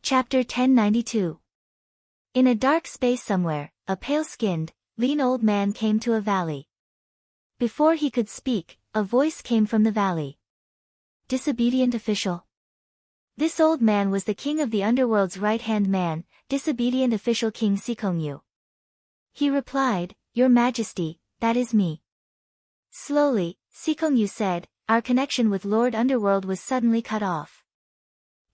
Chapter 1092. In a dark space somewhere, a pale-skinned, lean old man came to a valley. Before he could speak, a voice came from the valley. Disobedient official. This old man was the king of the underworld's right-hand man, disobedient official King Sikongyu. He replied, "Your Majesty, that is me." Slowly, Sikongyu said, "Our connection with Lord Underworld was suddenly cut off.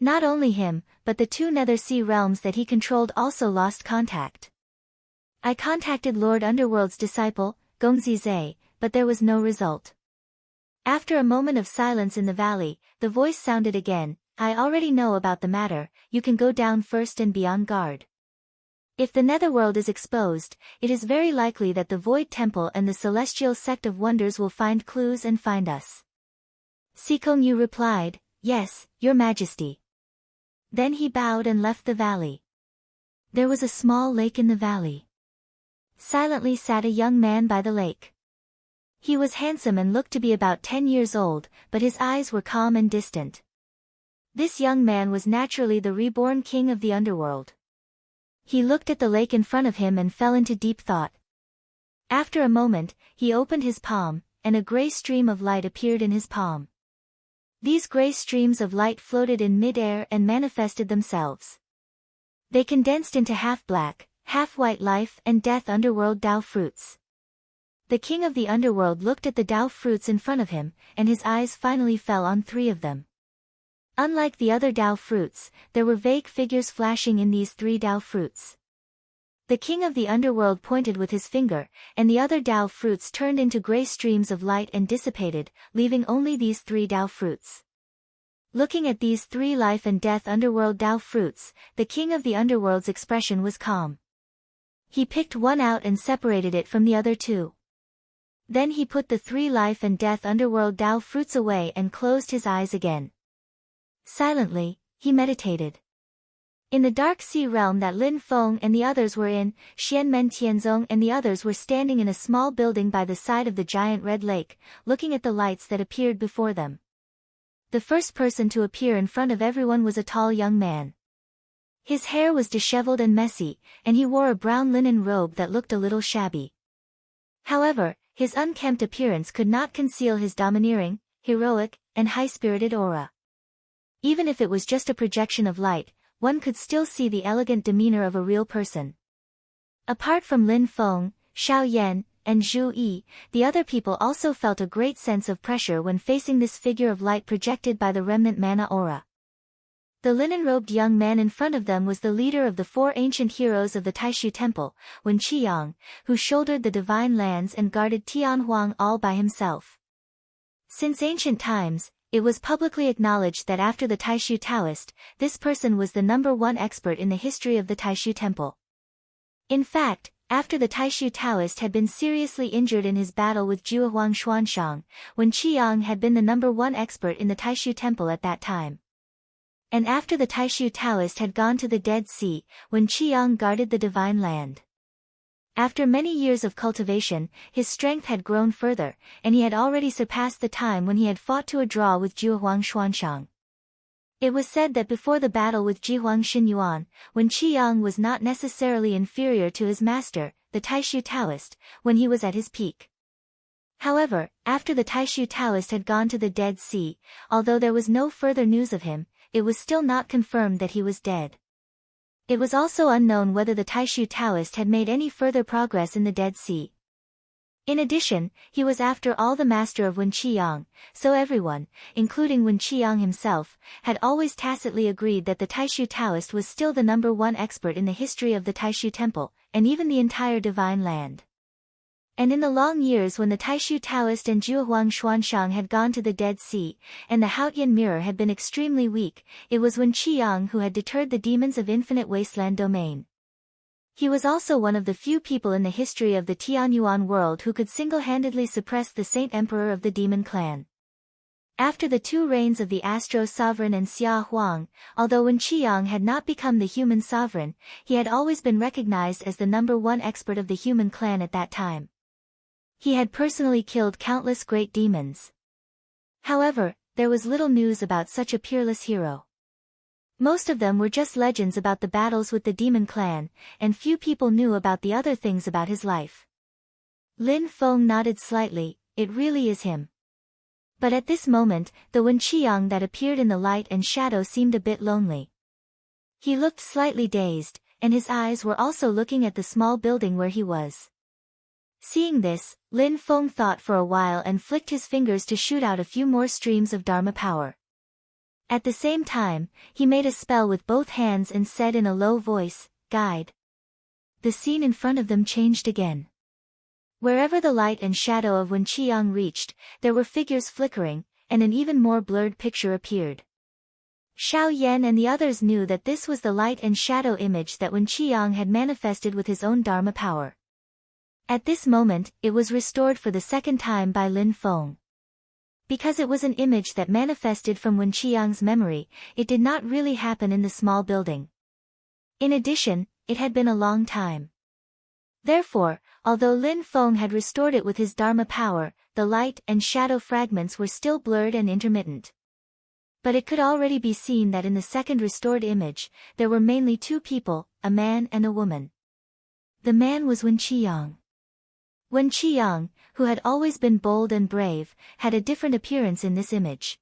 Not only him, but the two nether sea realms that he controlled also lost contact. I contacted Lord Underworld's disciple, Gongzi, but there was no result." After a moment of silence in the valley, the voice sounded again, "I already know about the matter, you can go down first and be on guard. If the netherworld is exposed, it is very likely that the Void Temple and the Celestial Sect of Wonders will find clues and find us." Sikongyu replied, "Yes, Your Majesty." Then he bowed and left the valley. There was a small lake in the valley. Silently sat a young man by the lake. He was handsome and looked to be about 10 years old, but his eyes were calm and distant. This young man was naturally the reborn king of the underworld. He looked at the lake in front of him and fell into deep thought. After a moment, he opened his palm, and a gray stream of light appeared in his palm. These gray streams of light floated in mid-air and manifested themselves. They condensed into half-black, half-white life and death underworld Dao fruits. The king of the underworld looked at the Dao fruits in front of him, and his eyes finally fell on 3 of them. Unlike the other Dao fruits, there were vague figures flashing in these 3 Dao fruits. The king of the underworld pointed with his finger, and the other Dao fruits turned into gray streams of light and dissipated, leaving only these 3 Dao fruits. Looking at these 3 life and death underworld Dao fruits, the king of the underworld's expression was calm. He picked one out and separated it from the other 2. Then he put the 3 life and death underworld Dao fruits away and closed his eyes again. Silently, he meditated. In the dark sea realm that Lin Feng and the others were in, Xianmen Tianzong and the others were standing in a small building by the side of the giant red lake, looking at the lights that appeared before them. The first person to appear in front of everyone was a tall young man. His hair was disheveled and messy, and he wore a brown linen robe that looked a little shabby. However, his unkempt appearance could not conceal his domineering, heroic, and high-spirited aura. Even if it was just a projection of light, one could still see the elegant demeanor of a real person. Apart from Lin Feng, Xiao Yan, and Zhu Yi, the other people also felt a great sense of pressure when facing this figure of light projected by the remnant mana aura. The linen-robed young man in front of them was the leader of the 4 ancient heroes of the Taishu Temple, Wen Qiyang, who shouldered the divine lands and guarded Tianhuang all by himself. Since ancient times, it was publicly acknowledged that after the Taishu Taoist, this person was the #1 expert in the history of the Taishu Temple. In fact, after the Taishu Taoist had been seriously injured in his battle with Juehuang Xuanshang, Wen Qiyang had been the #1 expert in the Taishu Temple at that time. And after the Taishu Taoist had gone to the Dead Sea, Wen Qiyang guarded the divine land. After many years of cultivation, his strength had grown further, and he had already surpassed the time when he had fought to a draw with Juehuang Xuanshang. It was said that before the battle with Jihuang Xinyuan, Wen Qiyang was not necessarily inferior to his master, the Taishu Taoist, when he was at his peak. However, after the Taishu Taoist had gone to the Dead Sea, although there was no further news of him, it was still not confirmed that he was dead. It was also unknown whether the Taishu Taoist had made any further progress in the Dead Sea. In addition, he was after all the master of Wen Qiyang, so everyone, including Wen Qiyang himself, had always tacitly agreed that the Taishu Taoist was still the #1 expert in the history of the Taishu Temple, and even the entire divine land. And in the long years when the Taishu Taoist and Juehuang Xuanshang had gone to the Dead Sea, and the Haotian mirror had been extremely weak, it was Wen Qiyang who had deterred the demons of Infinite Wasteland Domain. He was also one of the few people in the history of the Tianyuan world who could single-handedly suppress the Saint Emperor of the Demon Clan. After the 2 reigns of the Astro Sovereign and Xia Huang, although Wen Qiyang had not become the human sovereign, he had always been recognized as the #1 expert of the human clan at that time. He had personally killed countless great demons. However, there was little news about such a peerless hero. Most of them were just legends about the battles with the demon clan, and few people knew about the other things about his life. Lin Feng nodded slightly. It really is him. But at this moment, the Wen Qiang that appeared in the light and shadow seemed a bit lonely. He looked slightly dazed, and his eyes were also looking at the small building where he was. Seeing this, Lin Feng thought for a while and flicked his fingers to shoot out a few more streams of Dharma power. At the same time, he made a spell with both hands and said in a low voice, "Guide." The scene in front of them changed again. Wherever the light and shadow of Wen Qiang reached, there were figures flickering, and an even more blurred picture appeared. Xiao Yan and the others knew that this was the light and shadow image that Wen Qiang had manifested with his own Dharma power. At this moment, it was restored for the second time by Lin Feng. Because it was an image that manifested from Wen Qiang's memory, it did not really happen in the small building. In addition, it had been a long time. Therefore, although Lin Feng had restored it with his Dharma power, the light and shadow fragments were still blurred and intermittent. But it could already be seen that in the second restored image, there were mainly two people, a man and a woman. The man was Wen Qiang. Wen Qiang, who had always been bold and brave, had a different appearance in this image.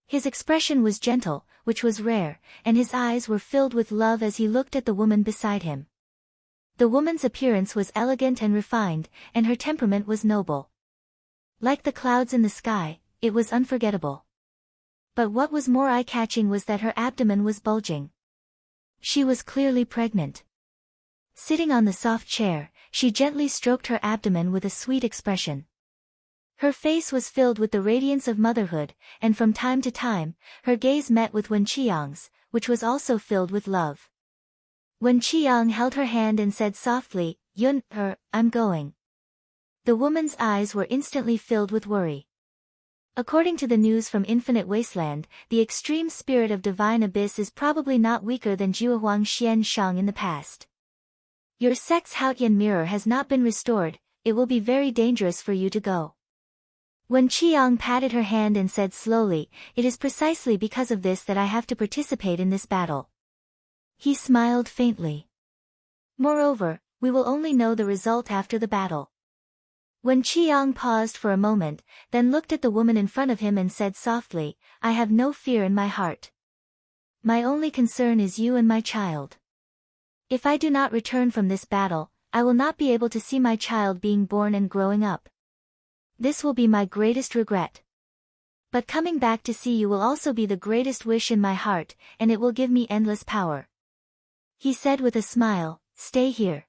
His expression was gentle, which was rare, and his eyes were filled with love as he looked at the woman beside him. The woman's appearance was elegant and refined, and her temperament was noble. Like the clouds in the sky, it was unforgettable. But what was more eye-catching was that her abdomen was bulging. She was clearly pregnant. Sitting on the soft chair, she gently stroked her abdomen with a sweet expression. Her face was filled with the radiance of motherhood, and from time to time, her gaze met with Wen Qiang's, which was also filled with love. Wen Qiang held her hand and said softly, "Yun, I'm going." The woman's eyes were instantly filled with worry. According to the news from Infinite Wasteland, the extreme spirit of Divine Abyss is probably not weaker than Jiahuang Xian Shang in the past. Your sect's Haotian mirror has not been restored, it will be very dangerous for you to go. Wen Qiang patted her hand and said slowly, "It is precisely because of this that I have to participate in this battle." He smiled faintly. "Moreover, we will only know the result after the battle." Wen Qiang paused for a moment, then looked at the woman in front of him and said softly, "I have no fear in my heart. My only concern is you and my child. If I do not return from this battle, I will not be able to see my child being born and growing up. This will be my greatest regret. But coming back to see you will also be the greatest wish in my heart, and it will give me endless power." He said with a smile, "Stay here.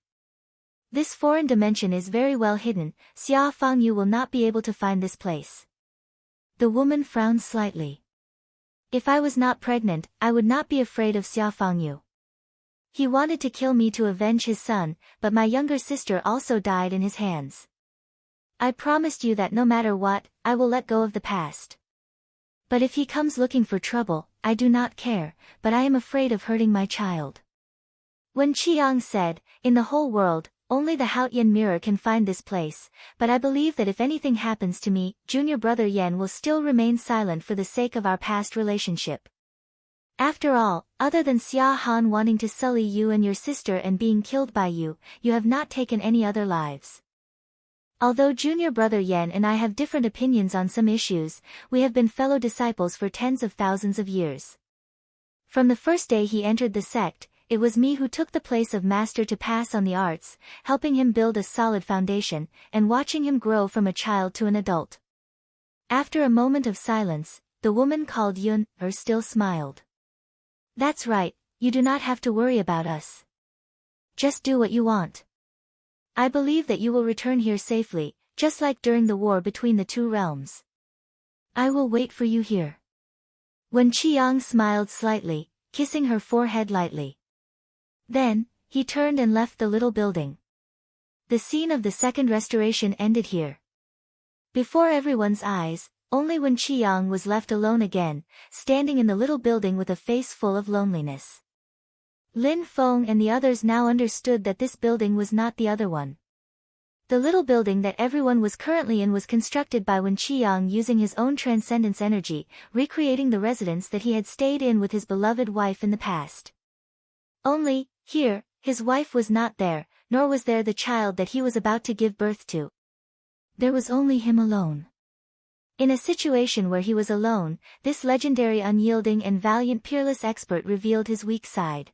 This foreign dimension is very well hidden, Xia Fangyu will not be able to find this place." The woman frowned slightly. "If I was not pregnant, I would not be afraid of Xia Fangyu. He wanted to kill me to avenge his son, but my younger sister also died in his hands. I promised you that no matter what, I will let go of the past. But if he comes looking for trouble, I do not care, but I am afraid of hurting my child." Wen Qiang said, "In the whole world, only the Haotian mirror can find this place, but I believe that if anything happens to me, junior brother Yan will still remain silent for the sake of our past relationship. After all, other than Xia Han wanting to sully you and your sister and being killed by you, you have not taken any other lives. Although junior brother Yan and I have different opinions on some issues, we have been fellow disciples for tens of thousands of years. From the first day he entered the sect, it was me who took the place of master to pass on the arts, helping him build a solid foundation, and watching him grow from a child to an adult." After a moment of silence, the woman called Yun, still smiled. "That's right, you do not have to worry about us. Just do what you want. I believe that you will return here safely, just like during the war between the two realms. I will wait for you here." Wen Qiang smiled slightly, kissing her forehead lightly. Then, he turned and left the little building. The scene of the second restoration ended here. Before everyone's eyes, only Wen Qiang was left alone again, standing in the little building with a face full of loneliness. Lin Feng and the others now understood that this building was not the other one. The little building that everyone was currently in was constructed by Wen Qiang using his own transcendence energy, recreating the residence that he had stayed in with his beloved wife in the past. Only, here, his wife was not there, nor was there the child that he was about to give birth to. There was only him alone. In a situation where he was alone, this legendary unyielding and valiant peerless expert revealed his weak side.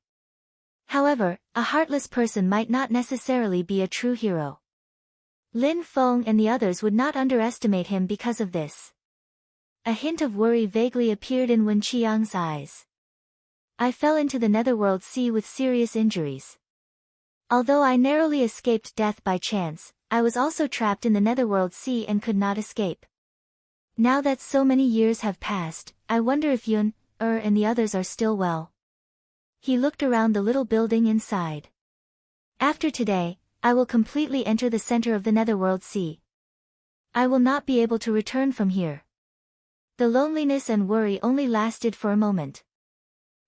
However, a heartless person might not necessarily be a true hero. Lin Feng and the others would not underestimate him because of this. A hint of worry vaguely appeared in Wen Qiang's eyes. I fell into the netherworld sea with serious injuries. Although I narrowly escaped death by chance, I was also trapped in the netherworld sea and could not escape. Now that so many years have passed, I wonder if Yun, and the others are still well. He looked around the little building inside. After today, I will completely enter the center of the netherworld sea. I will not be able to return from here. The loneliness and worry only lasted for a moment.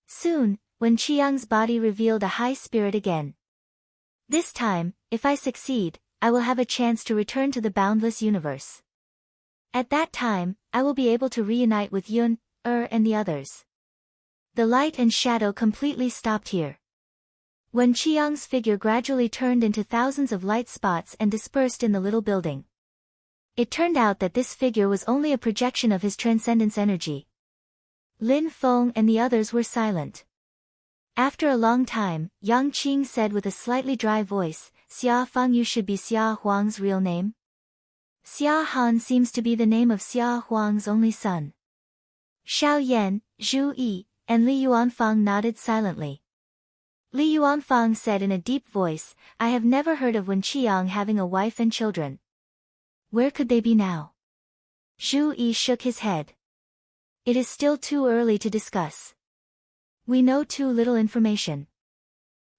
Soon, Wen Qiang's body revealed a high spirit again. This time, if I succeed, I will have a chance to return to the boundless universe. At that time, I will be able to reunite with Yun, and the others. The light and shadow completely stopped here. Wen Qiang's figure gradually turned into thousands of light spots and dispersed in the little building. It turned out that this figure was only a projection of his transcendence energy. Lin Feng and the others were silent. After a long time, Yang Qing said with a slightly dry voice, Xia Fangyu should be Xia Huang's real name? Xia Han seems to be the name of Xia Huang's only son. Xiao Yan, Zhu Yi, and Li Yuanfang nodded silently. Li Yuanfang said in a deep voice, I have never heard of Wen Qiang having a wife and children. Where could they be now? Zhu Yi shook his head. It is still too early to discuss. We know too little information.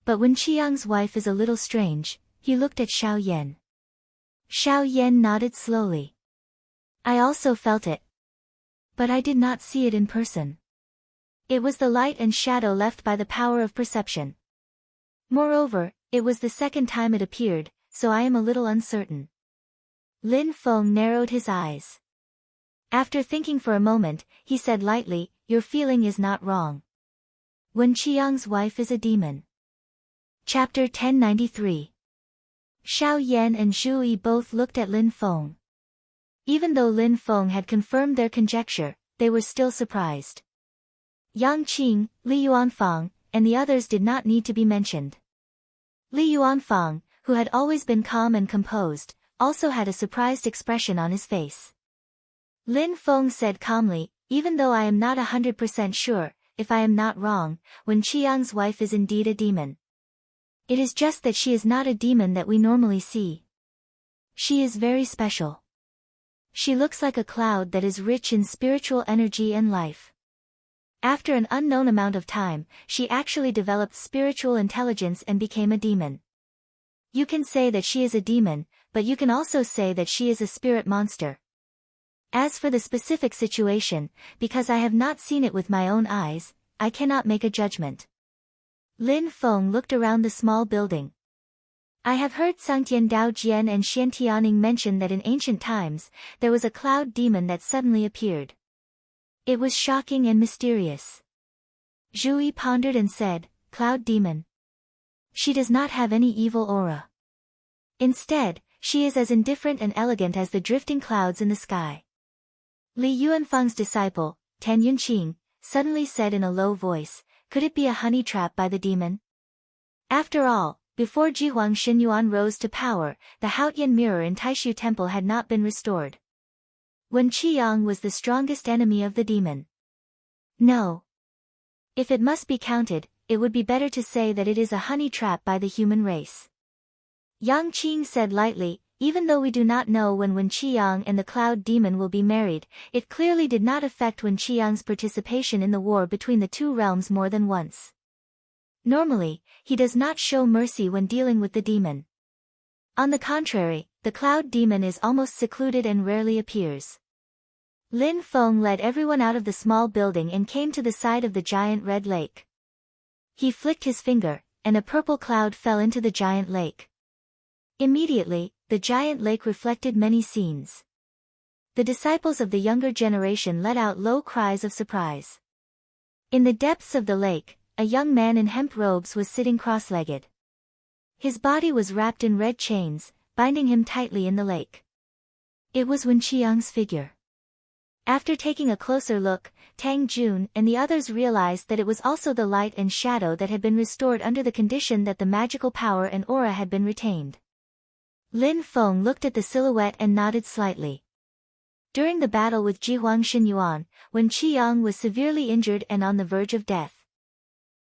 But Wen Qiang's wife is a little strange. He looked at Xiao Yan. Xiao Yan nodded slowly. I also felt it. But I did not see it in person. It was the light and shadow left by the power of perception. Moreover, it was the second time it appeared, so I am a little uncertain. Lin Feng narrowed his eyes. After thinking for a moment, he said lightly, your feeling is not wrong. Wen Qiang's wife is a demon. Chapter 1093. Xiao Yan and Zhu Yi both looked at Lin Feng. Even though Lin Feng had confirmed their conjecture, they were still surprised. Yang Qing, Li Yuanfang, and the others did not need to be mentioned. Li Yuanfang, who had always been calm and composed, also had a surprised expression on his face. Lin Feng said calmly, even though I am not 100% sure, if I am not wrong, Wen Qiang's wife is indeed a demon. It is just that she is not a demon that we normally see. She is very special. She looks like a cloud that is rich in spiritual energy and life. After an unknown amount of time, she actually developed spiritual intelligence and became a demon. You can say that she is a demon, but you can also say that she is a spirit monster. As for the specific situation, because I have not seen it with my own eyes, I cannot make a judgment. Lin Feng looked around the small building. I have heard Sangtian Daojian and Xiantianing mention that in ancient times, there was a cloud demon that suddenly appeared. It was shocking and mysterious. Zhu Yi pondered and said, Cloud demon. She does not have any evil aura. Instead, she is as indifferent and elegant as the drifting clouds in the sky. Li Yuanfang's disciple, Tan Yunqing, suddenly said in a low voice, could it be a honey trap by the demon? After all, before Jihuang Xinyuan rose to power, the Haotian mirror in Taishu Temple had not been restored. Wen Qiang was the strongest enemy of the demon. No. If it must be counted, it would be better to say that it is a honey trap by the human race. Yang Qing said lightly, even though we do not know when Wen Qiang and the cloud demon will be married, it clearly did not affect Wen Qiang's participation in the war between the two realms more than once. Normally, he does not show mercy when dealing with the demon. On the contrary, the cloud demon is almost secluded and rarely appears. Lin Feng led everyone out of the small building and came to the side of the giant red lake. He flicked his finger, and a purple cloud fell into the giant lake. Immediately, the giant lake reflected many scenes. The disciples of the younger generation let out low cries of surprise. In the depths of the lake, a young man in hemp robes was sitting cross-legged. His body was wrapped in red chains, binding him tightly in the lake. It was Wen Qiang's figure. After taking a closer look, Tang Jun and the others realized that it was also the light and shadow that had been restored under the condition that the magical power and aura had been retained. Lin Feng looked at the silhouette and nodded slightly. During the battle with Jihuang Xinyuan, when Qiang was severely injured and on the verge of death,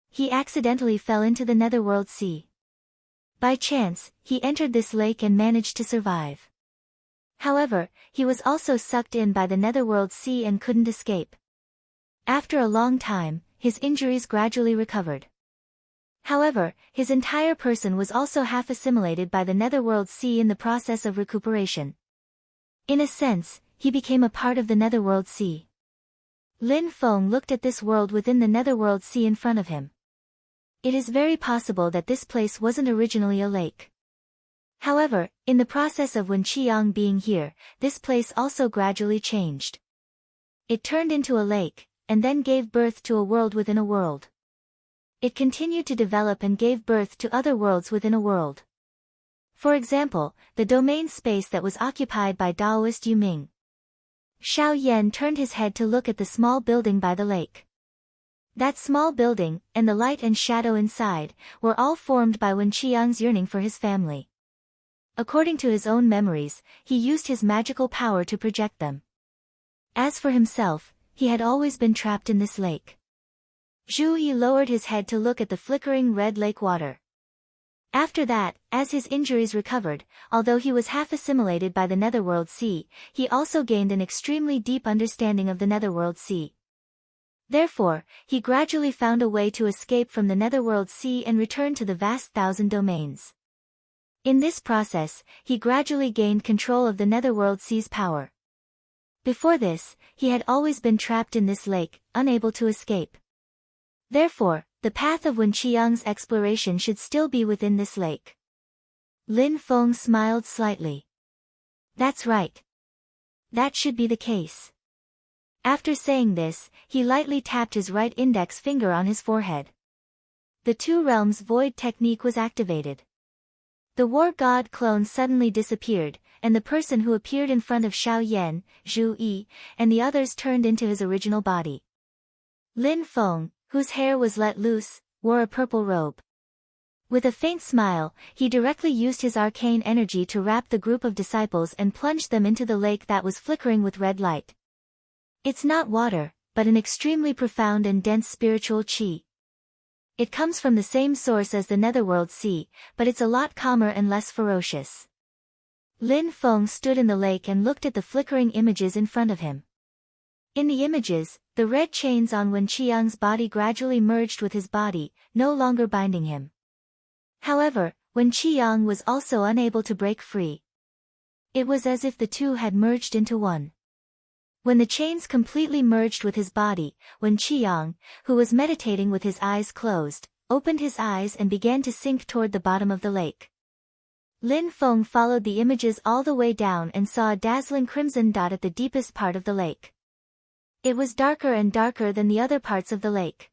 he accidentally fell into the Netherworld Sea. By chance, he entered this lake and managed to survive. However, he was also sucked in by the Netherworld Sea and couldn't escape. After a long time, his injuries gradually recovered. However, his entire person was also half assimilated by the Netherworld Sea in the process of recuperation. In a sense, he became a part of the Netherworld Sea. Lin Feng looked at this world within the Netherworld Sea in front of him. It is very possible that this place wasn't originally a lake. However, in the process of Wen Qiang being here, this place also gradually changed. It turned into a lake, and then gave birth to a world within a world. It continued to develop and gave birth to other worlds within a world. For example, the domain space that was occupied by Taoist Yu Ming. Xiao Yan turned his head to look at the small building by the lake. That small building, and the light and shadow inside, were all formed by Wen Qiang's yearning for his family. According to his own memories, he used his magical power to project them. As for himself, he had always been trapped in this lake. Zhu Yi lowered his head to look at the flickering red lake water. After that, as his injuries recovered, although he was half assimilated by the Netherworld Sea, he also gained an extremely deep understanding of the Netherworld Sea. Therefore, he gradually found a way to escape from the Netherworld Sea and return to the vast thousand domains. In this process, he gradually gained control of the Netherworld Sea's power. Before this, he had always been trapped in this lake, unable to escape. Therefore, the path of Wen Qiang's exploration should still be within this lake. Lin Feng smiled slightly. That's right. That should be the case. After saying this, he lightly tapped his right index finger on his forehead. The Two Realms Void technique was activated. The war god clone suddenly disappeared, and the person who appeared in front of Xiao Yan, Zhu Yi, and the others turned into his original body. Lin Feng, whose hair was let loose, wore a purple robe. With a faint smile, he directly used his arcane energy to wrap the group of disciples and plunged them into the lake that was flickering with red light. It's not water, but an extremely profound and dense spiritual qi. It comes from the same source as the Netherworld Sea, but it's a lot calmer and less ferocious. Lin Feng stood in the lake and looked at the flickering images in front of him. In the images, the red chains on Wen Qiang's body gradually merged with his body, no longer binding him. However, Wen Qiang was also unable to break free. It was as if the two had merged into one. When the chains completely merged with his body, Wen Qiang, who was meditating with his eyes closed, opened his eyes and began to sink toward the bottom of the lake. Lin Feng followed the images all the way down and saw a dazzling crimson dot at the deepest part of the lake. It was darker and darker than the other parts of the lake.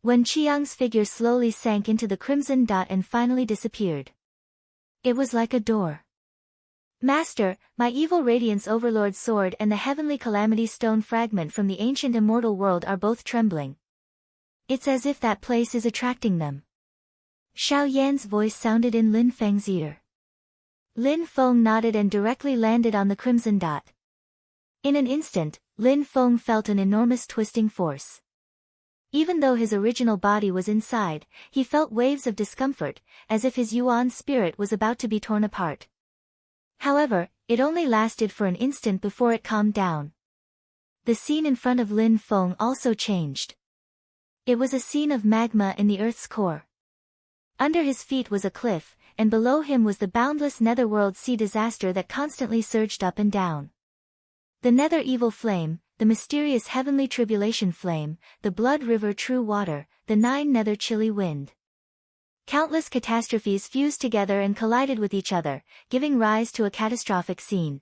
Wen Qiang's figure slowly sank into the crimson dot and finally disappeared. It was like a door. Master, my evil radiance overlord sword and the heavenly calamity stone fragment from the ancient immortal world are both trembling. It's as if that place is attracting them. Xiao Yan's voice sounded in Lin Feng's ear. Lin Feng nodded and directly landed on the crimson dot. In an instant, Lin Feng felt an enormous twisting force. Even though his original body was inside, he felt waves of discomfort, as if his Yuan spirit was about to be torn apart. However, it only lasted for an instant before it calmed down. The scene in front of Lin Feng also changed. It was a scene of magma in the earth's core. Under his feet was a cliff, and below him was the boundless netherworld sea disaster that constantly surged up and down. The nether evil flame, the mysterious heavenly tribulation flame, the blood river true water, the nine nether chilly wind. Countless catastrophes fused together and collided with each other, giving rise to a catastrophic scene.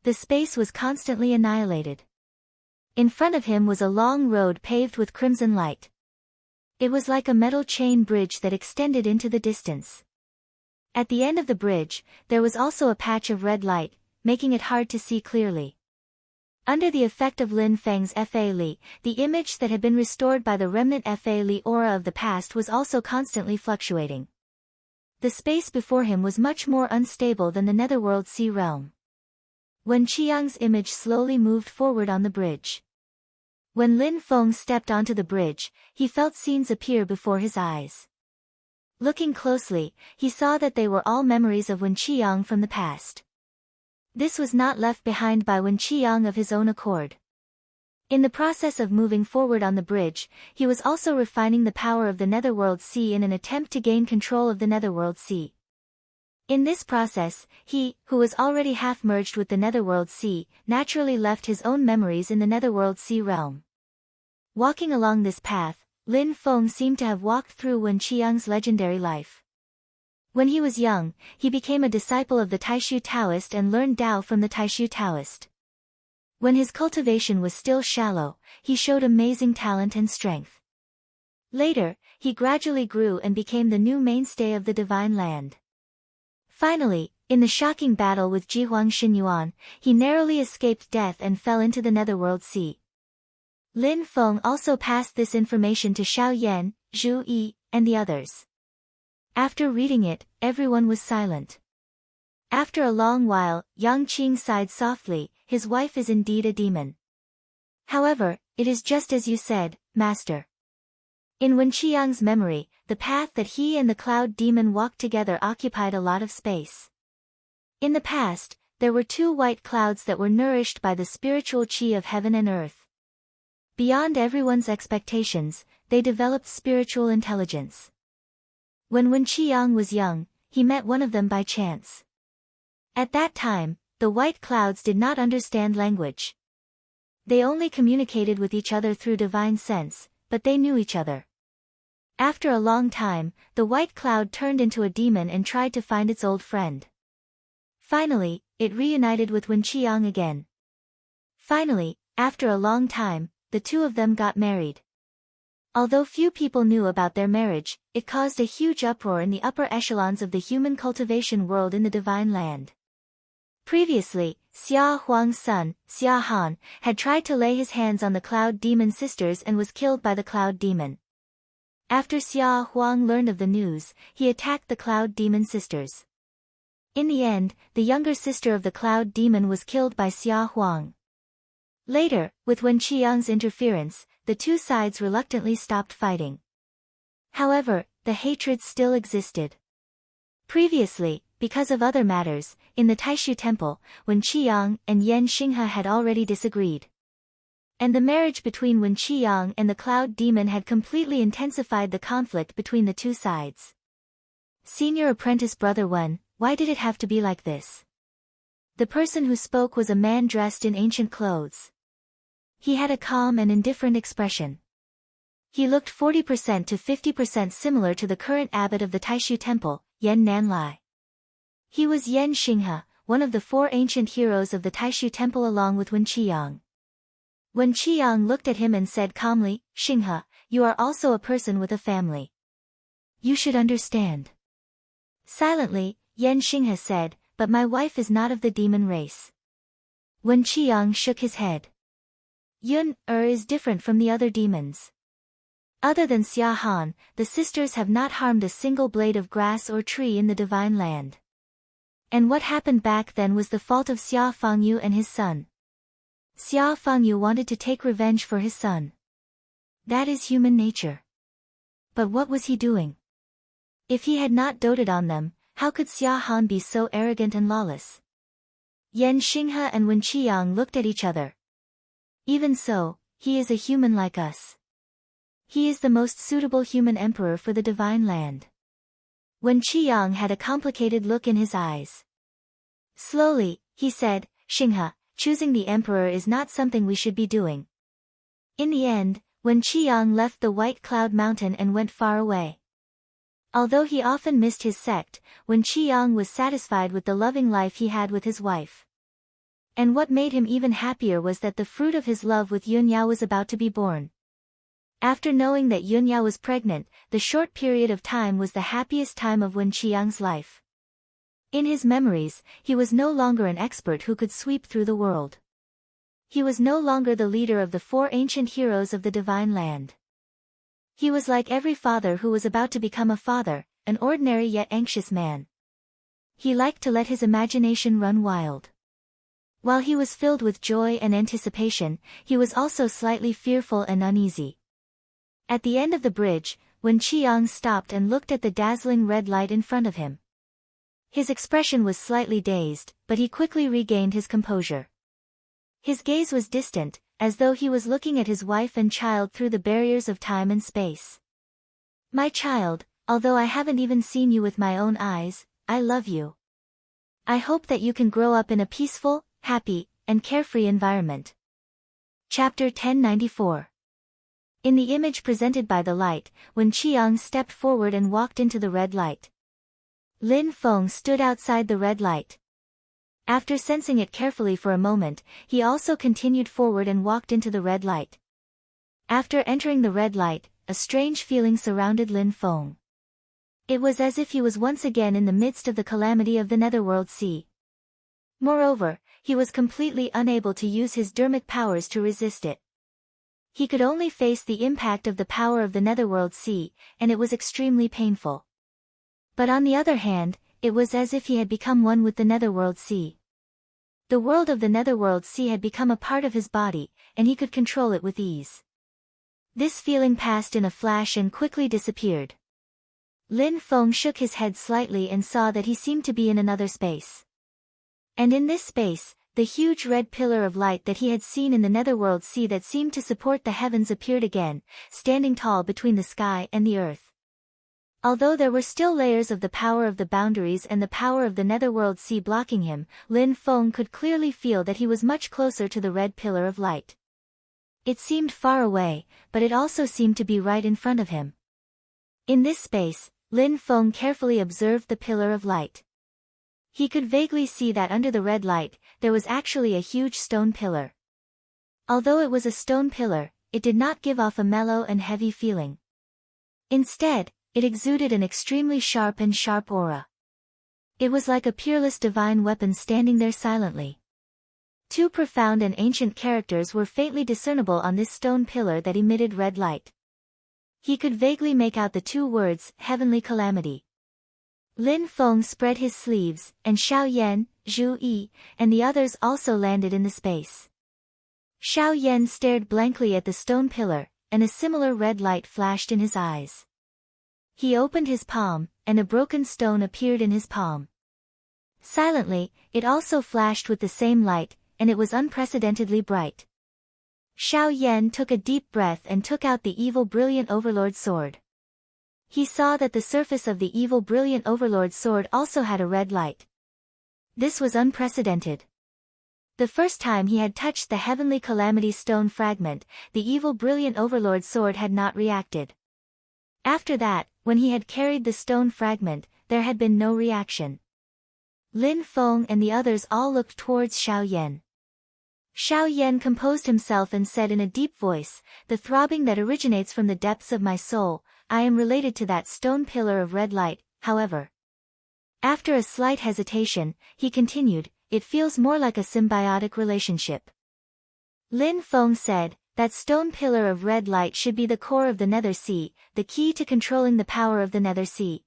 The space was constantly annihilated. In front of him was a long road paved with crimson light. It was like a metal chain bridge that extended into the distance. At the end of the bridge, there was also a patch of red light, making it hard to see clearly. Under the effect of Lin Feng's Fa Li, the image that had been restored by the remnant Fa Li aura of the past was also constantly fluctuating. The space before him was much more unstable than the netherworld sea realm. Wen Qiang's image slowly moved forward on the bridge. When Lin Feng stepped onto the bridge, he felt scenes appear before his eyes. Looking closely, he saw that they were all memories of Wen Qiang from the past. This was not left behind by Wen Qiang of his own accord. In the process of moving forward on the bridge, he was also refining the power of the Netherworld Sea in an attempt to gain control of the Netherworld Sea. In this process, he, who was already half-merged with the Netherworld Sea, naturally left his own memories in the Netherworld Sea realm. Walking along this path, Lin Feng seemed to have walked through Wen Qiang's legendary life. When he was young, he became a disciple of the Taishu Taoist and learned Tao from the Taishu Taoist. When his cultivation was still shallow, he showed amazing talent and strength. Later, he gradually grew and became the new mainstay of the Divine Land. Finally, in the shocking battle with Jihuang Xinyuan, he narrowly escaped death and fell into the Netherworld Sea. Lin Feng also passed this information to Xiao Yan, Zhu Yi, and the others. After reading it, everyone was silent. After a long while, Yang Qing sighed softly, his wife is indeed a demon. However, it is just as you said, Master. In Wen Qiang's memory, the path that he and the cloud demon walked together occupied a lot of space. In the past, there were two white clouds that were nourished by the spiritual qi of heaven and earth. Beyond everyone's expectations, they developed spiritual intelligence. When Wen Qiang was young, he met one of them by chance. At that time, the white clouds did not understand language. They only communicated with each other through divine sense, but they knew each other. After a long time, the white cloud turned into a demon and tried to find its old friend. Finally, it reunited with Wen Qiang again. Finally, after a long time, the two of them got married. Although few people knew about their marriage, it caused a huge uproar in the upper echelons of the human cultivation world in the Divine Land. Previously, Xia Huang's son, Xia Han, had tried to lay his hands on the Cloud Demon sisters and was killed by the Cloud Demon. After Xia Huang learned of the news, he attacked the Cloud Demon sisters. In the end, the younger sister of the Cloud Demon was killed by Xia Huang. Later, with Wen Qiang's interference, the two sides reluctantly stopped fighting. However, the hatred still existed. Previously, because of other matters, in the Taishu Temple, Wen Qiang and Yan Xinghe had already disagreed. And the marriage between Wen Qiang and the Cloud Demon had completely intensified the conflict between the two sides. Senior apprentice brother Wen, why did it have to be like this? The person who spoke was a man dressed in ancient clothes. He had a calm and indifferent expression. He looked 40% to 50% similar to the current abbot of the Taishu Temple, Yan Nanlai. He was Yan Xinghe, one of the four ancient heroes of the Taishu Temple along with Wen Qiang. Wen Qiang looked at him and said calmly, Xinghe, you are also a person with a family. You should understand. Silently, Yan Xinghe said, but my wife is not of the demon race. Wen Qiang shook his head. Yun is different from the other demons. Other than Xia Han, the sisters have not harmed a single blade of grass or tree in the Divine Land. And what happened back then was the fault of Xia Fangyu and his son. Xia Fangyu wanted to take revenge for his son. That is human nature. But what was he doing? If he had not doted on them, how could Xia Han be so arrogant and lawless? Yan Xinghe and Wen Qiang looked at each other. Even so, he is a human like us. He is the most suitable human emperor for the Divine Land. Wen Qiang had a complicated look in his eyes. Slowly, he said, Xinghe, choosing the emperor is not something we should be doing. In the end, Wen Qiang left the White Cloud Mountain and went far away. Although he often missed his sect, Wen Qiang was satisfied with the loving life he had with his wife. And what made him even happier was that the fruit of his love with Yunyao was about to be born. After knowing that Yunyao was pregnant, the short period of time was the happiest time of Wen Qiang's life. In his memories, he was no longer an expert who could sweep through the world. He was no longer the leader of the 4 ancient heroes of the divine land. He was like every father who was about to become a father, an ordinary yet anxious man. He liked to let his imagination run wild. While he was filled with joy and anticipation, he was also slightly fearful and uneasy. At the end of the bridge, Wen Qiang stopped and looked at the dazzling red light in front of him. His expression was slightly dazed, but he quickly regained his composure. His gaze was distant, as though he was looking at his wife and child through the barriers of time and space. My child, although I haven't even seen you with my own eyes, I love you. I hope that you can grow up in a peaceful, happy, and carefree environment. Chapter 1094. In the image presented by the light, Wen Qiang stepped forward and walked into the red light. Lin Feng stood outside the red light. After sensing it carefully for a moment, he also continued forward and walked into the red light. After entering the red light, a strange feeling surrounded Lin Feng. It was as if he was once again in the midst of the calamity of the Netherworld Sea. Moreover, he was completely unable to use his dermic powers to resist it. He could only face the impact of the power of the Netherworld Sea, and it was extremely painful. But on the other hand, it was as if he had become one with the Netherworld Sea. The world of the Netherworld Sea had become a part of his body, and he could control it with ease. This feeling passed in a flash and quickly disappeared. Lin Feng shook his head slightly and saw that he seemed to be in another space. And in this space, the huge red pillar of light that he had seen in the Netherworld Sea that seemed to support the heavens appeared again, standing tall between the sky and the earth. Although there were still layers of the power of the boundaries and the power of the Netherworld Sea blocking him, Lin Feng could clearly feel that he was much closer to the red pillar of light. It seemed far away, but it also seemed to be right in front of him. In this space, Lin Feng carefully observed the pillar of light. He could vaguely see that under the red light, there was actually a huge stone pillar. Although it was a stone pillar, it did not give off a mellow and heavy feeling. Instead, it exuded an extremely sharp aura. It was like a peerless divine weapon standing there silently. 2 profound and ancient characters were faintly discernible on this stone pillar that emitted red light. He could vaguely make out the 2 words, heavenly calamity. Lin Feng spread his sleeves, and Xiao Yan, Zhu Yi, and the others also landed in the space. Xiao Yan stared blankly at the stone pillar, and a similar red light flashed in his eyes. He opened his palm, and a broken stone appeared in his palm. Silently, it also flashed with the same light, and it was unprecedentedly bright. Xiao Yan took a deep breath and took out the evil brilliant overlord sword. He saw that the surface of the evil brilliant overlord sword also had a red light. This was unprecedented. The first time he had touched the heavenly calamity stone fragment, the evil brilliant overlord sword had not reacted. After that, when he had carried the stone fragment, there had been no reaction. Lin Feng and the others all looked towards Xiao Yan. Xiao Yan composed himself and said in a deep voice, "The throbbing that originates from the depths of my soul, I am related to that stone pillar of red light, however." After a slight hesitation, he continued, "It feels more like a symbiotic relationship." Lin Feng said, "That stone pillar of red light should be the core of the Nether Sea, the key to controlling the power of the Nether Sea.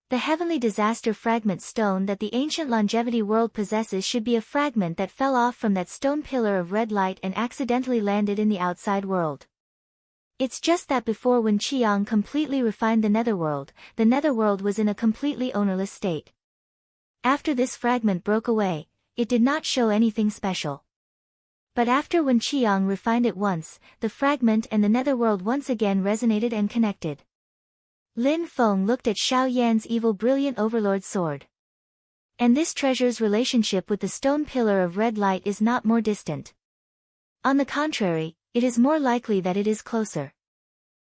The heavenly disaster fragment stone that the ancient longevity world possesses should be a fragment that fell off from that stone pillar of red light and accidentally landed in the outside world. It's just that before Wen Qiang completely refined the netherworld was in a completely ownerless state. After this fragment broke away, it did not show anything special. But after Wen Qiang refined it once, the fragment and the netherworld once again resonated and connected." Lin Feng looked at Xiao Yan's evil brilliant overlord sword. And this treasure's relationship with the stone pillar of red light is not more distant. On the contrary, it is more likely that it is closer.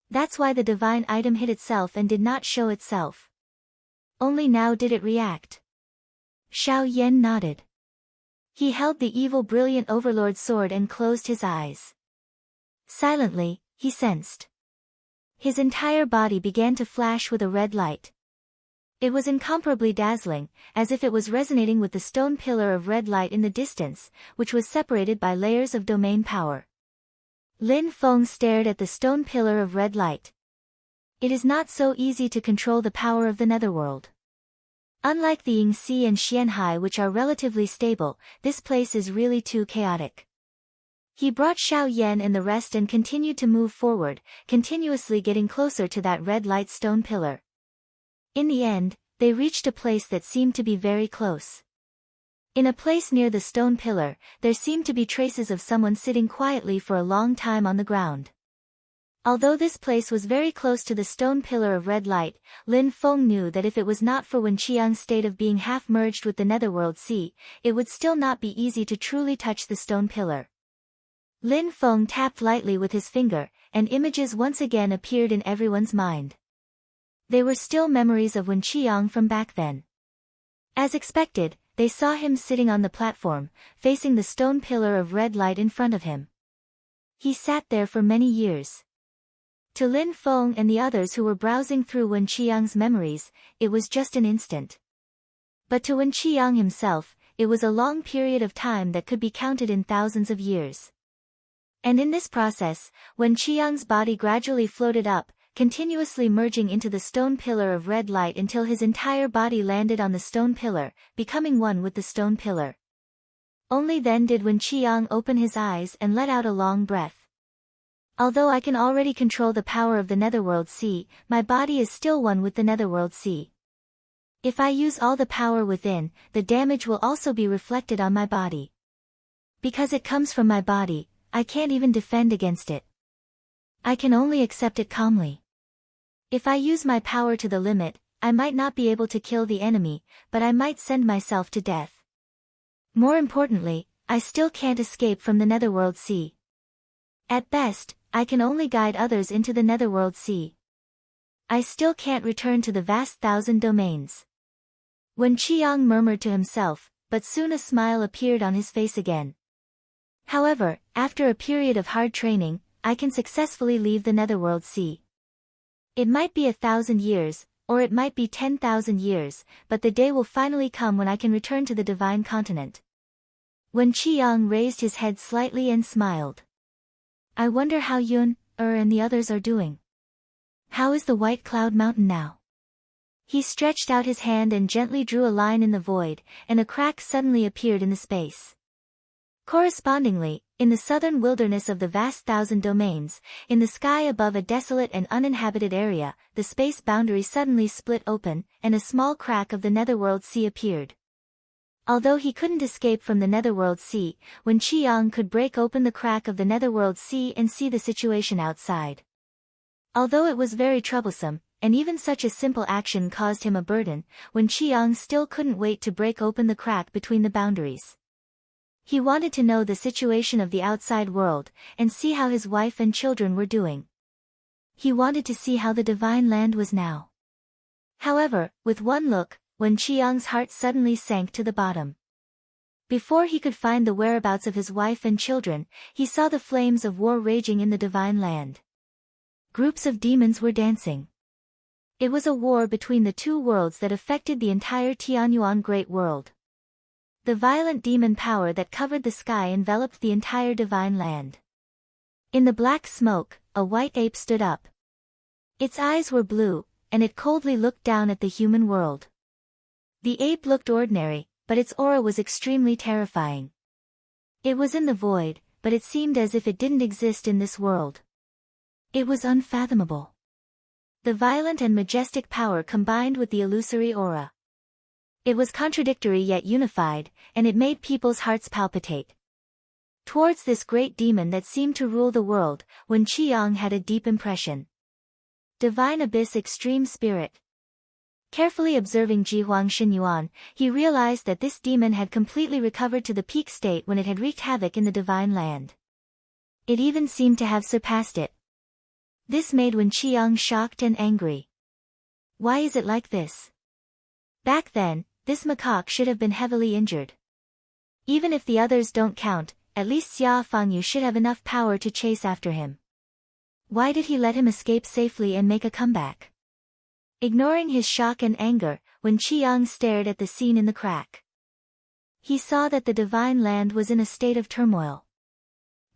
That's why the divine item hid itself and did not show itself. Only now did it react. Xiao Yan nodded. He held the evil brilliant overlord sword and closed his eyes. Silently, he sensed. His entire body began to flash with a red light. It was incomparably dazzling, as if it was resonating with the stone pillar of red light in the distance, which was separated by layers of domain power. Lin Feng stared at the stone pillar of red light. It is not so easy to control the power of the netherworld. Unlike the Yingxi and Xianhai, which are relatively stable, this place is really too chaotic. He brought Xiao Yan and the rest and continued to move forward, continuously getting closer to that red light stone pillar. In the end, they reached a place that seemed to be very close. In a place near the stone pillar, there seemed to be traces of someone sitting quietly for a long time on the ground. Although this place was very close to the stone pillar of red light, Lin Feng knew that if it was not for Wen Qiang's state of being half merged with the netherworld sea, it would still not be easy to truly touch the stone pillar. Lin Feng tapped lightly with his finger, and images once again appeared in everyone's mind. They were still memories of Wen Qiang from back then. As expected, they saw him sitting on the platform, facing the stone pillar of red light in front of him. He sat there for many years. To Lin Feng and the others who were browsing through Wen Qiang's memories, it was just an instant. But to Wen Qiang himself, it was a long period of time that could be counted in thousands of years. And in this process, Wen Qiang's body gradually floated up, continuously merging into the stone pillar of red light until his entire body landed on the stone pillar, becoming one with the stone pillar. Only then did Wen Qiang open his eyes and let out a long breath. Although I can already control the power of the netherworld sea, my body is still one with the netherworld sea. If I use all the power within, the damage will also be reflected on my body. Because it comes from my body, I can't even defend against it. I can only accept it calmly. If I use my power to the limit, I might not be able to kill the enemy, but I might send myself to death. More importantly, I still can't escape from the netherworld sea. At best, I can only guide others into the netherworld sea. I still can't return to the vast thousand domains. Wen Qiang murmured to himself, but soon a smile appeared on his face again. However, after a period of hard training, I can successfully leave the netherworld sea. It might be 1,000 years, or it might be 10,000 years, but the day will finally come when I can return to the divine continent. Wen Qiang raised his head slightly and smiled. I wonder how Yun, and the others are doing. How is the White Cloud Mountain now? He stretched out his hand and gently drew a line in the void, and a crack suddenly appeared in the space. Correspondingly, in the southern wilderness of the vast thousand domains, in the sky above a desolate and uninhabited area, the space boundary suddenly split open, and a small crack of the netherworld sea appeared. Although he couldn't escape from the netherworld sea, Wen Qiang could break open the crack of the netherworld sea and see the situation outside. Although it was very troublesome, and even such a simple action caused him a burden, Wen Qiang still couldn't wait to break open the crack between the boundaries. He wanted to know the situation of the outside world, and see how his wife and children were doing. He wanted to see how the divine land was now. However, with one look, Wen Qiang's heart suddenly sank to the bottom. Before he could find the whereabouts of his wife and children, he saw the flames of war raging in the divine land. Groups of demons were dancing. It was a war between the two worlds that affected the entire Tianyuan Great World. The violent demon power that covered the sky enveloped the entire divine land. In the black smoke, a white ape stood up. Its eyes were blue, and it coldly looked down at the human world. The ape looked ordinary, but its aura was extremely terrifying. It was in the void, but it seemed as if it didn't exist in this world. It was unfathomable. The violent and majestic power combined with the illusory aura. It was contradictory yet unified, and it made people's hearts palpitate. Towards this great demon that seemed to rule the world, Wen Qiang had a deep impression. Divine Abyss Extreme Spirit. Carefully observing Jihuang Xinyuan, he realized that this demon had completely recovered to the peak state when it had wreaked havoc in the divine land. It even seemed to have surpassed it. This made Wen Qiang shocked and angry. Why is it like this? Back then, this macaque should have been heavily injured. Even if the others don't count, at least Xia Fangyu should have enough power to chase after him. Why did he let him escape safely and make a comeback? Ignoring his shock and anger, Wen Qiang stared at the scene in the crack. He saw that the divine land was in a state of turmoil.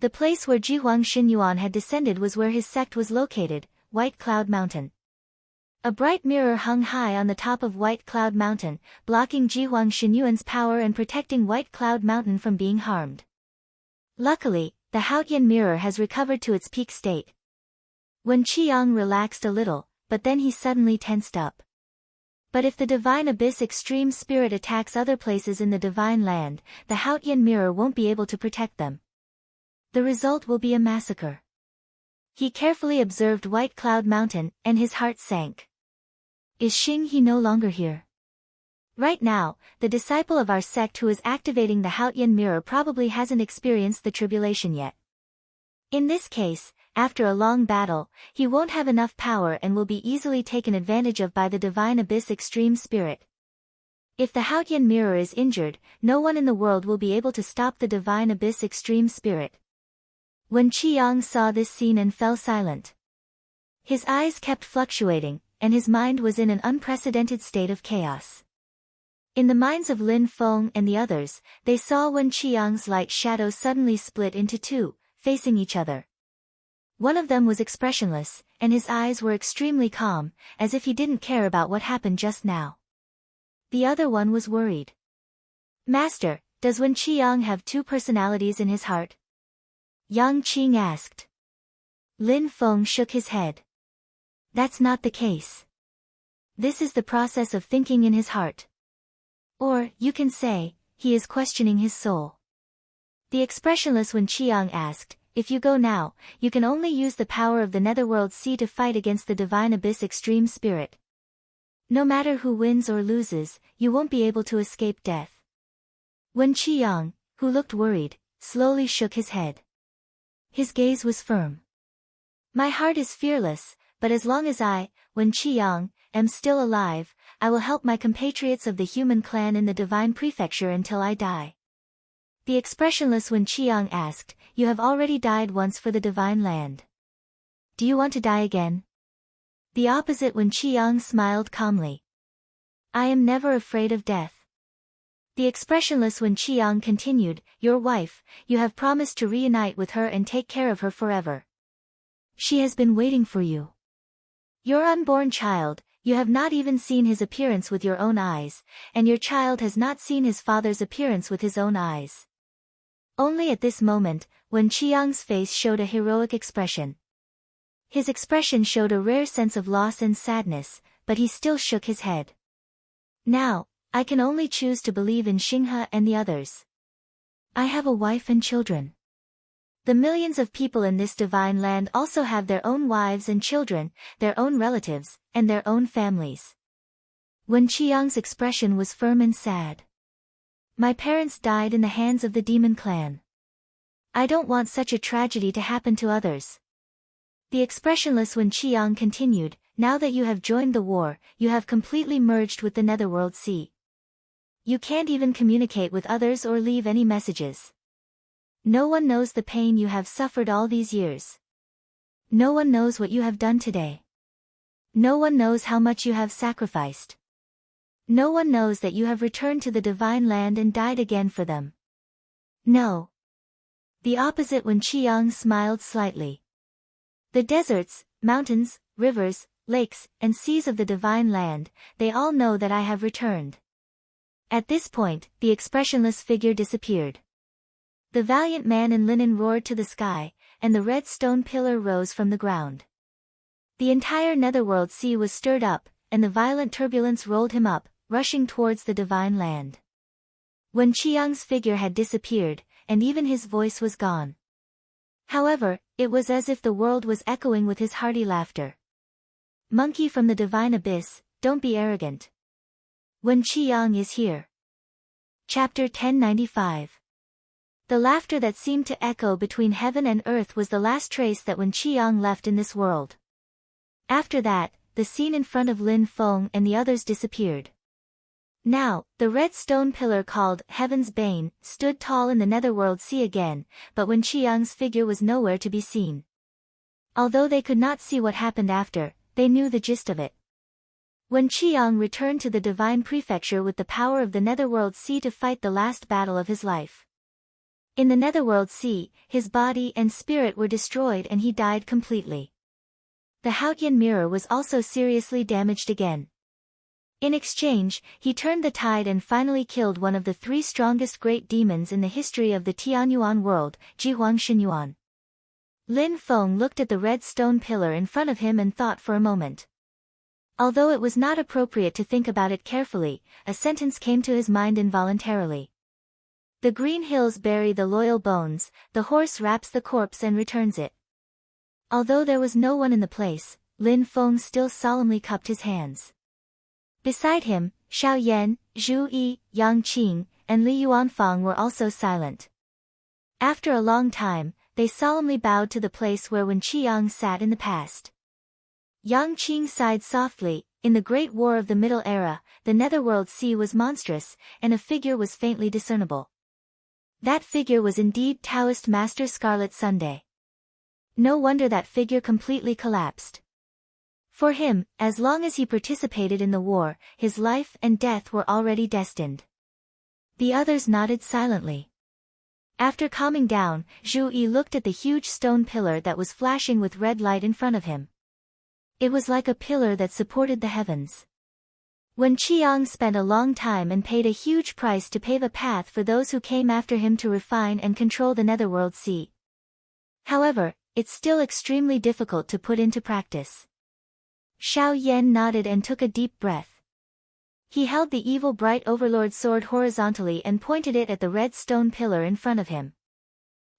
The place where Jihuang Xinyuan had descended was where his sect was located, White Cloud Mountain. A bright mirror hung high on the top of White Cloud Mountain, blocking Jihuang Xinyuan's power and protecting White Cloud Mountain from being harmed. Luckily, the Haotian mirror has recovered to its peak state. Wen Qiang relaxed a little, but then he suddenly tensed up. But if the Divine Abyss Extreme Spirit attacks other places in the Divine Land, the Haotian mirror won't be able to protect them. The result will be a massacre. He carefully observed White Cloud Mountain, and his heart sank. Is Xing He no longer here? Right now, the disciple of our sect who is activating the Haotian mirror probably hasn't experienced the tribulation yet. In this case, after a long battle, he won't have enough power and will be easily taken advantage of by the Divine Abyss Extreme Spirit. If the Haotian mirror is injured, no one in the world will be able to stop the Divine Abyss Extreme Spirit. Wen Qiang saw this scene and fell silent. His eyes kept fluctuating, and his mind was in an unprecedented state of chaos. In the minds of Lin Feng and the others, they saw Wen Qiang's light shadow suddenly split into two, facing each other. One of them was expressionless, and his eyes were extremely calm, as if he didn't care about what happened just now. The other one was worried. Master, does Wen Qiang have two personalities in his heart? Yang Qing asked. Lin Feng shook his head. That's not the case. This is the process of thinking in his heart. Or, you can say, he is questioning his soul. The expressionless Wen Qiang asked, if you go now, you can only use the power of the Netherworld Sea to fight against the Divine Abyss Extreme Spirit. No matter who wins or loses, you won't be able to escape death. Wen Qiang, who looked worried, slowly shook his head. His gaze was firm. My heart is fearless, but as long as I, Wen Qiang, am still alive, I will help my compatriots of the human clan in the Divine Prefecture until I die. The expressionless Wen Qiang asked, you have already died once for the Divine Land. Do you want to die again? The opposite Wen Qiang smiled calmly. I am never afraid of death. The expressionless Wen Qiang continued, your wife, you have promised to reunite with her and take care of her forever. She has been waiting for you. Your unborn child, you have not even seen his appearance with your own eyes, and your child has not seen his father's appearance with his own eyes. Only at this moment, Wen Qiang's face showed a heroic expression. His expression showed a rare sense of loss and sadness, but he still shook his head. Now, I can only choose to believe in Xinghe and the others. I have a wife and children. The millions of people in this divine land also have their own wives and children, their own relatives, and their own families. Wen Qiang's expression was firm and sad. My parents died in the hands of the demon clan. I don't want such a tragedy to happen to others. The expressionless Wen Qiang continued, now that you have joined the war, you have completely merged with the Netherworld Sea. You can't even communicate with others or leave any messages. No one knows the pain you have suffered all these years. No one knows what you have done today. No one knows how much you have sacrificed. No one knows that you have returned to the Divine Land and died again for them. No. The opposite Wen Qiang smiled slightly. The deserts, mountains, rivers, lakes, and seas of the Divine Land, they all know that I have returned. At this point, the expressionless figure disappeared. The valiant man in linen roared to the sky, and the red stone pillar rose from the ground. The entire Netherworld Sea was stirred up, and the violent turbulence rolled him up, rushing towards the Divine Land. Wen Qiang's figure had disappeared, and even his voice was gone. However, it was as if the world was echoing with his hearty laughter. Monkey from the Divine Abyss, don't be arrogant. Wen Qiang is here. Chapter 1095. The laughter that seemed to echo between heaven and earth was the last trace that Wen Qiang left in this world. After that, the scene in front of Lin Feng and the others disappeared. Now, the red stone pillar called Heaven's Bane stood tall in the netherworld sea again, but Wen Qiang's figure was nowhere to be seen. Although they could not see what happened after, they knew the gist of it. Wen Qiang returned to the divine prefecture with the power of the netherworld sea to fight the last battle of his life. In the netherworld sea, his body and spirit were destroyed and he died completely. The Haotian mirror was also seriously damaged again. In exchange, he turned the tide and finally killed one of the 3 strongest great demons in the history of the Tianyuan world, Jihuang Xinyuan. Lin Feng looked at the red stone pillar in front of him and thought for a moment. Although it was not appropriate to think about it carefully, a sentence came to his mind involuntarily. The green hills bury the loyal bones, the horse wraps the corpse and returns it. Although there was no one in the place, Lin Feng still solemnly cupped his hands. Beside him, Xiao Yan, Zhu Yi, Yang Qing, and Li Yuanfang were also silent. After a long time, they solemnly bowed to the place where Wen Qiang sat in the past. Yang Qing sighed softly. In the Great War of the Middle Era, the netherworld sea was monstrous, and a figure was faintly discernible. That figure was indeed Taoist Master Scarlet Sunday. No wonder that figure completely collapsed. For him, as long as he participated in the war, his life and death were already destined. The others nodded silently. After calming down, Zhu Yi looked at the huge stone pillar that was flashing with red light in front of him. It was like a pillar that supported the heavens. Wen Qiang spent a long time and paid a huge price to pave a path for those who came after him to refine and control the netherworld sea. However, it's still extremely difficult to put into practice. Xiao Yan nodded and took a deep breath. He held the evil bright overlord sword horizontally and pointed it at the red stone pillar in front of him.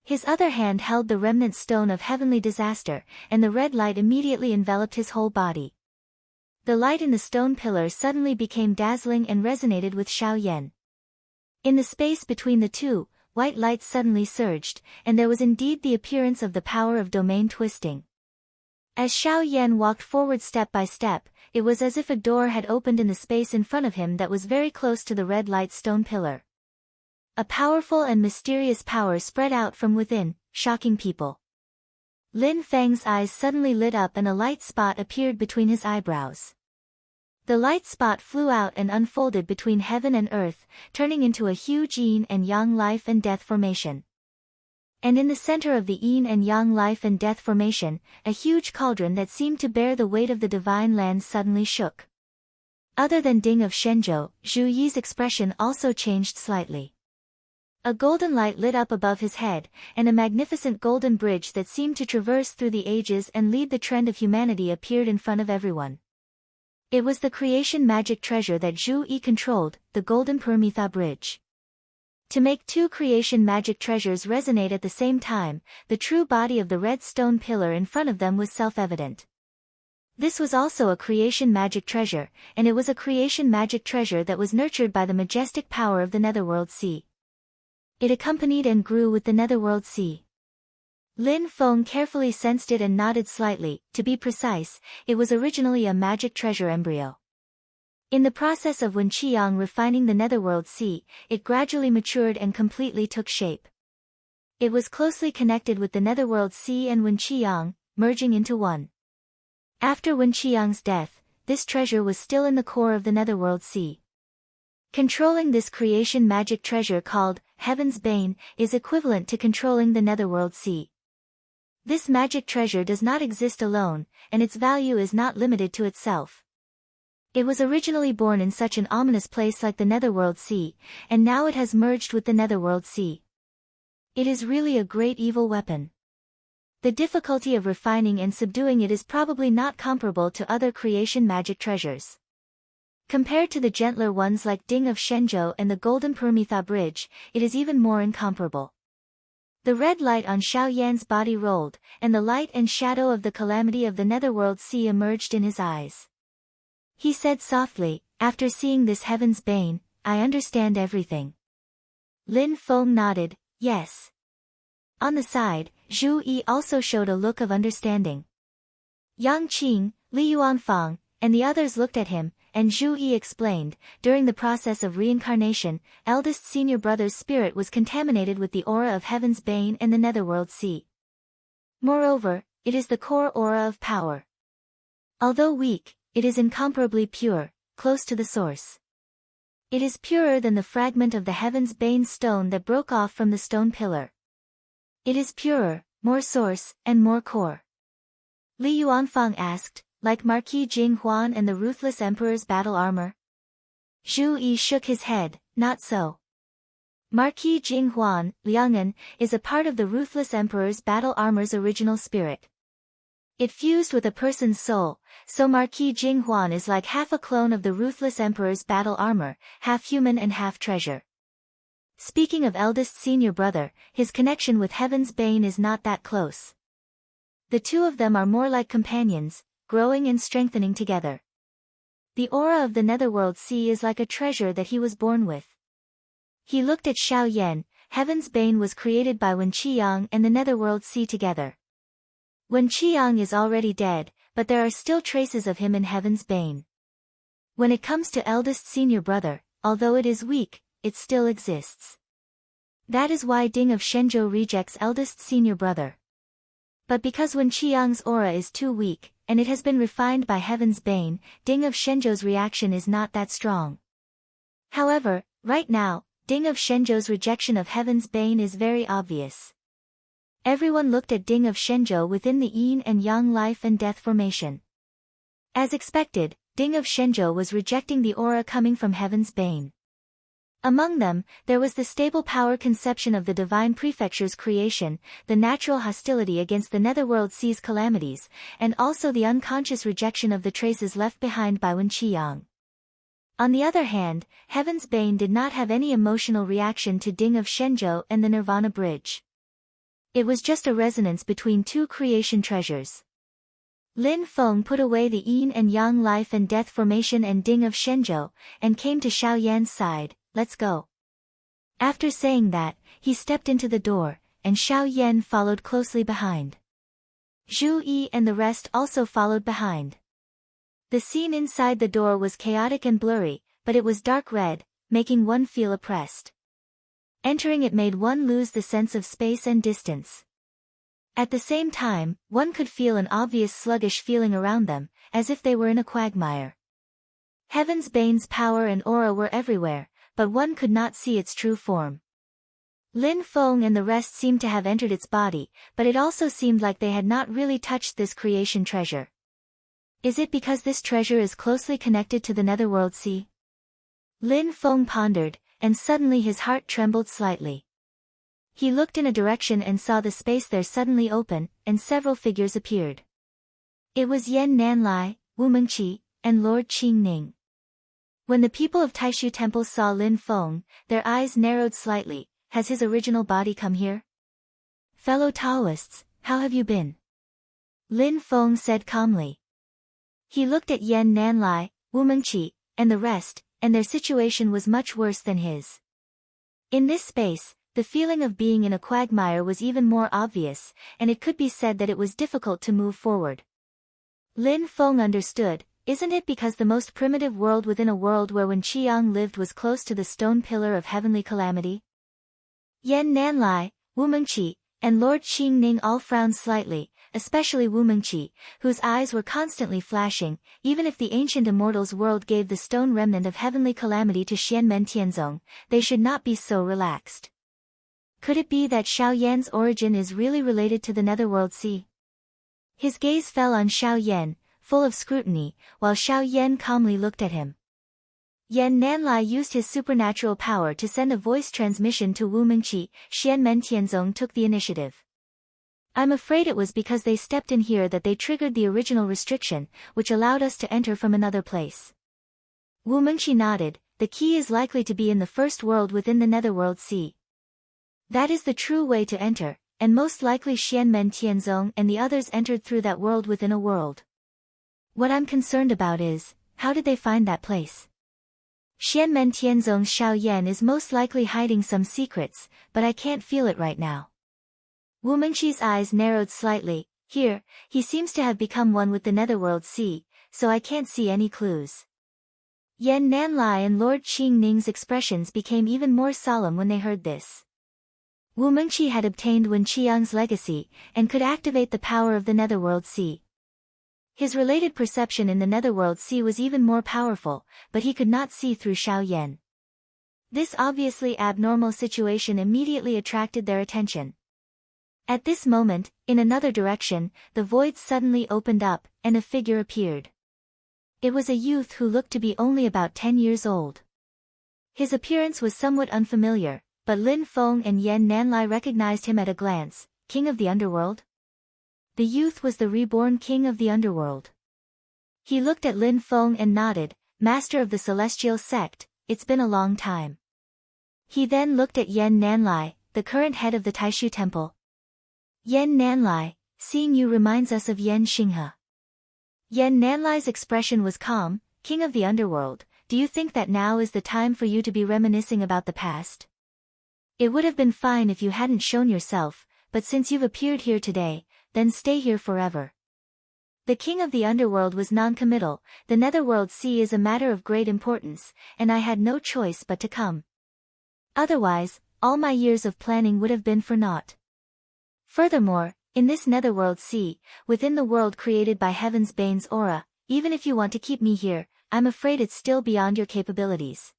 His other hand held the remnant stone of heavenly disaster, and the red light immediately enveloped his whole body. The light in the stone pillar suddenly became dazzling and resonated with Xiao Yan. In the space between the two, white light suddenly surged, and there was indeed the appearance of the power of domain twisting. As Xiao Yan walked forward step by step, it was as if a door had opened in the space in front of him that was very close to the red light stone pillar. A powerful and mysterious power spread out from within, shocking people. Lin Feng's eyes suddenly lit up and a light spot appeared between his eyebrows. The light spot flew out and unfolded between heaven and earth, turning into a huge yin and yang life and death formation. And in the center of the yin and yang life and death formation, a huge cauldron that seemed to bear the weight of the divine land suddenly shook. Other than Ding of Shenzhou, Zhu Yi's expression also changed slightly. A golden light lit up above his head, and a magnificent golden bridge that seemed to traverse through the ages and lead the trend of humanity appeared in front of everyone. It was the creation magic treasure that Zhu Yi controlled, the Golden Paramitha Bridge. To make 2 creation magic treasures resonate at the same time, the true body of the red stone pillar in front of them was self-evident. This was also a creation magic treasure, and it was a creation magic treasure that was nurtured by the majestic power of the netherworld sea. It accompanied and grew with the netherworld sea. Lin Feng carefully sensed it and nodded slightly. To be precise, it was originally a magic treasure embryo. In the process of Wen Qiang refining the netherworld sea, it gradually matured and completely took shape. It was closely connected with the netherworld sea and Wen Qiang, merging into one. After Wen Qiang's death, this treasure was still in the core of the netherworld sea. Controlling this creation magic treasure called Heaven's Bane is equivalent to controlling the netherworld sea. This magic treasure does not exist alone, and its value is not limited to itself. It was originally born in such an ominous place like the netherworld sea, and now it has merged with the netherworld sea. It is really a great evil weapon. The difficulty of refining and subduing it is probably not comparable to other creation magic treasures. Compared to the gentler ones like Ding of Shenzhou and the Golden Paramitha Bridge, it is even more incomparable. The red light on Xiao Yan's body rolled, and the light and shadow of the calamity of the netherworld sea emerged in his eyes. He said softly, "After seeing this Heaven's Bane, I understand everything." Lin Feng nodded, "Yes." On the side, Zhu Yi also showed a look of understanding. Yang Qing, Li Yuanfang, and the others looked at him, and Zhu Yi explained, during the process of reincarnation, eldest senior brother's spirit was contaminated with the aura of Heaven's Bane and the Netherworld Sea. Moreover, it is the core aura of power. Although weak, it is incomparably pure, close to the source. It is purer than the fragment of the Heaven's Bane stone that broke off from the stone pillar. It is purer, more source, and more core. Li Yuanfang asked, like Marquis Jing Huan and the Ruthless Emperor's battle armor? Zhu Yi shook his head, not so. Marquis Jing Huan, Liang'an, is a part of the Ruthless Emperor's battle armor's original spirit. It fused with a person's soul, so Marquis Jing Huan is like half a clone of the Ruthless Emperor's battle armor, half human and half treasure. Speaking of eldest senior brother, his connection with Heaven's Bane is not that close. The two of them are more like companions, growing and strengthening together. The aura of the Netherworld Sea is like a treasure that he was born with. He looked at Xiao Yan. Heaven's Bane was created by Wen Qiyang and the Netherworld Sea together. Wen Qiyang is already dead, but there are still traces of him in Heaven's Bane. When it comes to eldest senior brother, although it is weak, it still exists. That is why Ding of Shenzhou rejects eldest senior brother. But because Wen Qiyang's aura is too weak, and it has been refined by Heaven's Bane, Ding of Shenzhou's reaction is not that strong. However, right now, Ding of Shenzhou's rejection of Heaven's Bane is very obvious. Everyone looked at Ding of Shenzhou within the yin and yang life and death formation. As expected, Ding of Shenzhou was rejecting the aura coming from Heaven's Bane. Among them, there was the stable power conception of the divine prefecture's creation, the natural hostility against the Netherworld Sea's calamities, and also the unconscious rejection of the traces left behind by Wen Qiyang. On the other hand, Heaven's Bane did not have any emotional reaction to Ding of Shenzhou and the Nirvana Bridge. It was just a resonance between two creation treasures. Lin Feng put away the yin and yang life and death formation and Ding of Shenzhou, and came to Xiao Yan's side. Let's go. After saying that, he stepped into the door, and Xiao Yan followed closely behind. Zhu Yi and the rest also followed behind. The scene inside the door was chaotic and blurry, but it was dark red, making one feel oppressed. Entering it made one lose the sense of space and distance. At the same time, one could feel an obvious sluggish feeling around them, as if they were in a quagmire. Heaven's Bane's power and aura were everywhere, but one could not see its true form. Lin Feng and the rest seemed to have entered its body, but it also seemed like they had not really touched this creation treasure. Is it because this treasure is closely connected to the Netherworld Sea? Lin Feng pondered, and suddenly his heart trembled slightly. He looked in a direction and saw the space there suddenly open, and several figures appeared. It was Yan Nanlai, Wu Mengqi, and Lord Qing Ning. When the people of Taishu Temple saw Lin Feng, their eyes narrowed slightly. Has his original body come here? Fellow Taoists, how have you been? Lin Feng said calmly. He looked at Yan Nanlai, Wu Mengqi, and the rest, and their situation was much worse than his. In this space, the feeling of being in a quagmire was even more obvious, and it could be said that it was difficult to move forward. Lin Feng understood. Isn't it because the most primitive world within a world where Wen Qiyang lived was close to the stone pillar of heavenly calamity? Yan Nanlai, Wu Mengqi, and Lord Qing Ning all frowned slightly, especially Wu Mengqi, whose eyes were constantly flashing. Even if the ancient immortals' world gave the stone remnant of heavenly calamity to Xianmen Tianzong, they should not be so relaxed. Could it be that Xiao Yan's origin is really related to the Netherworld Sea? His gaze fell on Xiao Yan, full of scrutiny, while Xiao Yan calmly looked at him. Yan Nanlai used his supernatural power to send a voice transmission to Wu Mengqi. Xianmen Tianzong took the initiative. I'm afraid it was because they stepped in here that they triggered the original restriction, which allowed us to enter from another place. Wu Mengqi nodded. The key is likely to be in the first world within the Netherworld Sea. That is the true way to enter, and most likely Xianmen Tianzong and the others entered through that world within a world. What I'm concerned about is, how did they find that place? Xianmen Tianzong's Xiao Yan is most likely hiding some secrets, but I can't feel it right now. Wu Mengqi's eyes narrowed slightly. Here, he seems to have become one with the Netherworld Sea, so I can't see any clues. Yan Nanlai and Lord Qing Ning's expressions became even more solemn when they heard this. Wu Mengqi had obtained Wen Qiang's legacy, and could activate the power of the Netherworld Sea. His related perception in the Netherworld Sea was even more powerful, but he could not see through Xiao Yan. This obviously abnormal situation immediately attracted their attention. At this moment, in another direction, the void suddenly opened up, and a figure appeared. It was a youth who looked to be only about 10 years old. His appearance was somewhat unfamiliar, but Lin Feng and Yan Nanlai recognized him at a glance. King of the Underworld? The youth was the reborn king of the Underworld. He looked at Lin Feng and nodded. Master of the Celestial Sect, it's been a long time. He then looked at Yan Nanlai, the current head of the Taishu Temple. Yan Nanlai, seeing you reminds us of Yan Xinghe. Yan Nanlai's expression was calm. King of the Underworld, do you think that now is the time for you to be reminiscing about the past? It would have been fine if you hadn't shown yourself, but since you've appeared here today, then stay here forever. The King of the Underworld was non-committal. The Netherworld Sea is a matter of great importance, and I had no choice but to come. Otherwise, all my years of planning would have been for naught. Furthermore, in this Netherworld Sea, within the world created by Heaven's Bane's aura, even if you want to keep me here, I'm afraid it's still beyond your capabilities.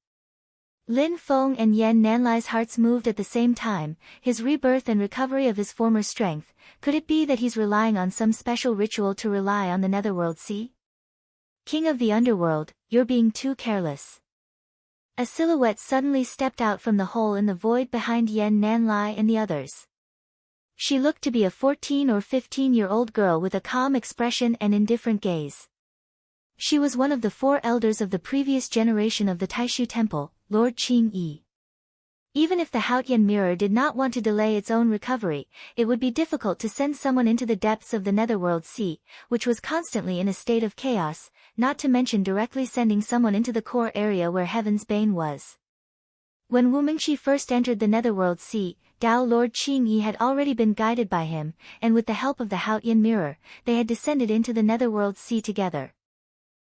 Lin Feng and Yan Nanlai's hearts moved at the same time. His rebirth and recovery of his former strength, could it be that he's relying on some special ritual to rely on the Netherworld Sea? King of the Underworld, you're being too careless. A silhouette suddenly stepped out from the hole in the void behind Yan Nanlai and the others. She looked to be a 14 or 15-year-old girl with a calm expression and indifferent gaze. She was one of the 4 elders of the previous generation of the Taishu Temple, Lord Qing Yi. Even if the Haotian mirror did not want to delay its own recovery, it would be difficult to send someone into the depths of the Netherworld Sea, which was constantly in a state of chaos, not to mention directly sending someone into the core area where Heaven's Bane was. When Wu Mengqi first entered the Netherworld Sea, Dao Lord Qing Yi had already been guided by him, and with the help of the Haotian mirror, they had descended into the Netherworld Sea together.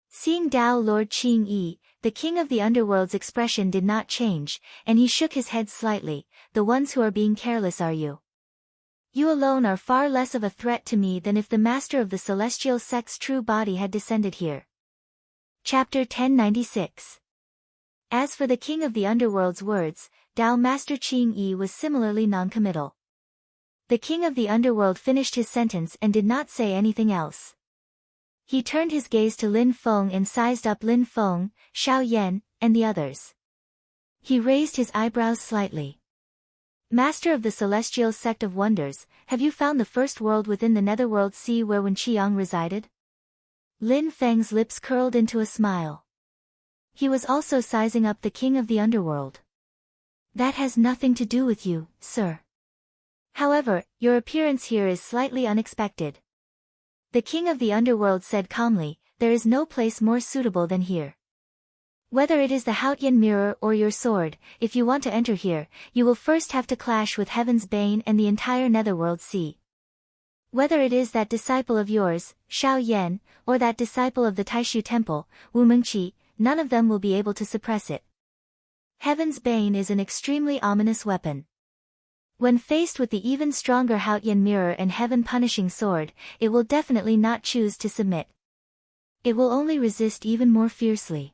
Seeing Dao Lord Qing Yi, the King of the Underworld's expression did not change, and he shook his head slightly. The ones who are being careless are you. You alone are far less of a threat to me than if the Master of the Celestial Sect's true body had descended here. Chapter 1096. As for the King of the Underworld's words, Dao Master Qing Yi was similarly non-committal. The King of the Underworld finished his sentence and did not say anything else. He turned his gaze to Lin Feng and sized up Lin Feng, Xiao Yan, and the others. He raised his eyebrows slightly. Master of the Celestial Sect of Wonders, have you found the first world within the Netherworld Sea where Wen Qiang resided? Lin Feng's lips curled into a smile. He was also sizing up the King of the Underworld. That has nothing to do with you, sir. However, your appearance here is slightly unexpected. The King of the Underworld said calmly, there is no place more suitable than here. Whether it is the Haotian mirror or your sword, if you want to enter here, you will first have to clash with Heaven's Bane and the entire Netherworld Sea. Whether it is that disciple of yours, Xiao Yan, or that disciple of the Taishu Temple, Wu Mengqi, none of them will be able to suppress it. Heaven's Bane is an extremely ominous weapon. When faced with the even stronger Haotian mirror and heaven-punishing sword, it will definitely not choose to submit. It will only resist even more fiercely.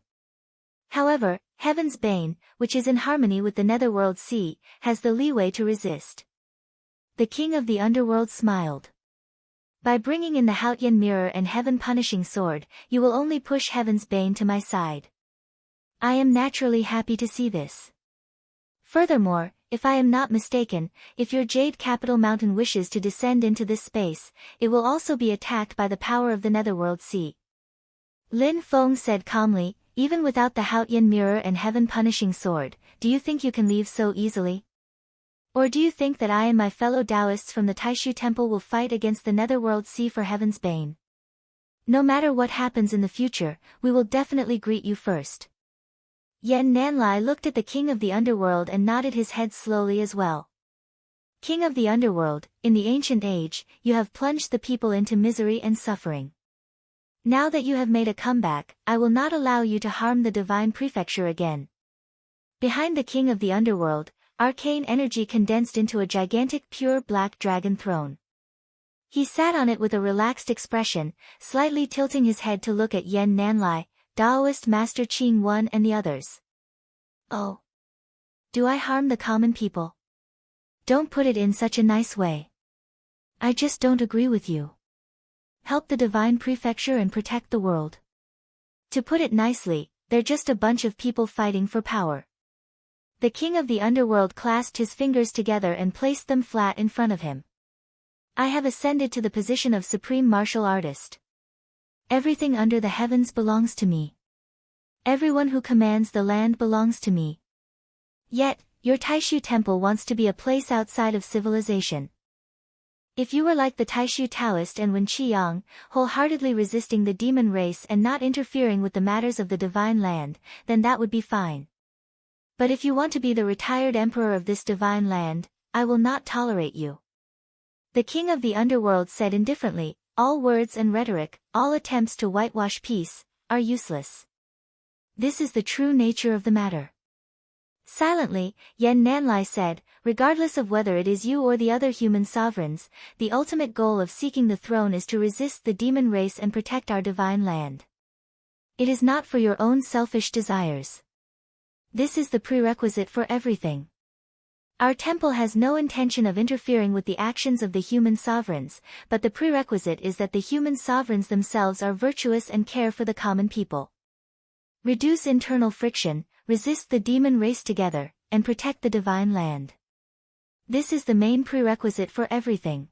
However, Heaven's Bane, which is in harmony with the Netherworld Sea, has the leeway to resist. The King of the Underworld smiled. By bringing in the Haotian mirror and heaven-punishing sword, you will only push Heaven's Bane to my side. I am naturally happy to see this. Furthermore, if I am not mistaken, if your Jade Capital Mountain wishes to descend into this space, it will also be attacked by the power of the Netherworld Sea. Lin Feng said calmly, even without the Haotian mirror and heaven-punishing sword, do you think you can leave so easily? Or do you think that I and my fellow Taoists from the Taishu Temple will fight against the Netherworld Sea for Heaven's Bane? No matter what happens in the future, we will definitely greet you first. Yan Nanlai looked at the King of the Underworld and nodded his head slowly as well. King of the underworld, in the ancient age, you have plunged the people into misery and suffering. Now that you have made a comeback, I will not allow you to harm the divine prefecture again. Behind the king of the underworld, arcane energy condensed into a gigantic pure black dragon throne. He sat on it with a relaxed expression, slightly tilting his head to look at Yan Nanlai, Taoist Master Qing Wen and the others. Oh. Do I harm the common people? Don't put it in such a nice way. I just don't agree with you. Help the divine prefecture and protect the world. To put it nicely, they're just a bunch of people fighting for power. The king of the underworld clasped his fingers together and placed them flat in front of him. I have ascended to the position of supreme martial artist. Everything under the heavens belongs to me. Everyone who commands the land belongs to me. Yet, your Taishu temple wants to be a place outside of civilization. If you were like the Taishu Taoist and Wen Qiang, wholeheartedly resisting the demon race and not interfering with the matters of the divine land, then that would be fine. But if you want to be the retired emperor of this divine land, I will not tolerate you. The king of the underworld said indifferently, all words and rhetoric, all attempts to whitewash peace, are useless. This is the true nature of the matter. Silently, Yan Nanlai said, regardless of whether it is you or the other human sovereigns, the ultimate goal of seeking the throne is to resist the demon race and protect our divine land. It is not for your own selfish desires. This is the prerequisite for everything. Our temple has no intention of interfering with the actions of the human sovereigns, but the prerequisite is that the human sovereigns themselves are virtuous and care for the common people. Reduce internal friction, resist the demon race together, and protect the divine land. This is the main prerequisite for everything.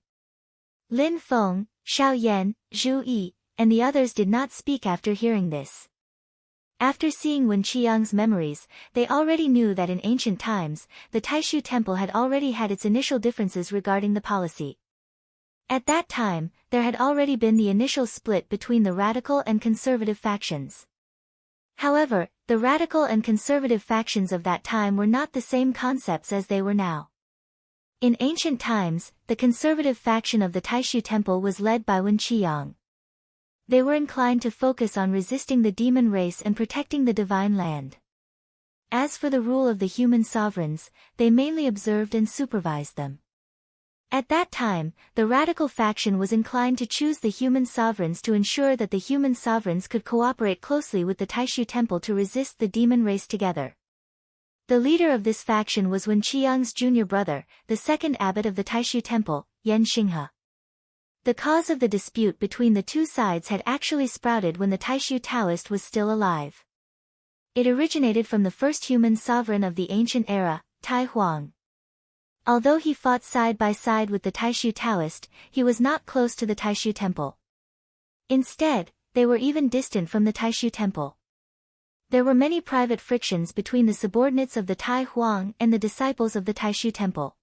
Lin Feng, Xiao Yan, Zhu Yi, and the others did not speak after hearing this. After seeing Wen Qiang's memories, they already knew that in ancient times, the Taishu temple had already had its initial differences regarding the policy. At that time, there had already been the initial split between the radical and conservative factions. However, the radical and conservative factions of that time were not the same concepts as they were now. In ancient times, the conservative faction of the Taishu temple was led by Wen Qiang. They were inclined to focus on resisting the demon race and protecting the divine land. As for the rule of the human sovereigns, they mainly observed and supervised them. At that time, the radical faction was inclined to choose the human sovereigns to ensure that the human sovereigns could cooperate closely with the Taishu temple to resist the demon race together. The leader of this faction was Wen Qiang's junior brother, the second abbot of the Taishu temple, Yan Xinghe. The cause of the dispute between the two sides had actually sprouted when the Taishu Taoist was still alive. It originated from the first human sovereign of the ancient era, Tai Huang. Although he fought side by side with the Taishu Taoist, he was not close to the Taishu temple. Instead, they were even distant from the Taishu temple. There were many private frictions between the subordinates of the Tai Huang and the disciples of the Taishu temple.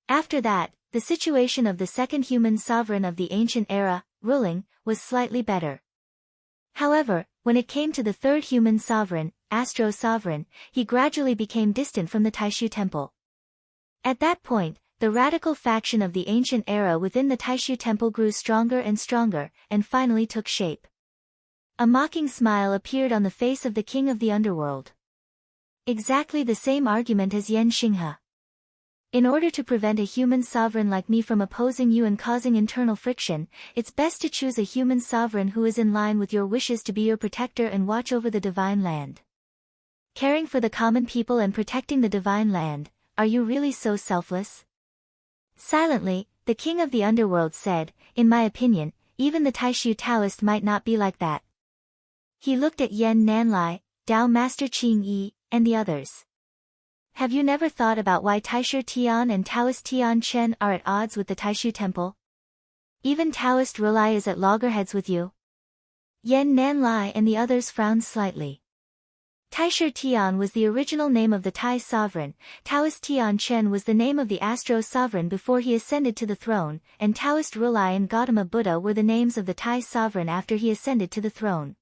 After that, the situation of the second human sovereign of the ancient era, ruling, was slightly better. However, when it came to the third human sovereign, Astro Sovereign, he gradually became distant from the Taishu temple. At that point, the radical faction of the ancient era within the Taishu temple grew stronger and stronger, and finally took shape. A mocking smile appeared on the face of the king of the underworld. Exactly the same argument as Yan Xinghe. In order to prevent a human sovereign like me from opposing you and causing internal friction, it's best to choose a human sovereign who is in line with your wishes to be your protector and watch over the divine land. Caring for the common people and protecting the divine land, are you really so selfless? Silently, the king of the underworld said, in my opinion, even the Taishu Taoist might not be like that. He looked at Yan Nanlai, Tao Master Qing Yi, and the others. Have you never thought about why Taishu Tian and Taoist Tian Chen are at odds with the Taishu temple? Even Taoist Rulai is at loggerheads with you. Yan Nanlai and the others frowned slightly. Taishu Tian was the original name of the Tai sovereign, Taoist Tian Chen was the name of the Astro sovereign before he ascended to the throne, and Taoist Rulai and Gautama Buddha were the names of the Tai sovereign after he ascended to the throne.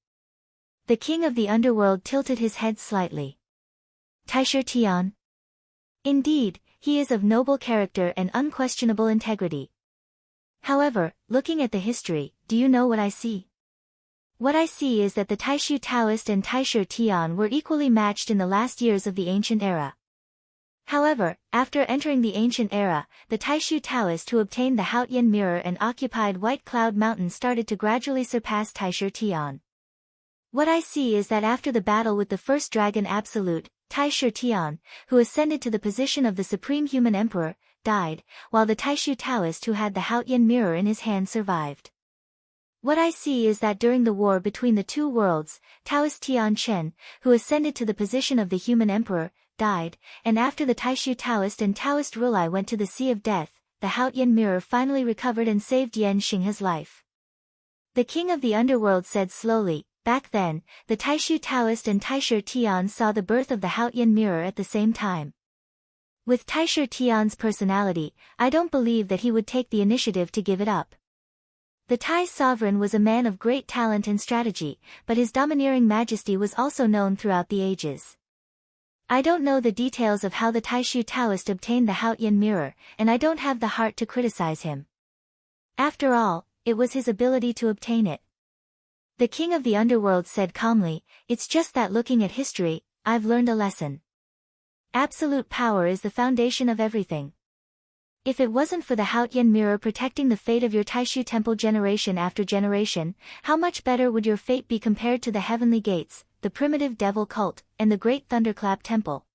The king of the underworld tilted his head slightly. Taishu Tian? Indeed, he is of noble character and unquestionable integrity. However, looking at the history, do you know what I see? What I see is that the Taishu Taoist and Taishu Tian were equally matched in the last years of the ancient era. However, after entering the ancient era, the Taishu Taoist who obtained the Haotian mirror and occupied White Cloud Mountain started to gradually surpass Taishu Tian. What I see is that after the battle with the first dragon Absolute, Taishu Tian, who ascended to the position of the supreme human emperor, died, while the Taishu Taoist who had the Haotian mirror in his hand survived. What I see is that during the war between the two worlds, Taoist Tian Chen, who ascended to the position of the human emperor, died, and after the Taishu Taoist and Taoist Rulai went to the Sea of Death, the Haotian mirror finally recovered and saved Yan Xinghe's life. The king of the underworld said slowly, back then, the Taishu Taoist and Taishu Tian saw the birth of the Haotian mirror at the same time. With Taishu Tian's personality, I don't believe that he would take the initiative to give it up. The Tai sovereign was a man of great talent and strategy, but his domineering majesty was also known throughout the ages. I don't know the details of how the Taishu Taoist obtained the Haotian mirror, and I don't have the heart to criticize him. After all, it was his ability to obtain it. The king of the underworld said calmly, it's just that looking at history, I've learned a lesson. Absolute power is the foundation of everything. If it wasn't for the Haotian mirror protecting the fate of your Taishu temple generation after generation, how much better would your fate be compared to the heavenly gates, the primitive devil cult, and the great thunderclap temple?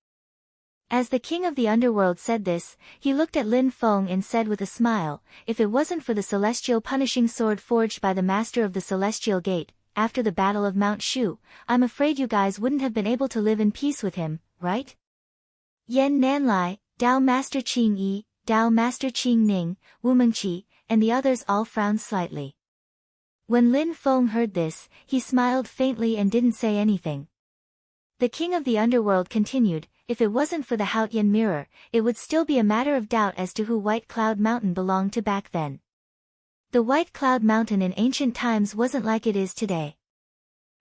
As the king of the underworld said this, he looked at Lin Feng and said with a smile, if it wasn't for the celestial punishing sword forged by the master of the celestial gate, after the battle of Mount Shu, I'm afraid you guys wouldn't have been able to live in peace with him, right? Yan Nanlai, Dao Master Qing Yi, Dao Master Qing Ning, Wu Mengqi, and the others all frowned slightly. When Lin Feng heard this, he smiled faintly and didn't say anything. The king of the underworld continued, if it wasn't for the Haotian mirror, it would still be a matter of doubt as to who White Cloud Mountain belonged to back then. The White Cloud Mountain in ancient times wasn't like it is today.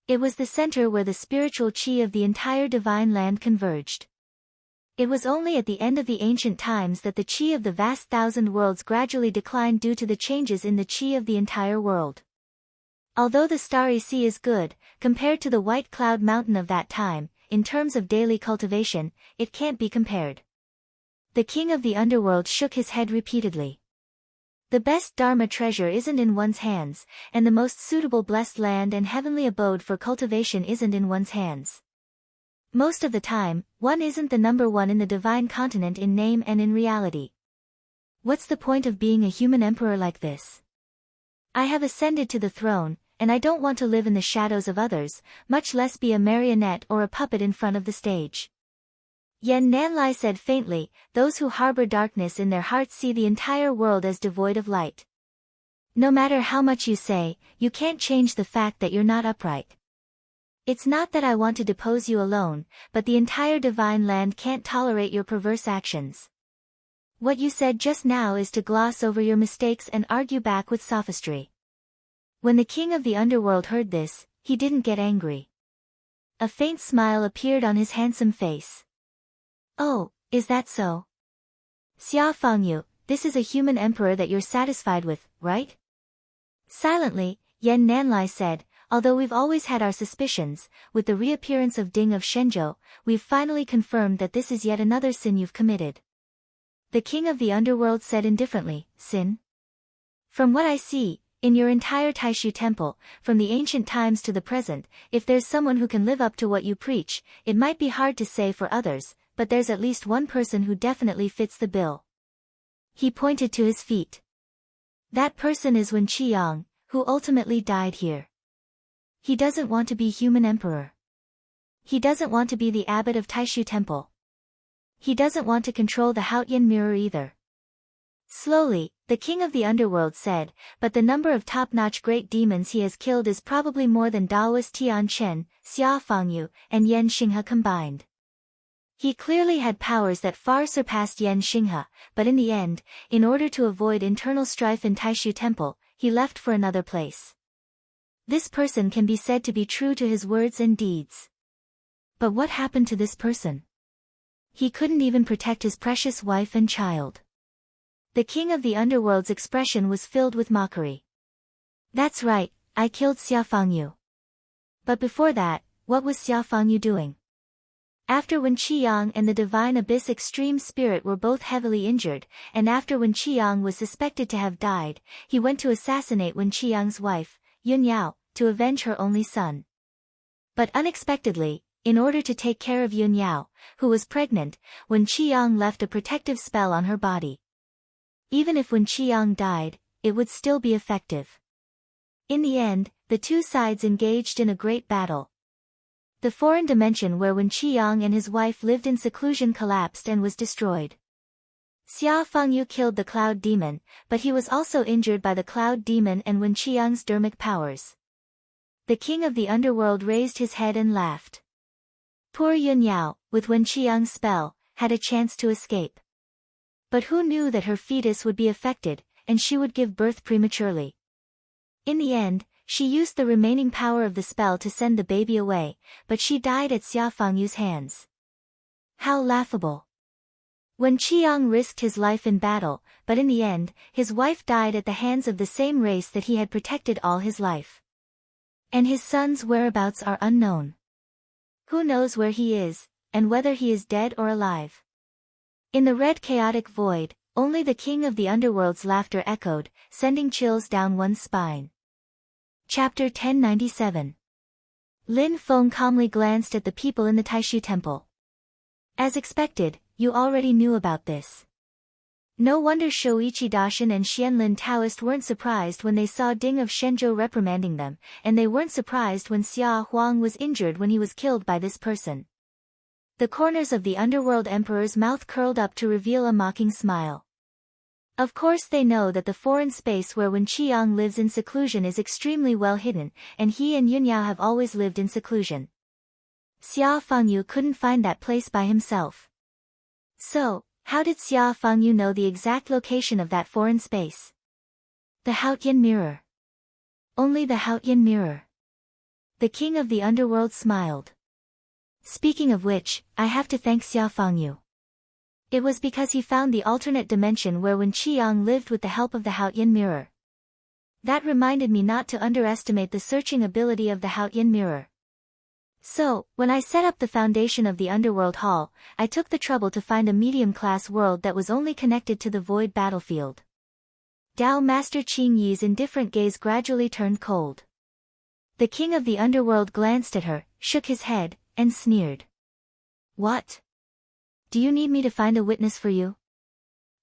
It was the center where the spiritual chi of the entire divine land converged. It was only at the end of the ancient times that the chi of the vast thousand worlds gradually declined due to the changes in the chi of the entire world. Although the Starry Sea is good, compared to the White Cloud Mountain of that time, in terms of daily cultivation, it can't be compared. The king of the underworld shook his head repeatedly. The best Dharma treasure isn't in one's hands, and the most suitable blessed land and heavenly abode for cultivation isn't in one's hands. Most of the time, one isn't the number one in the divine continent in name and in reality. What's the point of being a human emperor like this? I have ascended to the throne, and I don't want to live in the shadows of others, much less be a marionette or a puppet in front of the stage. Yan Nanlai said faintly, those who harbor darkness in their hearts see the entire world as devoid of light. No matter how much you say, you can't change the fact that you're not upright. It's not that I want to depose you alone, but the entire divine land can't tolerate your perverse actions. What you said just now is to gloss over your mistakes and argue back with sophistry. When the king of the underworld heard this, he didn't get angry. A faint smile appeared on his handsome face. Oh, is that so? Xia Fangyu, this is a human emperor that you're satisfied with, right? Silently, Yan Nanlai said, although we've always had our suspicions, with the reappearance of Ding of Shenzhou, we've finally confirmed that this is yet another sin you've committed. The king of the underworld said indifferently, sin? From what I see, in your entire Taishu temple, from the ancient times to the present, if there's someone who can live up to what you preach, it might be hard to say for others, but there's at least one person who definitely fits the bill. He pointed to his feet. That person is Wen Qiyang, who ultimately died here. He doesn't want to be human emperor. He doesn't want to be the abbot of Taishu temple. He doesn't want to control the Haotian mirror either. Slowly, the king of the underworld said, but the number of top-notch great demons he has killed is probably more than Daoist Tian Chen, Xia Fangyu, and Yan Xinghe combined. He clearly had powers that far surpassed Yan Xinghe, but in the end, in order to avoid internal strife in Taishu temple, he left for another place. This person can be said to be true to his words and deeds. But what happened to this person? He couldn't even protect his precious wife and child. The king of the underworld's expression was filled with mockery. That's right, I killed Xia Fangyu. But before that, what was Xia Fangyu doing? After Wen Qiyang and the Divine Abyss Extreme Spirit were both heavily injured, and after Wen Qiyang was suspected to have died, he went to assassinate Wen Qiyang's wife, Yun Yao, to avenge her only son. But unexpectedly, in order to take care of Yun Yao, who was pregnant, Wen Qiyang left a protective spell on her body. Even if Wen Qiyang died, it would still be effective. In the end, the two sides engaged in a great battle. The foreign dimension where Wen Qiyang and his wife lived in seclusion collapsed and was destroyed. Xia Fangyu killed the Cloud Demon, but he was also injured by the Cloud Demon and Wen Qiyang's dermic powers. The king of the underworld raised his head and laughed. Poor Yun Yao, with Wen Qiyang's spell, had a chance to escape. But who knew that her fetus would be affected, and she would give birth prematurely? In the end, she used the remaining power of the spell to send the baby away, but she died at Xia Fangyu's hands. How laughable! Wen Qiyang risked his life in battle, but in the end, his wife died at the hands of the same race that he had protected all his life. And his son's whereabouts are unknown. Who knows where he is, and whether he is dead or alive? In the red chaotic void, only the king of the underworld's laughter echoed, sending chills down one's spine. Chapter 1097. Lin Feng calmly glanced at the people in the Taishu temple. As expected, you already knew about this. No wonder Shoichi Dashin and Xianlin Taoist weren't surprised when they saw Ding of Shenzhou reprimanding them, and they weren't surprised when Xia Huang was injured when he was killed by this person. The corners of the underworld emperor's mouth curled up to reveal a mocking smile. Of course they know that the foreign space where Wen Qiyang lives in seclusion is extremely well hidden, and he and Yun Yao have always lived in seclusion. Xia Fangyu couldn't find that place by himself. So, how did Xia Fangyu know the exact location of that foreign space? The Haotian mirror. Only the Haotian mirror. The king of the underworld smiled. Speaking of which, I have to thank Xia Fangyu. It was because he found the alternate dimension where Wen Qiyang lived with the help of the Haotian mirror. That reminded me not to underestimate the searching ability of the Haotian mirror. So, when I set up the foundation of the Underworld Hall, I took the trouble to find a medium-class world that was only connected to the void battlefield. Dao Master Qing Yi's indifferent gaze gradually turned cold. The king of the underworld glanced at her, shook his head, and sneered. What? Do you need me to find a witness for you?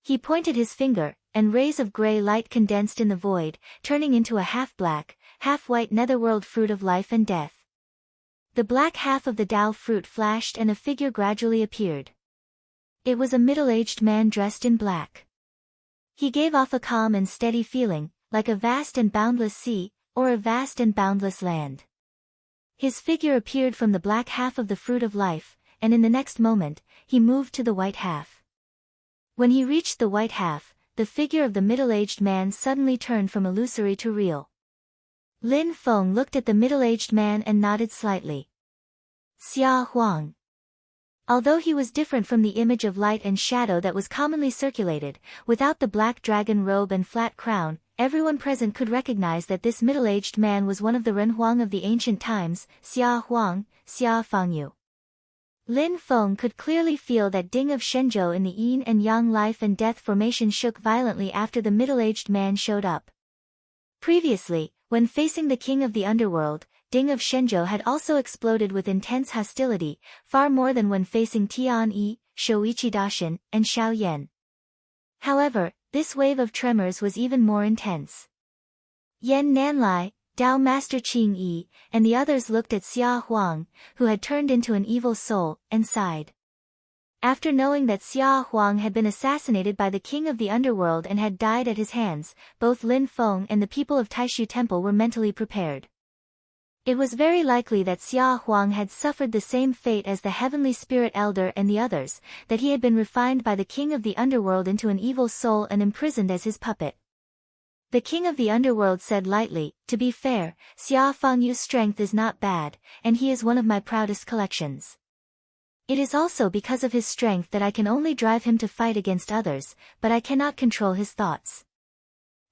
He pointed his finger, and rays of gray light condensed in the void, turning into a half-black, half-white netherworld fruit of life and death. The black half of the Dao fruit flashed and a figure gradually appeared. It was a middle-aged man dressed in black. He gave off a calm and steady feeling, like a vast and boundless sea, or a vast and boundless land. His figure appeared from the black half of the fruit of life, and in the next moment, he moved to the white half. When he reached the white half, the figure of the middle-aged man suddenly turned from illusory to real. Lin Feng looked at the middle-aged man and nodded slightly. Xia Huang. Although he was different from the image of light and shadow that was commonly circulated, without the black dragon robe and flat crown, everyone present could recognize that this middle-aged man was one of the Renhuang of the ancient times, Xia Huang, Xia Fangyu. Lin Feng could clearly feel that Ding of Shenzhou in the yin and yang life and death formation shook violently after the middle-aged man showed up. Previously, when facing the king of the underworld, Ding of Shenzhou had also exploded with intense hostility, far more than when facing Tian Yi, Shoichi Dashin, and Xiao Yan. However, this wave of tremors was even more intense. Yan Nanlai, Dao Master Qing Yi, and the others looked at Xia Huang, who had turned into an evil soul, and sighed. After knowing that Xia Huang had been assassinated by the king of the underworld and had died at his hands, both Lin Feng and the people of Taishu Temple were mentally prepared. It was very likely that Xia Huang had suffered the same fate as the heavenly spirit elder and the others, that he had been refined by the king of the underworld into an evil soul and imprisoned as his puppet. The king of the underworld said lightly, "To be fair, Xia Fangyu's strength is not bad, and he is one of my proudest collections." It is also because of his strength that I can only drive him to fight against others, but I cannot control his thoughts.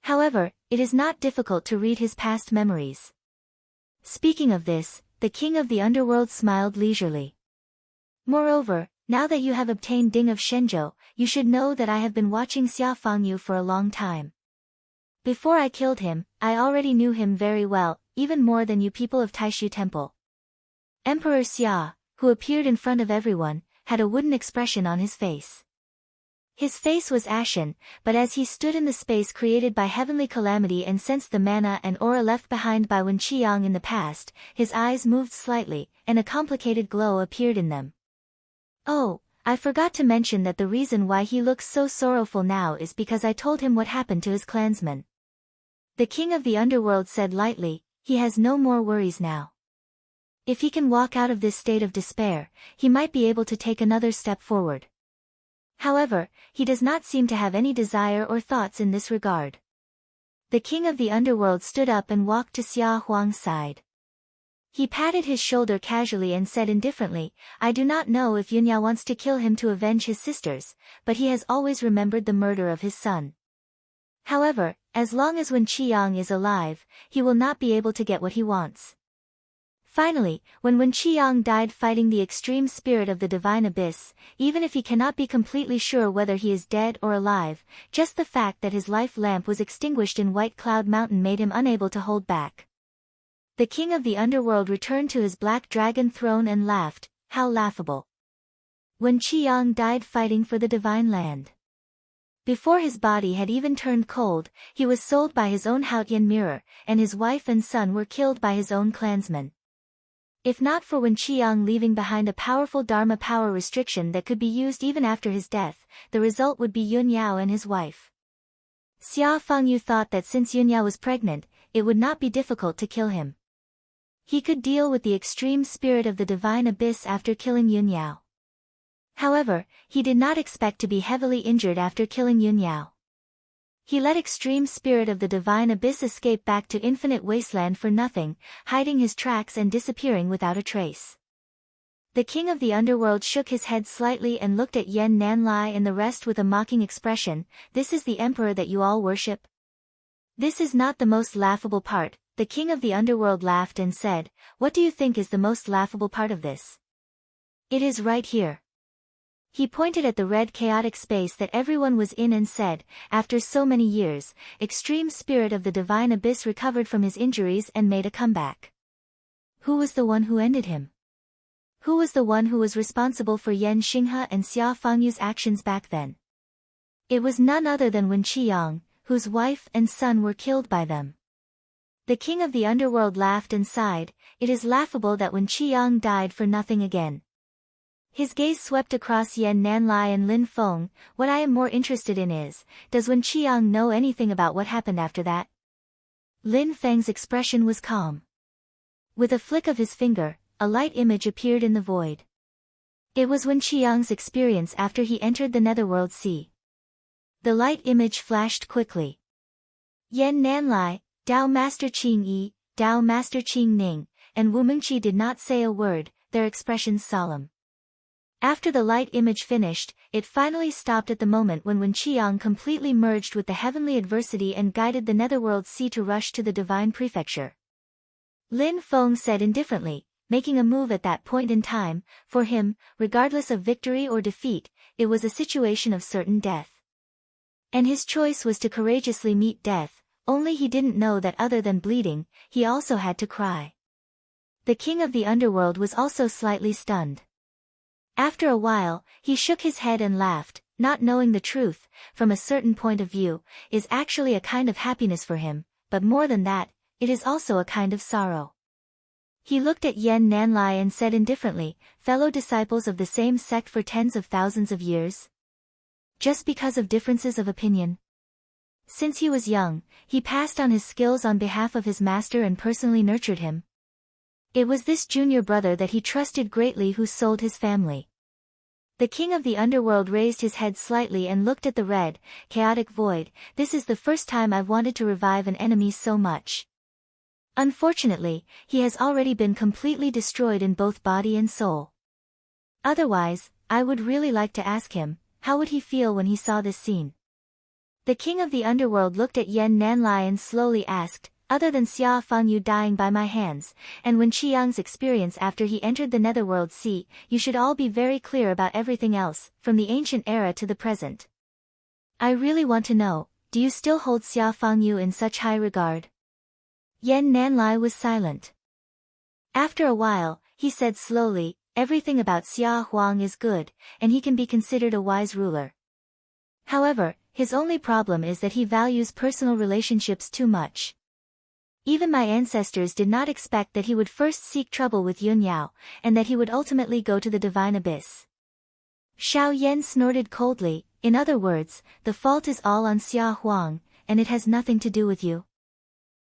However, it is not difficult to read his past memories. Speaking of this, the king of the underworld smiled leisurely. Moreover, now that you have obtained Ding of Shenzhou, you should know that I have been watching Xia Fangyu for a long time. Before I killed him, I already knew him very well, even more than you people of Taishu Temple. Emperor Xia, who appeared in front of everyone, had a wooden expression on his face. His face was ashen, but as he stood in the space created by heavenly calamity and sensed the mana and aura left behind by Wen Qiang in the past, his eyes moved slightly, and a complicated glow appeared in them. Oh, I forgot to mention that the reason why he looks so sorrowful now is because I told him what happened to his clansmen. The king of the underworld said lightly, he has no more worries now. If he can walk out of this state of despair, he might be able to take another step forward. However, he does not seem to have any desire or thoughts in this regard. The king of the underworld stood up and walked to Xia Huang's side. He patted his shoulder casually and said indifferently, I do not know if Yunyao wants to kill him to avenge his sisters, but he has always remembered the murder of his son. However, as long as Wen Qiang is alive, he will not be able to get what he wants. Finally, when Wen Qiang died fighting the extreme spirit of the divine abyss, even if he cannot be completely sure whether he is dead or alive, just the fact that his life lamp was extinguished in White Cloud Mountain made him unable to hold back. The king of the underworld returned to his black dragon throne and laughed, how laughable. Wen Qiang died fighting for the divine land. Before his body had even turned cold, he was sold by his own Haotian mirror, and his wife and son were killed by his own clansmen. If not for Wen Qiang leaving behind a powerful Dharma power restriction that could be used even after his death, the result would be Yun Yao and his wife. Xia Fangyu thought that since Yun Yao was pregnant, it would not be difficult to kill him. He could deal with the extreme spirit of the divine abyss after killing Yun Yao. However, he did not expect to be heavily injured after killing Yun Yao. He let extreme spirit of the divine abyss escape back to infinite wasteland for nothing, hiding his tracks and disappearing without a trace. The king of the underworld shook his head slightly and looked at Yen Nanlai and the rest with a mocking expression, this is the emperor that you all worship? This is not the most laughable part, the king of the underworld laughed and said, what do you think is the most laughable part of this? It is right here. He pointed at the red chaotic space that everyone was in and said, after so many years, extreme spirit of the divine abyss recovered from his injuries and made a comeback. Who was the one who ended him? Who was the one who was responsible for Yan Xinghe and Xia Fangyu's actions back then? It was none other than Wen Qiang, whose wife and son were killed by them. The king of the underworld laughed and sighed, it is laughable that Wen Qiang died for nothing again. His gaze swept across Yen Nanlai and Lin Feng, what I am more interested in is, does Wen Qiang know anything about what happened after that? Lin Feng's expression was calm. With a flick of his finger, a light image appeared in the void. It was Wen Qiang's experience after he entered the Netherworld Sea. The light image flashed quickly. Yen Nanlai, Dao Master Qing Yi, Dao Master Qing Ning, and Wu Mingqi did not say a word, their expressions solemn. After the light image finished, it finally stopped at the moment when Wen Qiang completely merged with the heavenly adversity and guided the Netherworld Sea to rush to the divine prefecture. Lin Feng said indifferently, making a move at that point in time, for him, regardless of victory or defeat, it was a situation of certain death. And his choice was to courageously meet death, only he didn't know that other than bleeding, he also had to cry. The king of the underworld was also slightly stunned. After a while, he shook his head and laughed, not knowing the truth, from a certain point of view, is actually a kind of happiness for him, but more than that, it is also a kind of sorrow. He looked at Yen Nanlai and said indifferently, fellow disciples of the same sect for tens of thousands of years? Just because of differences of opinion? Since he was young, he passed on his skills on behalf of his master and personally nurtured him. It was this junior brother that he trusted greatly who sold his family. The king of the underworld raised his head slightly and looked at the red, chaotic void, this is the first time I've wanted to revive an enemy so much. Unfortunately, he has already been completely destroyed in both body and soul. Otherwise, I would really like to ask him, how would he feel when he saw this scene? The king of the underworld looked at Yan Nanlai and slowly asked, other than Xia Fengyu dying by my hands, and Wen Qiang's experience after he entered the Netherworld Sea, you should all be very clear about everything else, from the ancient era to the present. I really want to know, do you still hold Xia Fengyu in such high regard? Yan Nanlai was silent. After a while, he said slowly, everything about Xia Huang is good, and he can be considered a wise ruler. However, his only problem is that he values personal relationships too much. Even my ancestors did not expect that he would first seek trouble with Yun Yao, and that he would ultimately go to the divine abyss. Xiao Yan snorted coldly, in other words, the fault is all on Xia Huang, and it has nothing to do with you.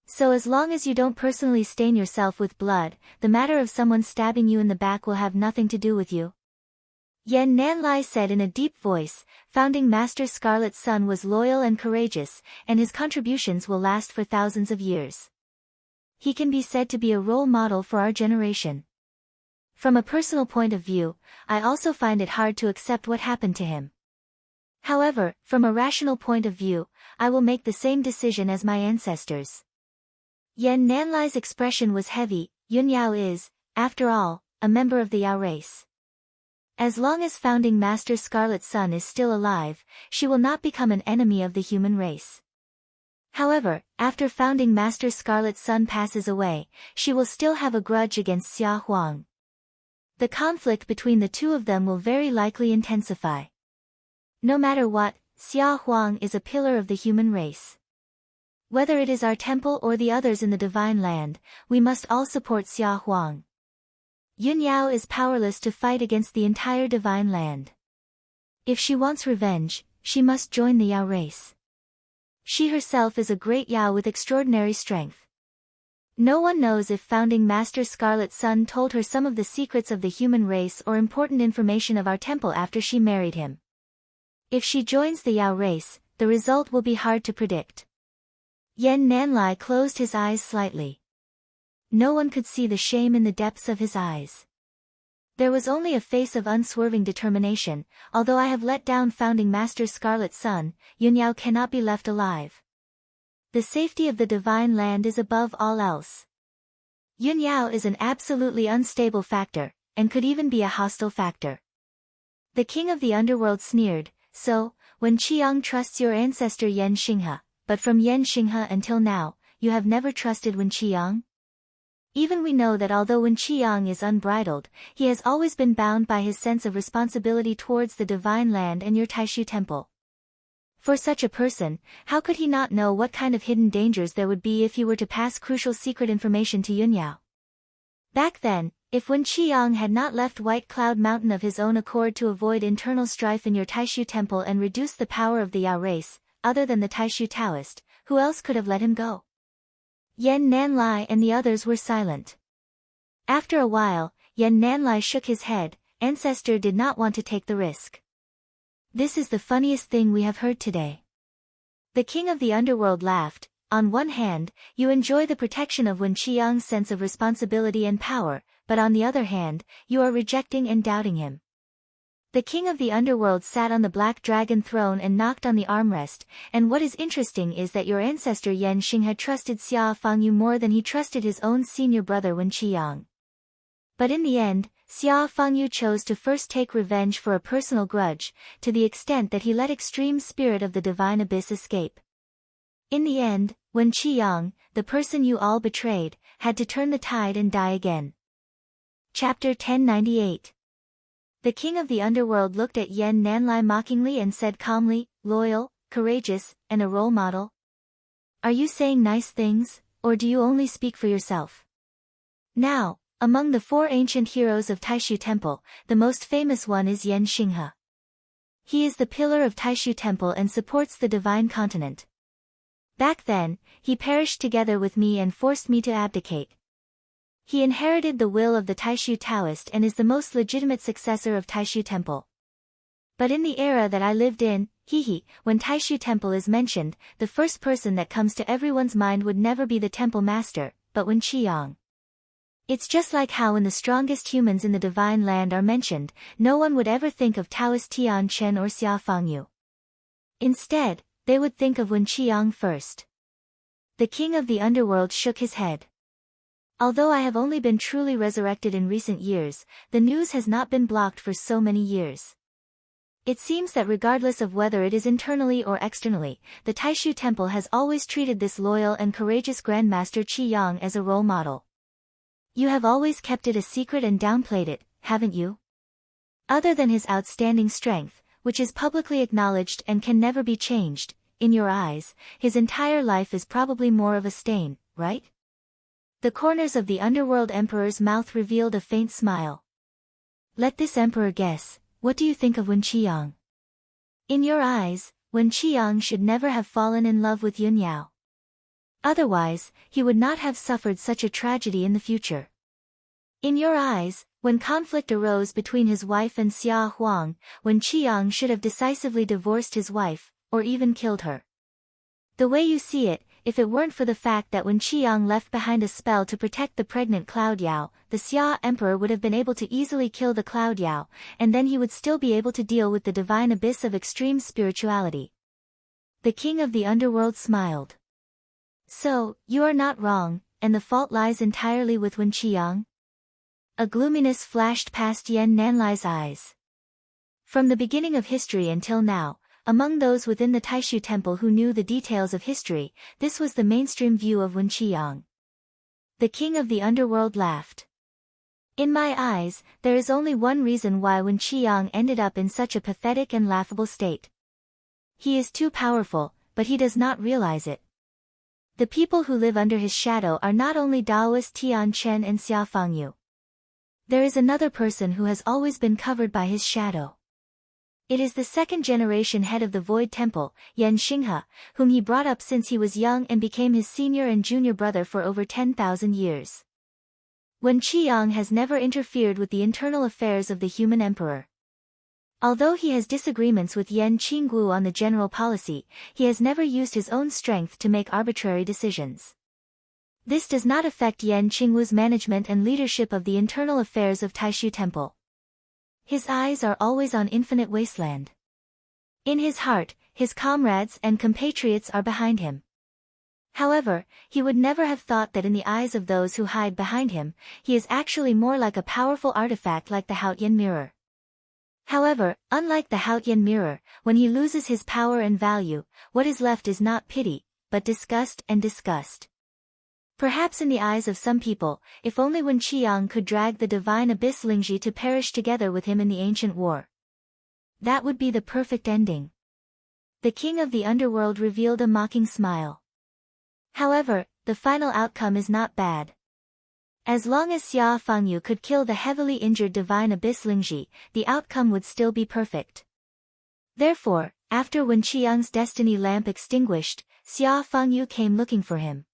So as long as you don't personally stain yourself with blood, the matter of someone stabbing you in the back will have nothing to do with you. Yan Nanlai said in a deep voice, Founding Master Scarlet's son was loyal and courageous, and his contributions will last for thousands of years. He can be said to be a role model for our generation. From a personal point of view, I also find it hard to accept what happened to him. However, from a rational point of view, I will make the same decision as my ancestors. Yan Nanlai's expression was heavy. Yun Yao is, after all, a member of the Yao race. As long as Founding Master Scarlet's son is still alive, she will not become an enemy of the human race. However, after Founding Master Scarlet's son passes away, she will still have a grudge against Xia Huang. The conflict between the two of them will very likely intensify. No matter what, Xia Huang is a pillar of the human race. Whether it is our temple or the others in the divine land, we must all support Xia Huang. Yun Yao is powerless to fight against the entire divine land. If she wants revenge, she must join the Yao race. She herself is a great Yao with extraordinary strength. No one knows if Founding Master Scarlet's son told her some of the secrets of the human race or important information of our temple after she married him. If she joins the Yao race, the result will be hard to predict. Yan Nanlai closed his eyes slightly. No one could see the shame in the depths of his eyes. There was only a face of unswerving determination. Although I have let down Founding Master Scarlet's son, Yun Yao cannot be left alive. The safety of the divine land is above all else. Yun Yao is an absolutely unstable factor, and could even be a hostile factor. The king of the underworld sneered, so, Wen Qiang trusts your ancestor Yan Xinghe, but from Yan Xinghe until now, you have never trusted Wen Qiang? Even we know that although Wen Qiang is unbridled, he has always been bound by his sense of responsibility towards the divine land and your Taishu temple. For such a person, how could he not know what kind of hidden dangers there would be if he were to pass crucial secret information to Yun Yao? Back then, if Wen Qiang had not left White Cloud Mountain of his own accord to avoid internal strife in your Taishu temple and reduce the power of the Yao race, other than the Taishu Taoist, who else could have let him go? Yan Nanlai and the others were silent. After a while, Yan Nanlai shook his head. Ancestor did not want to take the risk. This is the funniest thing we have heard today. The king of the underworld laughed. On one hand, you enjoy the protection of Wen Qiang's sense of responsibility and power, but on the other hand, you are rejecting and doubting him. The king of the underworld sat on the black dragon throne and knocked on the armrest, and what is interesting is that your ancestor Yan Xinghe trusted Xia Fengyu more than he trusted his own senior brother Wen Qiang. But in the end, Xia Fengyu chose to first take revenge for a personal grudge, to the extent that he let extreme spirit of the divine abyss escape. In the end, Wen Qiang, the person you all betrayed, had to turn the tide and die again. Chapter 1098. The king of the underworld looked at Yan Nanlai mockingly and said calmly, loyal, courageous, and a role model? Are you saying nice things, or do you only speak for yourself? Now, among the 4 ancient heroes of Taishu Temple, the most famous one is Yan Xinghe. He is the pillar of Taishu Temple and supports the divine continent. Back then, he perished together with me and forced me to abdicate. He inherited the will of the Taishu Taoist and is the most legitimate successor of Taishu Temple. But in the era that I lived in, when Taishu Temple is mentioned, the first person that comes to everyone's mind would never be the temple master, but Wen Qiang. It's just like how when the strongest humans in the divine land are mentioned, no one would ever think of Taoist Tian Chen or Xia Fangyu. Instead, they would think of Wen Qiang first. The king of the underworld shook his head. Although I have only been truly resurrected in recent years, the news has not been blocked for so many years. It seems that regardless of whether it is internally or externally, the Taishu Temple has always treated this loyal and courageous Grandmaster Qi Yang as a role model. You have always kept it a secret and downplayed it, haven't you? Other than his outstanding strength, which is publicly acknowledged and can never be changed, in your eyes, his entire life is probably more of a stain, right? The corners of the underworld emperor's mouth revealed a faint smile. Let this emperor guess, what do you think of Wen Qiang? In your eyes, Wen Qiang should never have fallen in love with Yun Yao. Otherwise, he would not have suffered such a tragedy in the future. In your eyes, when conflict arose between his wife and Xia Huang, Wen Qiang should have decisively divorced his wife, or even killed her. The way you see it, if it weren't for the fact that Wen Qiang left behind a spell to protect the pregnant Cloud Yao, the Xia Emperor would have been able to easily kill the Cloud Yao, and then he would still be able to deal with the divine abyss of extreme spirituality. The king of the underworld smiled. So, you are not wrong, and the fault lies entirely with Wen Qiang? A gloominess flashed past Yan Nanlai's eyes. From the beginning of history until now, among those within the Taishu Temple who knew the details of history, this was the mainstream view of Wen Qiang. The king of the underworld laughed. In my eyes, there is only one reason why Wen Qiang ended up in such a pathetic and laughable state. He is too powerful, but he does not realize it. The people who live under his shadow are not only Taoist Tian Chen and Xia Fangyu. There is another person who has always been covered by his shadow. It is the second-generation head of the Void Temple, Yan Xinghe, whom he brought up since he was young and became his senior and junior brother for over 10,000 years. Wen Qiang has never interfered with the internal affairs of the human emperor. Although he has disagreements with Yan Qinggu on the general policy, he has never used his own strength to make arbitrary decisions. This does not affect Yan Qinggu's management and leadership of the internal affairs of Taishu Temple. His eyes are always on infinite wasteland. In his heart, his comrades and compatriots are behind him. However, he would never have thought that in the eyes of those who hide behind him, he is actually more like a powerful artifact like the Haotian mirror. However, unlike the Haotian mirror, when he loses his power and value, what is left is not pity, but disgust and disgust. Perhaps in the eyes of some people, if only Wen Qiang could drag the divine abyss Lingji to perish together with him in the ancient war. That would be the perfect ending. The king of the underworld revealed a mocking smile. However, the final outcome is not bad. As long as Xia Fangyu could kill the heavily injured divine abyss Lingji, the outcome would still be perfect. Therefore, after Wen Qiang's destiny lamp extinguished, Xia Fangyu came looking for him.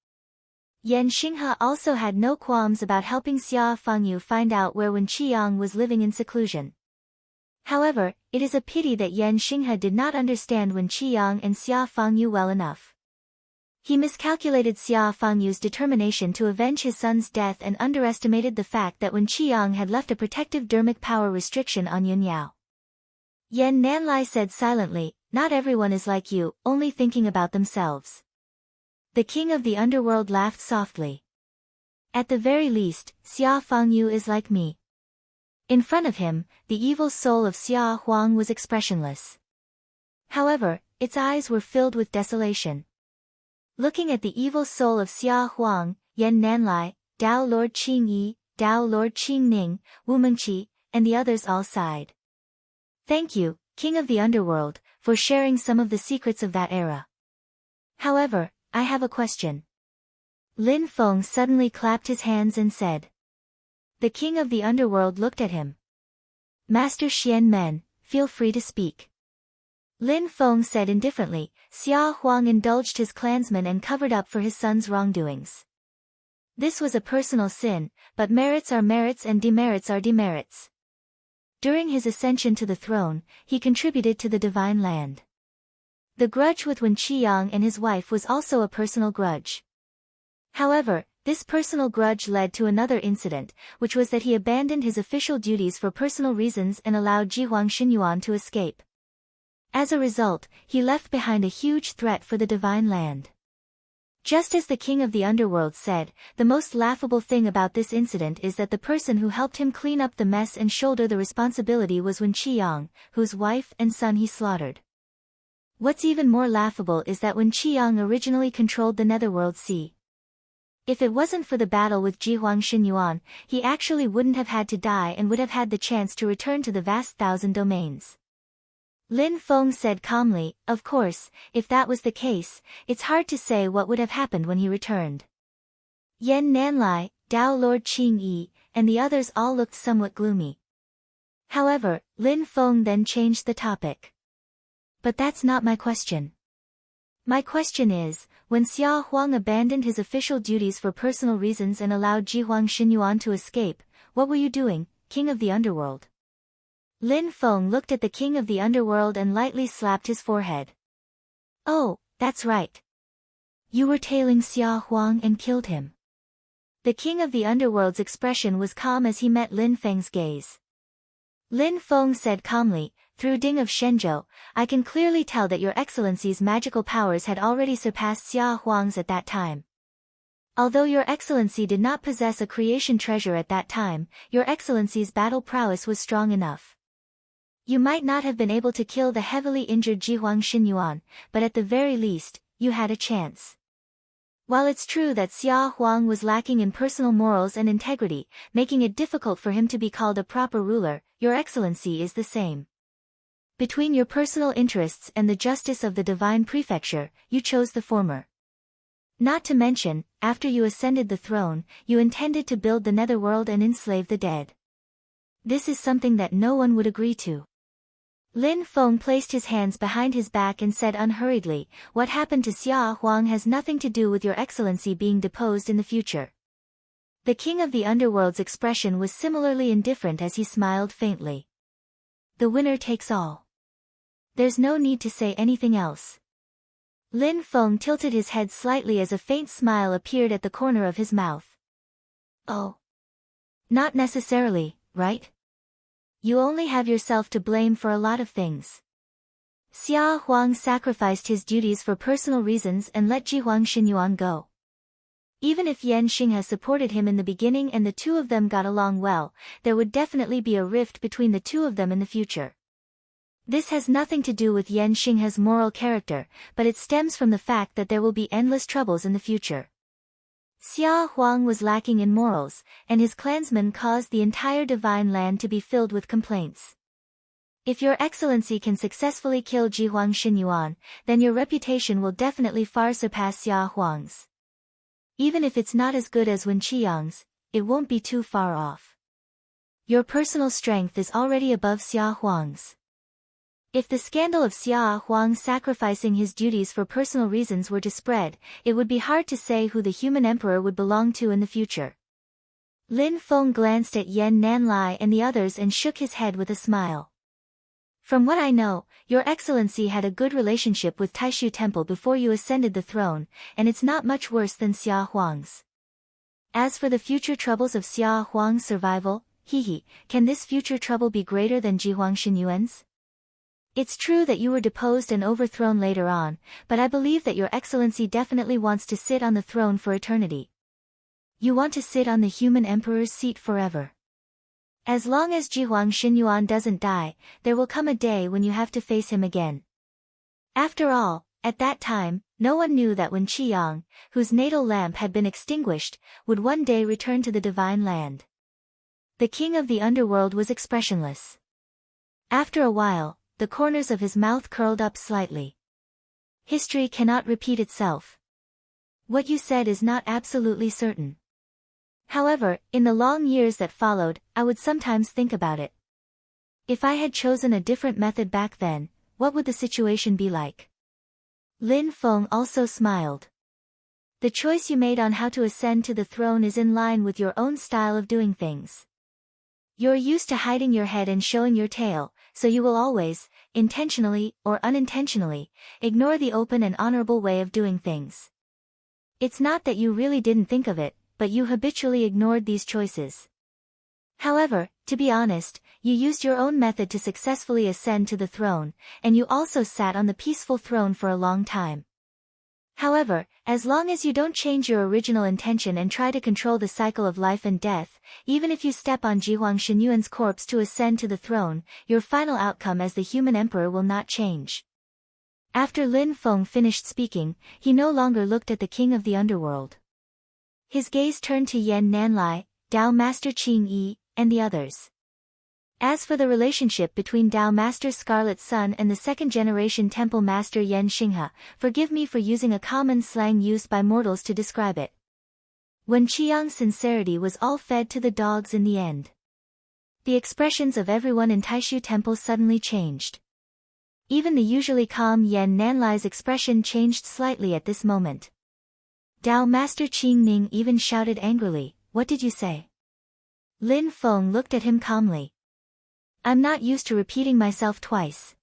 Yan Xinghe also had no qualms about helping Xia Fangyu find out where Wen Qiang was living in seclusion. However, it is a pity that Yan Xinghe did not understand Wen Qiang and Xia Fangyu well enough. He miscalculated Xia Fangyu's determination to avenge his son's death and underestimated the fact that Wen Qiang had left a protective dermic power restriction on Yun Yao. Yan Nanlai said silently, "Not everyone is like you, only thinking about themselves." The king of the underworld laughed softly. At the very least, Xia Fangyu is like me. In front of him, the evil soul of Xia Huang was expressionless. However, its eyes were filled with desolation. Looking at the evil soul of Xia Huang, Yan Nanlai, Dao Lord Qing Yi, Dao Lord Qing Ning, Wu Mengqi, and the others all sighed. Thank you, king of the underworld, for sharing some of the secrets of that era. However, I have a question. Lin Feng suddenly clapped his hands and said. The king of the underworld looked at him. Master Xian Men, feel free to speak. Lin Feng said indifferently. Xia Huang indulged his clansmen and covered up for his son's wrongdoings. This was a personal sin, but merits are merits and demerits are demerits. During his ascension to the throne, he contributed to the divine land. The grudge with Wen Qiang and his wife was also a personal grudge. However, This personal grudge led to another incident, which was that he abandoned his official duties for personal reasons and allowed Jihuang Xinyuan to escape. As a result, he left behind a huge threat for the divine land. Just as the king of the underworld said, the most laughable thing about this incident is that the person who helped him clean up the mess and shoulder the responsibility was Wen Qiyang, whose wife and son he slaughtered. What's even more laughable is that Wen Qiyang originally controlled the Netherworld Sea. If it wasn't for the battle with Jihuang Xinyuan, he actually wouldn't have had to die and would have had the chance to return to the vast thousand domains. Lin Feng said calmly, of course, if that was the case, it's hard to say what would have happened when he returned. Yan Nanlai, Dao Lord Qing Yi, and the others all looked somewhat gloomy. However, Lin Feng then changed the topic. But that's not my question. My question is, when Xia Huang abandoned his official duties for personal reasons and allowed Jihuang Xinyuan to escape, what were you doing, King of the Underworld? Lin Feng looked at the King of the Underworld and lightly slapped his forehead. Oh, that's right. You were tailing Xia Huang and killed him. The King of the Underworld's expression was calm as he met Lin Feng's gaze. Lin Feng said calmly, through Ding of Shenzhou, I can clearly tell that your Excellency's magical powers had already surpassed Xia Huang's at that time. Although your Excellency did not possess a creation treasure at that time, your Excellency's battle prowess was strong enough. You might not have been able to kill the heavily injured Jihuang Xinyuan, but at the very least, you had a chance. While it's true that Xia Huang was lacking in personal morals and integrity, making it difficult for him to be called a proper ruler, your Excellency is the same. Between your personal interests and the justice of the divine prefecture, you chose the former. Not to mention, after you ascended the throne, you intended to build the netherworld and enslave the dead. This is something that no one would agree to. Lin Feng placed his hands behind his back and said unhurriedly, what happened to Xia Huang has nothing to do with your Excellency being deposed in the future. The King of the Underworld's expression was similarly indifferent as he smiled faintly. The winner takes all. There's no need to say anything else. Lin Feng tilted his head slightly as a faint smile appeared at the corner of his mouth. Oh. Not necessarily, right? You only have yourself to blame for a lot of things. Xia Huang sacrificed his duties for personal reasons and let Jihuang Xinyuan go. Even if Yan Xing has supported him in the beginning and the two of them got along well, there would definitely be a rift between the two of them in the future. This has nothing to do with Yan Xing's moral character, but it stems from the fact that there will be endless troubles in the future. Xia Huang was lacking in morals, and his clansmen caused the entire divine land to be filled with complaints. If your Excellency can successfully kill Jihuang Xinyuan, then your reputation will definitely far surpass Xia Huang's. Even if it's not as good as Wen Qiyang's, it won't be too far off. Your personal strength is already above Xia Huang's. If the scandal of Xia Huang sacrificing his duties for personal reasons were to spread, it would be hard to say who the human emperor would belong to in the future. Lin Feng glanced at Yan Nanlai and the others and shook his head with a smile. From what I know, your Excellency had a good relationship with Taishu Temple before you ascended the throne, and it's not much worse than Xia Huang's. As for the future troubles of Xia Huang's survival, can this future trouble be greater than Jihuang Xinyuan's? It's true that you were deposed and overthrown later on, but I believe that your Excellency definitely wants to sit on the throne for eternity. You want to sit on the human emperor's seat forever. As long as Jihuang Xinyuan doesn't die, there will come a day when you have to face him again. After all, at that time, no one knew that Wen Qiyang, whose natal lamp had been extinguished, would one day return to the divine land. The King of the Underworld was expressionless. After a while, the corners of his mouth curled up slightly. History cannot repeat itself. What you said is not absolutely certain. However, in the long years that followed, I would sometimes think about it. If I had chosen a different method back then, what would the situation be like? Lin Feng also smiled. The choice you made on how to ascend to the throne is in line with your own style of doing things. You're used to hiding your head and showing your tail, so you will always, intentionally or unintentionally, ignore the open and honorable way of doing things. It's not that you really didn't think of it, but you habitually ignored these choices. However, to be honest, you used your own method to successfully ascend to the throne, and you also sat on the peaceful throne for a long time. However, as long as you don't change your original intention and try to control the cycle of life and death, even if you step on Jihuang Shenyuan's corpse to ascend to the throne, your final outcome as the human emperor will not change. After Lin Feng finished speaking, he no longer looked at the king of the underworld. His gaze turned to Yan Nanlai, Dao Master Qing Yi, and the others. As for the relationship between Dao Master Scarlet's son and the second-generation Temple Master Yan Xinghe, forgive me for using a common slang used by mortals to describe it. Wen Qiang's sincerity was all fed to the dogs in the end. The expressions of everyone in Taishu Temple suddenly changed. Even the usually calm Yan Nanlai's expression changed slightly at this moment. Dao Master Qing Ning even shouted angrily, "What did you say?" Lin Feng looked at him calmly. "I'm not used to repeating myself twice.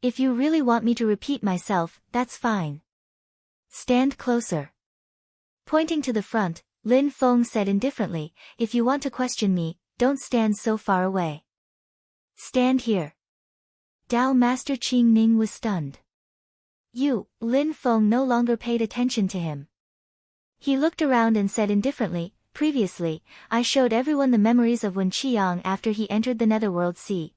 If you really want me to repeat myself, that's fine. Stand closer." Pointing to the front, Lin Feng said indifferently, "If you want to question me, don't stand so far away. Stand here." Dao Master Qing Ning was stunned. Lin Feng no longer paid attention to him. He looked around and said indifferently, "Previously, I showed everyone the memories of Wen Qiang after he entered the Netherworld Sea.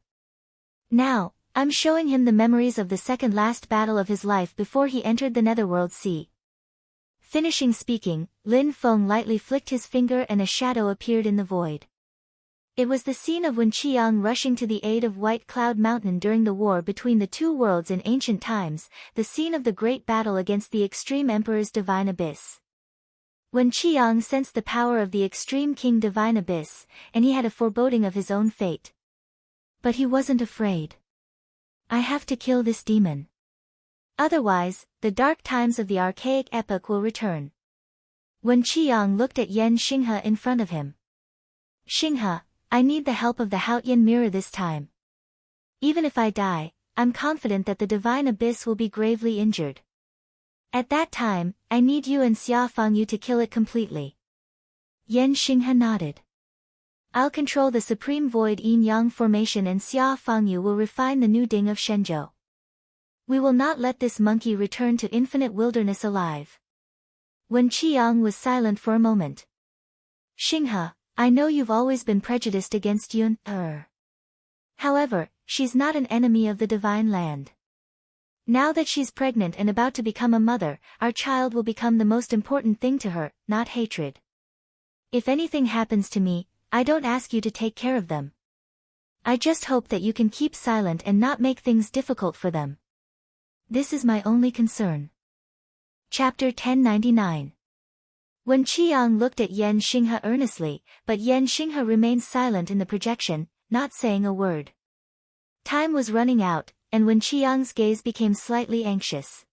Now, I'm showing him the memories of the second last battle of his life before he entered the Netherworld Sea." Finishing speaking, Lin Feng lightly flicked his finger and a shadow appeared in the void. It was the scene of Wen Qiang rushing to the aid of White Cloud Mountain during the war between the two worlds in ancient times, the scene of the great battle against the Extreme Emperor's Divine Abyss. Wen Qiang sensed the power of the Extreme King Divine Abyss, and he had a foreboding of his own fate. But he wasn't afraid. "I have to kill this demon. Otherwise, the dark times of the archaic epoch will return." Wen Qiang looked at Yan Xinghe in front of him. "Xinghe, I need the help of the Haotian mirror this time. Even if I die, I'm confident that the Divine Abyss will be gravely injured. At that time, I need you and Xia Fangyu to kill it completely." Yan Xinghe nodded. "I'll control the Supreme Void Yin-Yang formation and Xia Fangyu will refine the new Ding of Shenzhou. We will not let this monkey return to infinite wilderness alive." Wen Qiang was silent for a moment. "Xinghe, I know you've always been prejudiced against Yun. However, she's not an enemy of the Divine Land. Now that she's pregnant and about to become a mother, our child will become the most important thing to her, not hatred. If anything happens to me, I don't ask you to take care of them. I just hope that you can keep silent and not make things difficult for them. This is my only concern." Chapter 1099. Wen Qiang looked at Yan Xinghe earnestly, but Yan Xinghe remained silent in the projection, not saying a word. Time was running out, and Wen Qiang's gaze became slightly anxious.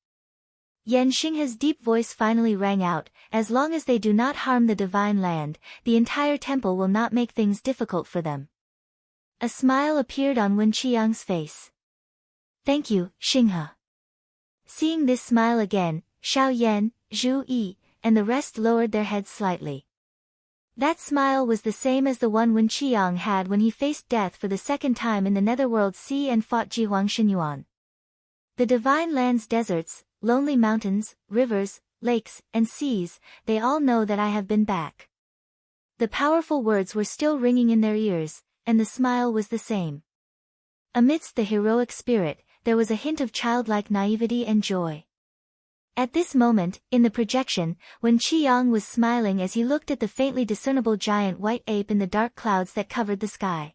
Yan Xinghe's deep voice finally rang out, "As long as they do not harm the Divine Land, the entire temple will not make things difficult for them." A smile appeared on Wen Qiang's face. "Thank you, Xinghe." Seeing this smile again, Xiao Yan, Zhu Yi, and the rest lowered their heads slightly. That smile was the same as the one Wen Qiang had when he faced death for the second time in the Netherworld Sea and fought Jihuang Shenyuan. The Divine Land's deserts, lonely mountains, rivers, lakes, and seas, they all know that I have been back. The powerful words were still ringing in their ears, and the smile was the same. Amidst the heroic spirit, there was a hint of childlike naivety and joy. At this moment, in the projection, Wen Qiang was smiling as he looked at the faintly discernible giant white ape in the dark clouds that covered the sky.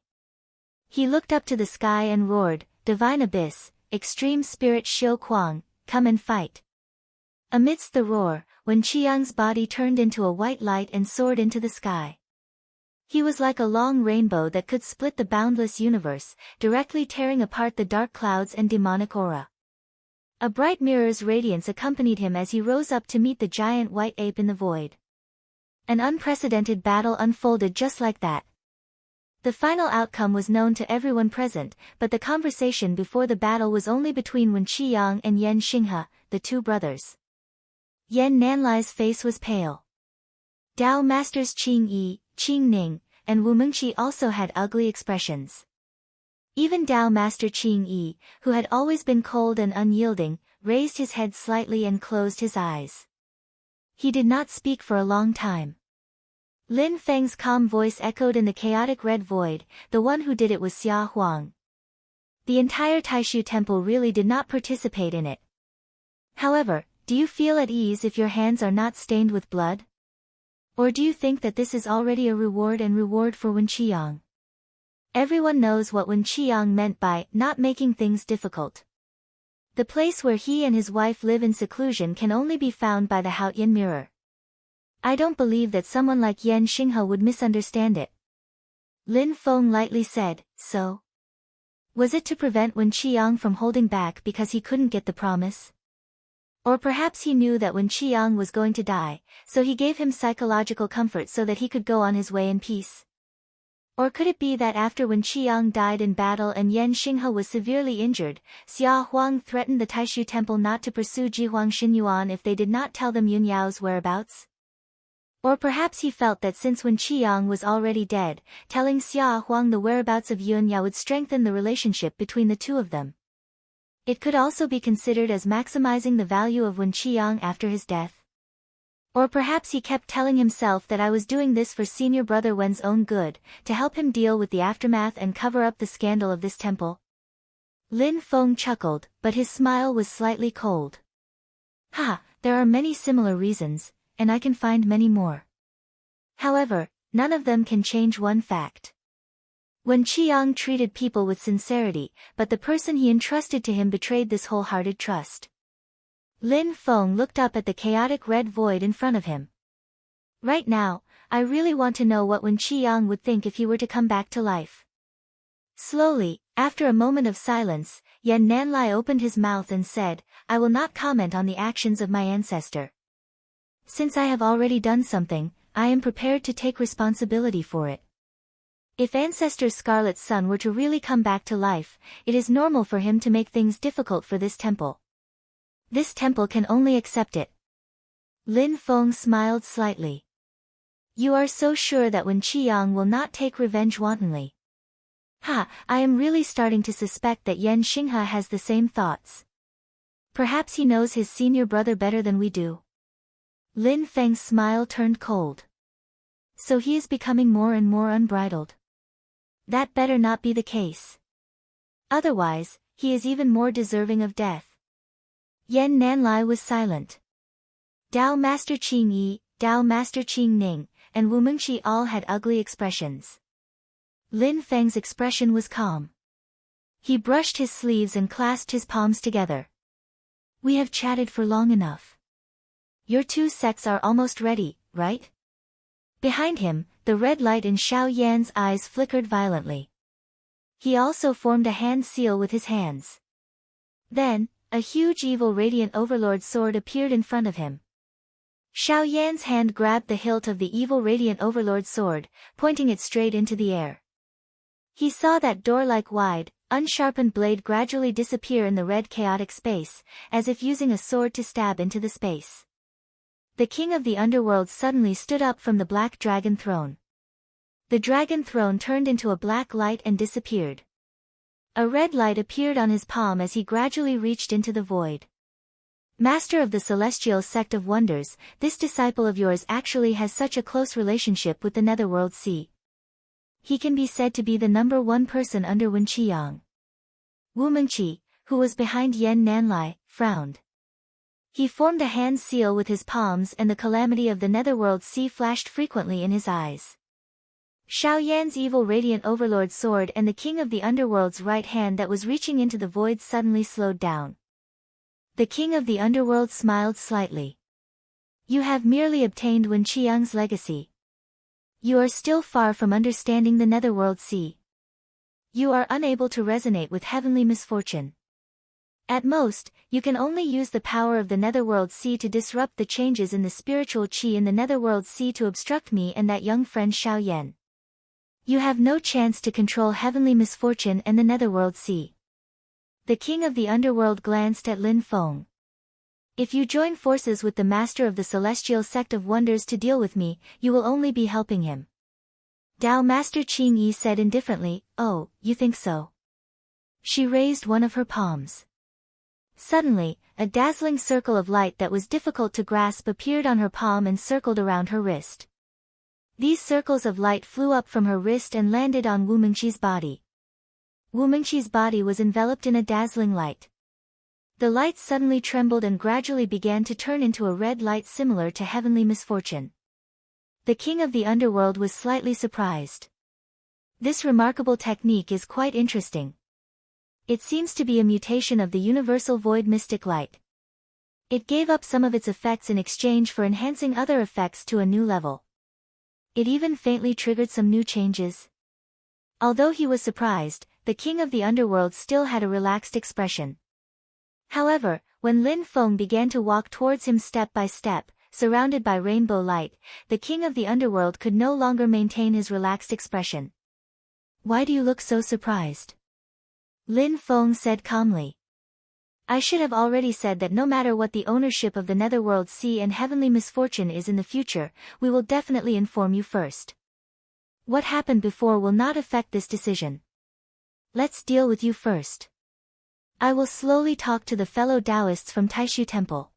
He looked up to the sky and roared, "Divine Abyss, Extreme Spirit Xiu Kuang, come and fight." Amidst the roar, Wen Qiang's body turned into a white light and soared into the sky. He was like a long rainbow that could split the boundless universe, directly tearing apart the dark clouds and demonic aura. A bright mirror's radiance accompanied him as he rose up to meet the giant white ape in the void. An unprecedented battle unfolded just like that. The final outcome was known to everyone present, but the conversation before the battle was only between Wen Qiang and Yan Xinghe, the two brothers. Yan Nanlai's face was pale. Dao Masters Qing Yi, Qing Ning, and Wu Mengqi also had ugly expressions. Even Dao Master Qing Yi, who had always been cold and unyielding, raised his head slightly and closed his eyes. He did not speak for a long time. Lin Feng's calm voice echoed in the chaotic red void. The one who did it was Xia Huang. The entire Taishu temple really did not participate in it. However, do you feel at ease if your hands are not stained with blood? Or do you think that this is already a reward for Wen Qiang? Everyone knows what Wen Qiang meant by not making things difficult. The place where he and his wife live in seclusion can only be found by the Haotian mirror. I don't believe that someone like Yan Xinghe would misunderstand it. Lin Feng lightly said, so? Was it to prevent Wen Qiang from holding back because he couldn't get the promise? Or perhaps he knew that Wen Qiang was going to die, so he gave him psychological comfort so that he could go on his way in peace? Or could it be that after Wen Qiang died in battle and Yan Xinghe was severely injured, Xia Huang threatened the Taishu temple not to pursue Jihuang Xinyuan if they did not tell them Yun Yao's whereabouts? Or perhaps he felt that since Wen Qiang was already dead, telling Xia Huang the whereabouts of Yun Yao would strengthen the relationship between the two of them. It could also be considered as maximizing the value of Wen Qiang after his death. Or perhaps he kept telling himself that I was doing this for senior brother Wen's own good, to help him deal with the aftermath and cover up the scandal of this temple. Lin Feng chuckled, but his smile was slightly cold. There are many similar reasons, and I can find many more. However, none of them can change one fact. Wen Qiang treated people with sincerity, but the person he entrusted to him betrayed this wholehearted trust. Lin Feng looked up at the chaotic red void in front of him. Right now, I really want to know what Wen Qiang would think if he were to come back to life. Slowly, after a moment of silence, Yan Nanlai opened his mouth and said, I will not comment on the actions of my ancestor. Since I have already done something, I am prepared to take responsibility for it. If Ancestor Scarlet's son were to really come back to life, it is normal for him to make things difficult for this temple. This temple can only accept it. Lin Feng smiled slightly. You are so sure that Wen Qiang will not take revenge wantonly. I am really starting to suspect that Yan Xinghe has the same thoughts. Perhaps he knows his senior brother better than we do. Lin Feng's smile turned cold. So he is becoming more and more unbridled. That better not be the case. Otherwise, he is even more deserving of death. Yan Nanlai was silent. Dao Master Qing Yi, Dao Master Qing Ning, and Wu Mengqi all had ugly expressions. Lin Feng's expression was calm. He brushed his sleeves and clasped his palms together. We have chatted for long enough. Your two sects are almost ready, right? Behind him, the red light in Xiao Yan's eyes flickered violently. He also formed a hand seal with his hands. Then, a huge evil radiant overlord sword appeared in front of him. Xiao Yan's hand grabbed the hilt of the evil radiant overlord sword, pointing it straight into the air. He saw that door-like wide, unsharpened blade gradually disappear in the red chaotic space, as if using a sword to stab into the space. The king of the underworld suddenly stood up from the black dragon throne. The dragon throne turned into a black light and disappeared. A red light appeared on his palm as he gradually reached into the void. Master of the Celestial Sect of Wonders, this disciple of yours actually has such a close relationship with the Netherworld Sea. He can be said to be the #1 person under Wen Qiang. Wu Mengqi, who was behind Yan Nanlai, frowned. He formed a hand seal with his palms and the calamity of the Netherworld Sea flashed frequently in his eyes. Xiao Yan's evil radiant overlord sword and the king of the underworld's right hand that was reaching into the void suddenly slowed down. The king of the underworld smiled slightly. You have merely obtained Wen Qiang's legacy. You are still far from understanding the Netherworld Sea. You are unable to resonate with heavenly misfortune. At most, you can only use the power of the Netherworld Sea to disrupt the changes in the spiritual qi in the Netherworld Sea to obstruct me and that young friend Xiao Yan. You have no chance to control heavenly misfortune and the Netherworld Sea. The king of the underworld glanced at Lin Feng. If you join forces with the master of the celestial sect of wonders to deal with me, you will only be helping him. Tao Master Qing Yi said indifferently, "Oh, you think so?" She raised one of her palms. Suddenly, a dazzling circle of light that was difficult to grasp appeared on her palm and circled around her wrist. These circles of light flew up from her wrist and landed on Wu Mingqi's body. Wu Mingqi's body was enveloped in a dazzling light. The light suddenly trembled and gradually began to turn into a red light similar to heavenly misfortune. The king of the underworld was slightly surprised. This remarkable technique is quite interesting. It seems to be a mutation of the universal void mystic light. It gave up some of its effects in exchange for enhancing other effects to a new level. It even faintly triggered some new changes. Although he was surprised, the king of the underworld still had a relaxed expression. However, when Lin Feng began to walk towards him step by step, surrounded by rainbow light, the king of the underworld could no longer maintain his relaxed expression. "Why do you look so surprised?" Lin Feng said calmly. "I should have already said that no matter what the ownership of the netherworld sea and heavenly misfortune is in the future, we will definitely inform you first. What happened before will not affect this decision. Let's deal with you first. I will slowly talk to the fellow Taoists from Taishu Temple."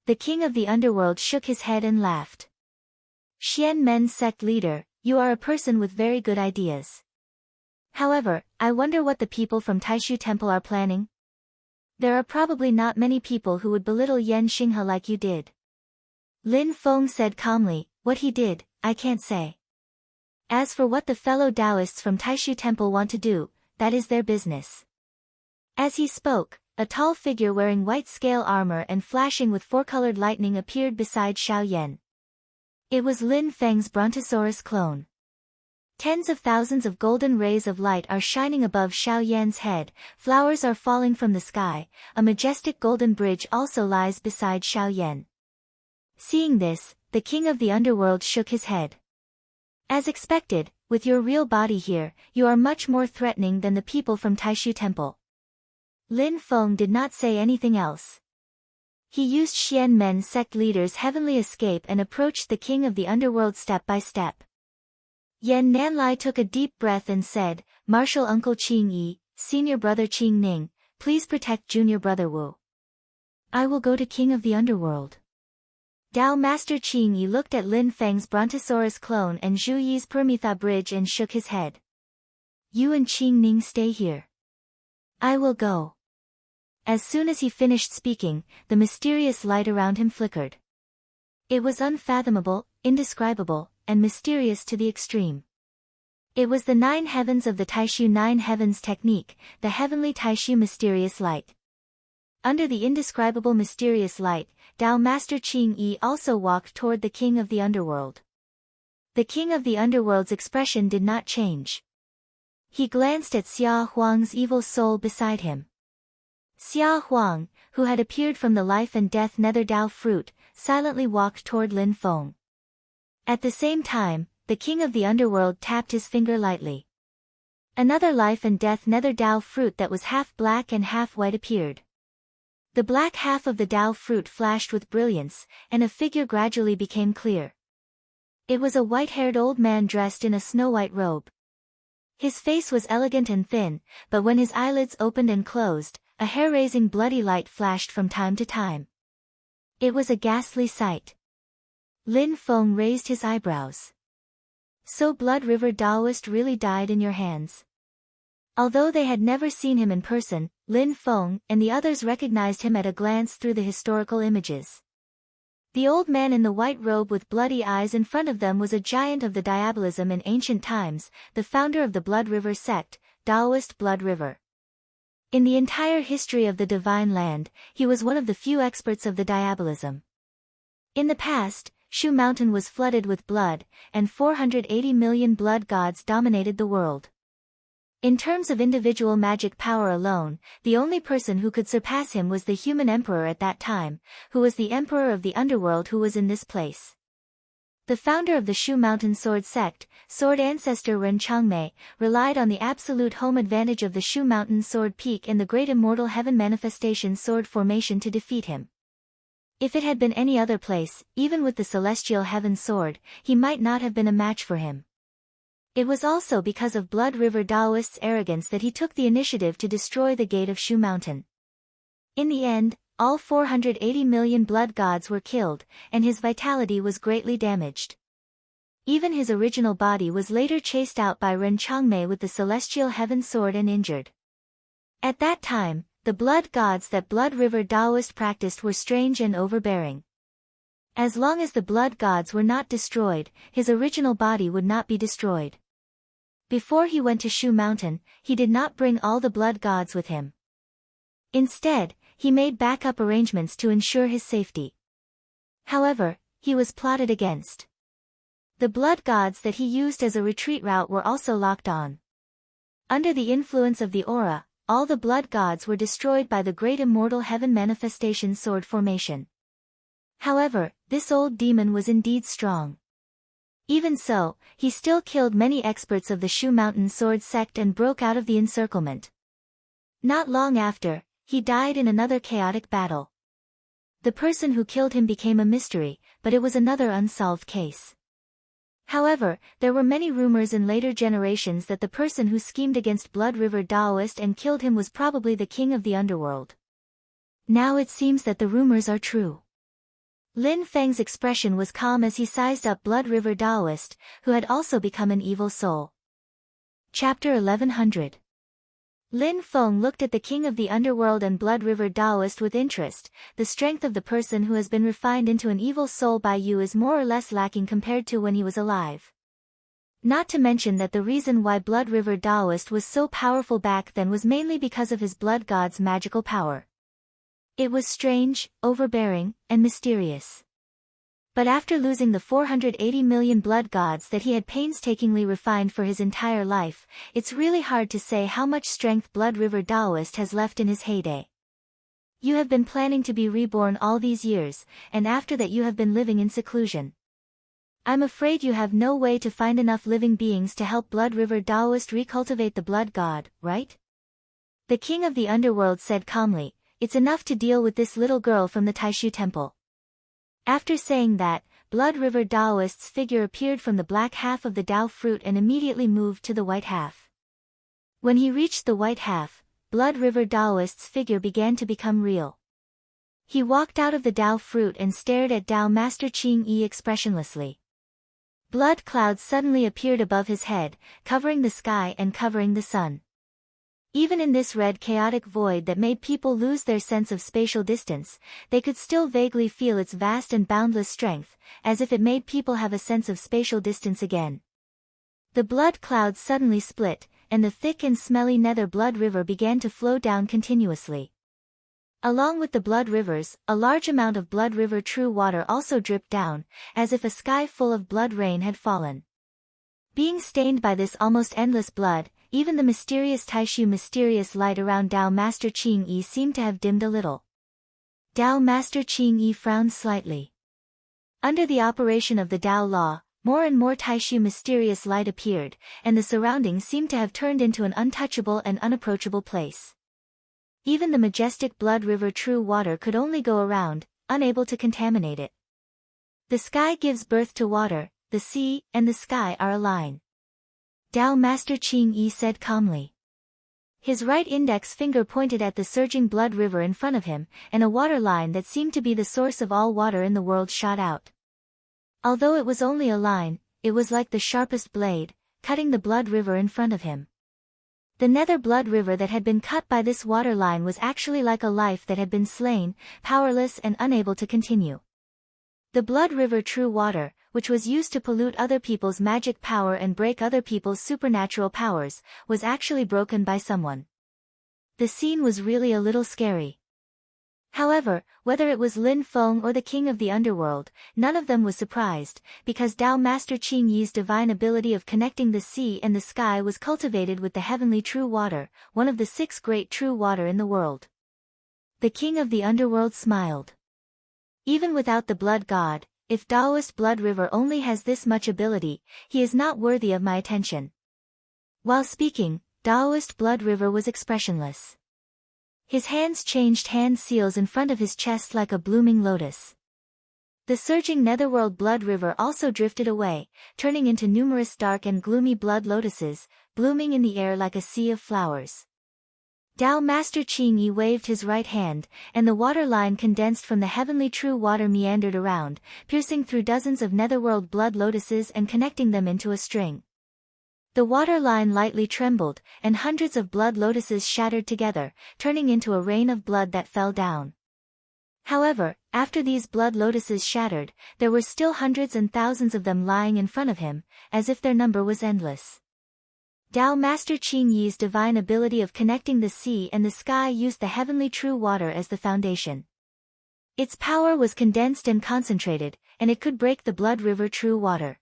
The king of the underworld shook his head and laughed. "Xian Men sect leader, you are a person with very good ideas. However, I wonder what the people from Taishu Temple are planning? There are probably not many people who would belittle Yan Xinghe like you did." Lin Feng said calmly, "What he did, I can't say. As for what the fellow Taoists from Taishu Temple want to do, that is their business." As he spoke, a tall figure wearing white scale armor and flashing with four-colored lightning appeared beside Xiao Yan. It was Lin Feng's Brontosaurus clone. Tens of thousands of golden rays of light are shining above Xiao Yan's head, flowers are falling from the sky, a majestic golden bridge also lies beside Xiao Yan. Seeing this, the king of the underworld shook his head. "As expected, with your real body here, you are much more threatening than the people from Taishu Temple." Lin Feng did not say anything else. He used Xian Men sect leader's heavenly escape and approached the king of the underworld step by step. Yan Nanlai took a deep breath and said, "Martial Uncle Qing Yi, Senior Brother Qing Ning, please protect Junior Brother Wu. I will go to King of the Underworld." Tao Master Qing Yi looked at Lin Feng's Brontosaurus clone and Zhu Yi's Permitha bridge and shook his head. "You and Qing Ning stay here. I will go." As soon as he finished speaking, the mysterious light around him flickered. It was unfathomable, indescribable, and mysterious to the extreme. It was the 9 heavens of the Taishu 9 heavens technique, the heavenly Taishu mysterious light. Under the indescribable mysterious light, Tao Master Qing Yi also walked toward the king of the underworld. The king of the underworld's expression did not change. He glanced at Xia Huang's evil soul beside him. Xia Huang, who had appeared from the life and death nether Dao fruit, silently walked toward Lin Feng. At the same time, the king of the underworld tapped his finger lightly. Another life and death nether Dao fruit that was half black and half white appeared. The black half of the Dao fruit flashed with brilliance, and a figure gradually became clear. It was a white-haired old man dressed in a snow-white robe. His face was elegant and thin, but when his eyelids opened and closed, a hair-raising bloody light flashed from time to time. It was a ghastly sight. Lin Feng raised his eyebrows. "So Blood River Daoist really died in your hands?" Although they had never seen him in person, Lin Feng and the others recognized him at a glance through the historical images. The old man in the white robe with bloody eyes in front of them was a giant of the diabolism in ancient times, the founder of the Blood River sect, Daoist Blood River. In the entire history of the Divine Land, he was one of the few experts of the diabolism. In the past, Shu Mountain was flooded with blood, and 480 million blood gods dominated the world. In terms of individual magic power alone, the only person who could surpass him was the human emperor at that time, who was the emperor of the underworld who was in this place. The founder of the Shu Mountain Sword Sect, Sword Ancestor Ren Changmei, relied on the absolute home advantage of the Shu Mountain Sword Peak and the Great Immortal Heaven Manifestation Sword Formation to defeat him. If it had been any other place, even with the celestial heaven sword, he might not have been a match for him. It was also because of Blood River Daoist's arrogance that he took the initiative to destroy the gate of Shu Mountain. In the end, all 480 million blood gods were killed, and his vitality was greatly damaged. Even his original body was later chased out by Ren Changmei with the celestial heaven sword and injured. At that time, the blood gods that Blood River Daoist practiced were strange and overbearing. As long as the blood gods were not destroyed, his original body would not be destroyed. Before he went to Shu Mountain, he did not bring all the blood gods with him. Instead, he made backup arrangements to ensure his safety. However, he was plotted against. The blood gods that he used as a retreat route were also locked on. Under the influence of the aura, all the blood gods were destroyed by the great immortal heaven manifestation sword formation. However, this old demon was indeed strong. Even so, he still killed many experts of the Shu Mountain sword sect and broke out of the encirclement. Not long after, he died in another chaotic battle. The person who killed him became a mystery, but it was another unsolved case. However, there were many rumors in later generations that the person who schemed against Blood River Daoist and killed him was probably the king of the underworld. Now it seems that the rumors are true. Lin Feng's expression was calm as he sized up Blood River Daoist, who had also become an evil soul. Chapter 1100. Lin Feng looked at the king of the underworld and Blood River Daoist with interest. The strength of the person who has been refined into an evil soul by you is more or less lacking compared to when he was alive. Not to mention that the reason why Blood River Daoist was so powerful back then was mainly because of his blood god's magical power. It was strange, overbearing, and mysterious. But after losing the 480 million blood gods that he had painstakingly refined for his entire life, it's really hard to say how much strength Blood River Daoist has left in his heyday. You have been planning to be reborn all these years, and after that you have been living in seclusion. I'm afraid you have no way to find enough living beings to help Blood River Daoist recultivate the blood god, right? The king of the underworld said calmly, "It's enough to deal with this little girl from the Taishu temple." After saying that, Blood River Daoist's figure appeared from the black half of the Dao fruit and immediately moved to the white half. When he reached the white half, Blood River Daoist's figure began to become real. He walked out of the Dao fruit and stared at Dao Master Qing Yi expressionlessly. Blood clouds suddenly appeared above his head, covering the sky and covering the sun. Even in this red chaotic void that made people lose their sense of spatial distance, they could still vaguely feel its vast and boundless strength, as if it made people have a sense of spatial distance again. The blood clouds suddenly split, and the thick and smelly nether blood river began to flow down continuously. Along with the blood rivers, a large amount of blood river true water also dripped down, as if a sky full of blood rain had fallen. Being stained by this almost endless blood, even the mysterious Taishu mysterious light around Dao Master Qing Yi seemed to have dimmed a little. Dao Master Qing Yi frowned slightly. Under the operation of the Dao law, more and more Taishu mysterious light appeared, and the surroundings seemed to have turned into an untouchable and unapproachable place. Even the majestic blood river true water could only go around, unable to contaminate it. The sky gives birth to water, the sea and the sky are a line. Dao Master Qing Yi said calmly. His right index finger pointed at the surging blood river in front of him, and a water line that seemed to be the source of all water in the world shot out. Although it was only a line, it was like the sharpest blade, cutting the blood river in front of him. The nether blood river that had been cut by this water line was actually like a life that had been slain, powerless and unable to continue. The blood river true water, which was used to pollute other people's magic power and break other people's supernatural powers, was actually broken by someone. The scene was really a little scary. However, whether it was Lin Feng or the king of the underworld, none of them was surprised, because Dao Master Qing Yi's divine ability of connecting the sea and the sky was cultivated with the heavenly true water, one of the 6 great true water in the world. The king of the underworld smiled. Even without the blood god, if Daoist blood river only has this much ability, he is not worthy of my attention. While speaking, Daoist blood river was expressionless. His hands changed hand seals in front of his chest like a blooming lotus. The surging netherworld blood river also drifted away, turning into numerous dark and gloomy blood lotuses, blooming in the air like a sea of flowers. Tao Master Ching Yi waved his right hand, and the water line condensed from the heavenly true water meandered around, piercing through dozens of netherworld blood lotuses and connecting them into a string. The water line lightly trembled, and hundreds of blood lotuses shattered together, turning into a rain of blood that fell down. However, after these blood lotuses shattered, there were still hundreds and thousands of them lying in front of him, as if their number was endless. Tao Master Ching Yi's divine ability of connecting the sea and the sky used the heavenly true water as the foundation. Its power was condensed and concentrated, and it could break the blood river true water.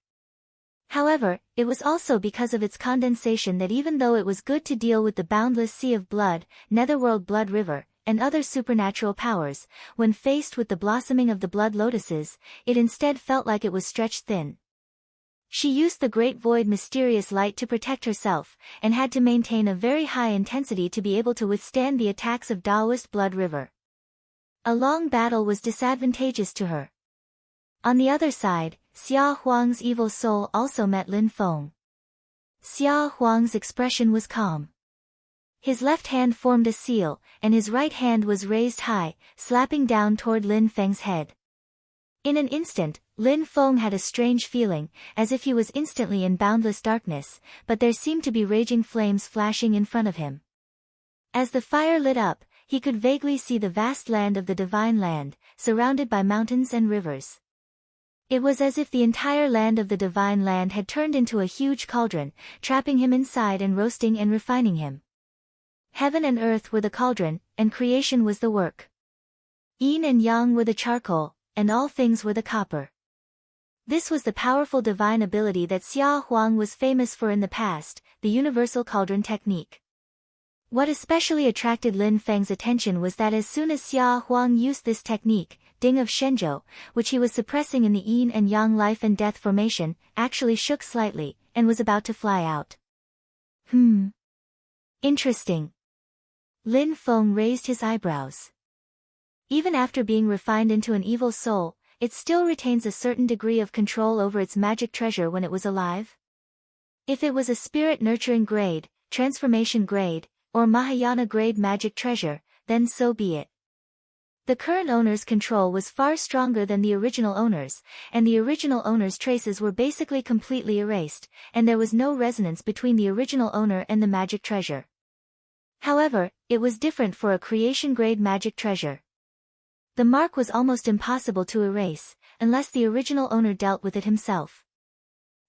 However, it was also because of its condensation that even though it was good to deal with the boundless sea of blood, netherworld blood river, and other supernatural powers, when faced with the blossoming of the blood lotuses, it instead felt like it was stretched thin. She used the great void mysterious light to protect herself, and had to maintain a very high intensity to be able to withstand the attacks of Taoist blood river. A long battle was disadvantageous to her. On the other side, Xia Huang's evil soul also met Lin Feng. Xia Huang's expression was calm. His left hand formed a seal, and his right hand was raised high, slapping down toward Lin Feng's head. In an instant, Lin Feng had a strange feeling, as if he was instantly in boundless darkness, but there seemed to be raging flames flashing in front of him. As the fire lit up, he could vaguely see the vast land of the divine land, surrounded by mountains and rivers. It was as if the entire land of the divine land had turned into a huge cauldron, trapping him inside and roasting and refining him. Heaven and earth were the cauldron, and creation was the work. Yin and yang were the charcoal, and all things were the copper. This was the powerful divine ability that Xia Huang was famous for in the past, the universal cauldron technique. What especially attracted Lin Feng's attention was that as soon as Xia Huang used this technique, Ding of Shenzhou, which he was suppressing in the yin and yang life and death formation, actually shook slightly, and was about to fly out. Interesting. Lin Feng raised his eyebrows. Even after being refined into an evil soul, it still retains a certain degree of control over its magic treasure when it was alive? If it was a spirit nurturing grade, transformation grade, or Mahayana grade magic treasure, then so be it. The current owner's control was far stronger than the original owner's, and the original owner's traces were basically completely erased, and there was no resonance between the original owner and the magic treasure. However, it was different for a creation-grade magic treasure. The mark was almost impossible to erase, unless the original owner dealt with it himself.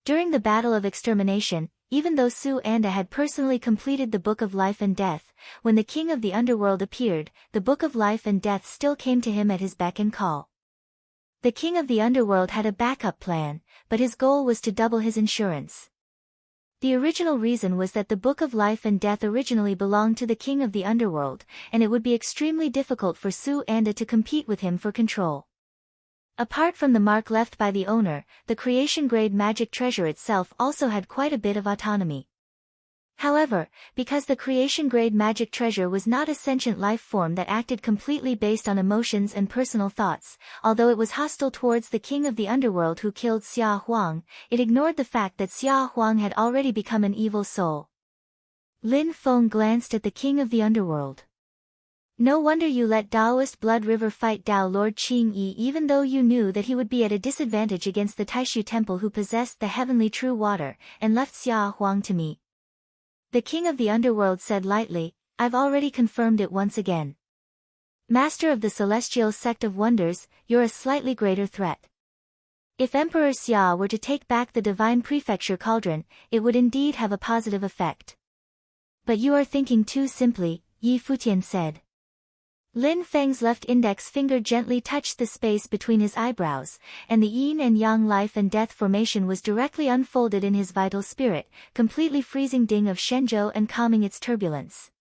During the Battle of Extermination, even though Su Anda had personally completed the Book of Life and Death, when the King of the Underworld appeared, the Book of Life and Death still came to him at his beck and call. The King of the Underworld had a backup plan, but his goal was to double his insurance. The original reason was that the Book of Life and Death originally belonged to the King of the Underworld, and it would be extremely difficult for Su Anda to compete with him for control. Apart from the mark left by the owner, the creation-grade magic treasure itself also had quite a bit of autonomy. However, because the creation-grade magic treasure was not a sentient life form that acted completely based on emotions and personal thoughts, although it was hostile towards the King of the Underworld who killed Xia Huang, it ignored the fact that Xia Huang had already become an evil soul. Lin Feng glanced at the King of the Underworld. No wonder you let Taoist Blood River fight Tao Lord Qing Yi even though you knew that he would be at a disadvantage against the Taishu Temple who possessed the heavenly true water, and left Xia Huang to me. The King of the Underworld said lightly, I've already confirmed it once again. Master of the Celestial Sect of Wonders, you're a slightly greater threat. If Emperor Xia were to take back the Divine Prefecture Cauldron, it would indeed have a positive effect. But you are thinking too simply, Yi Futian said. Lin Feng's left index finger gently touched the space between his eyebrows, and the yin and yang life and death formation was directly unfolded in his vital spirit, completely freezing Ding of Shenzhou and calming its turbulence.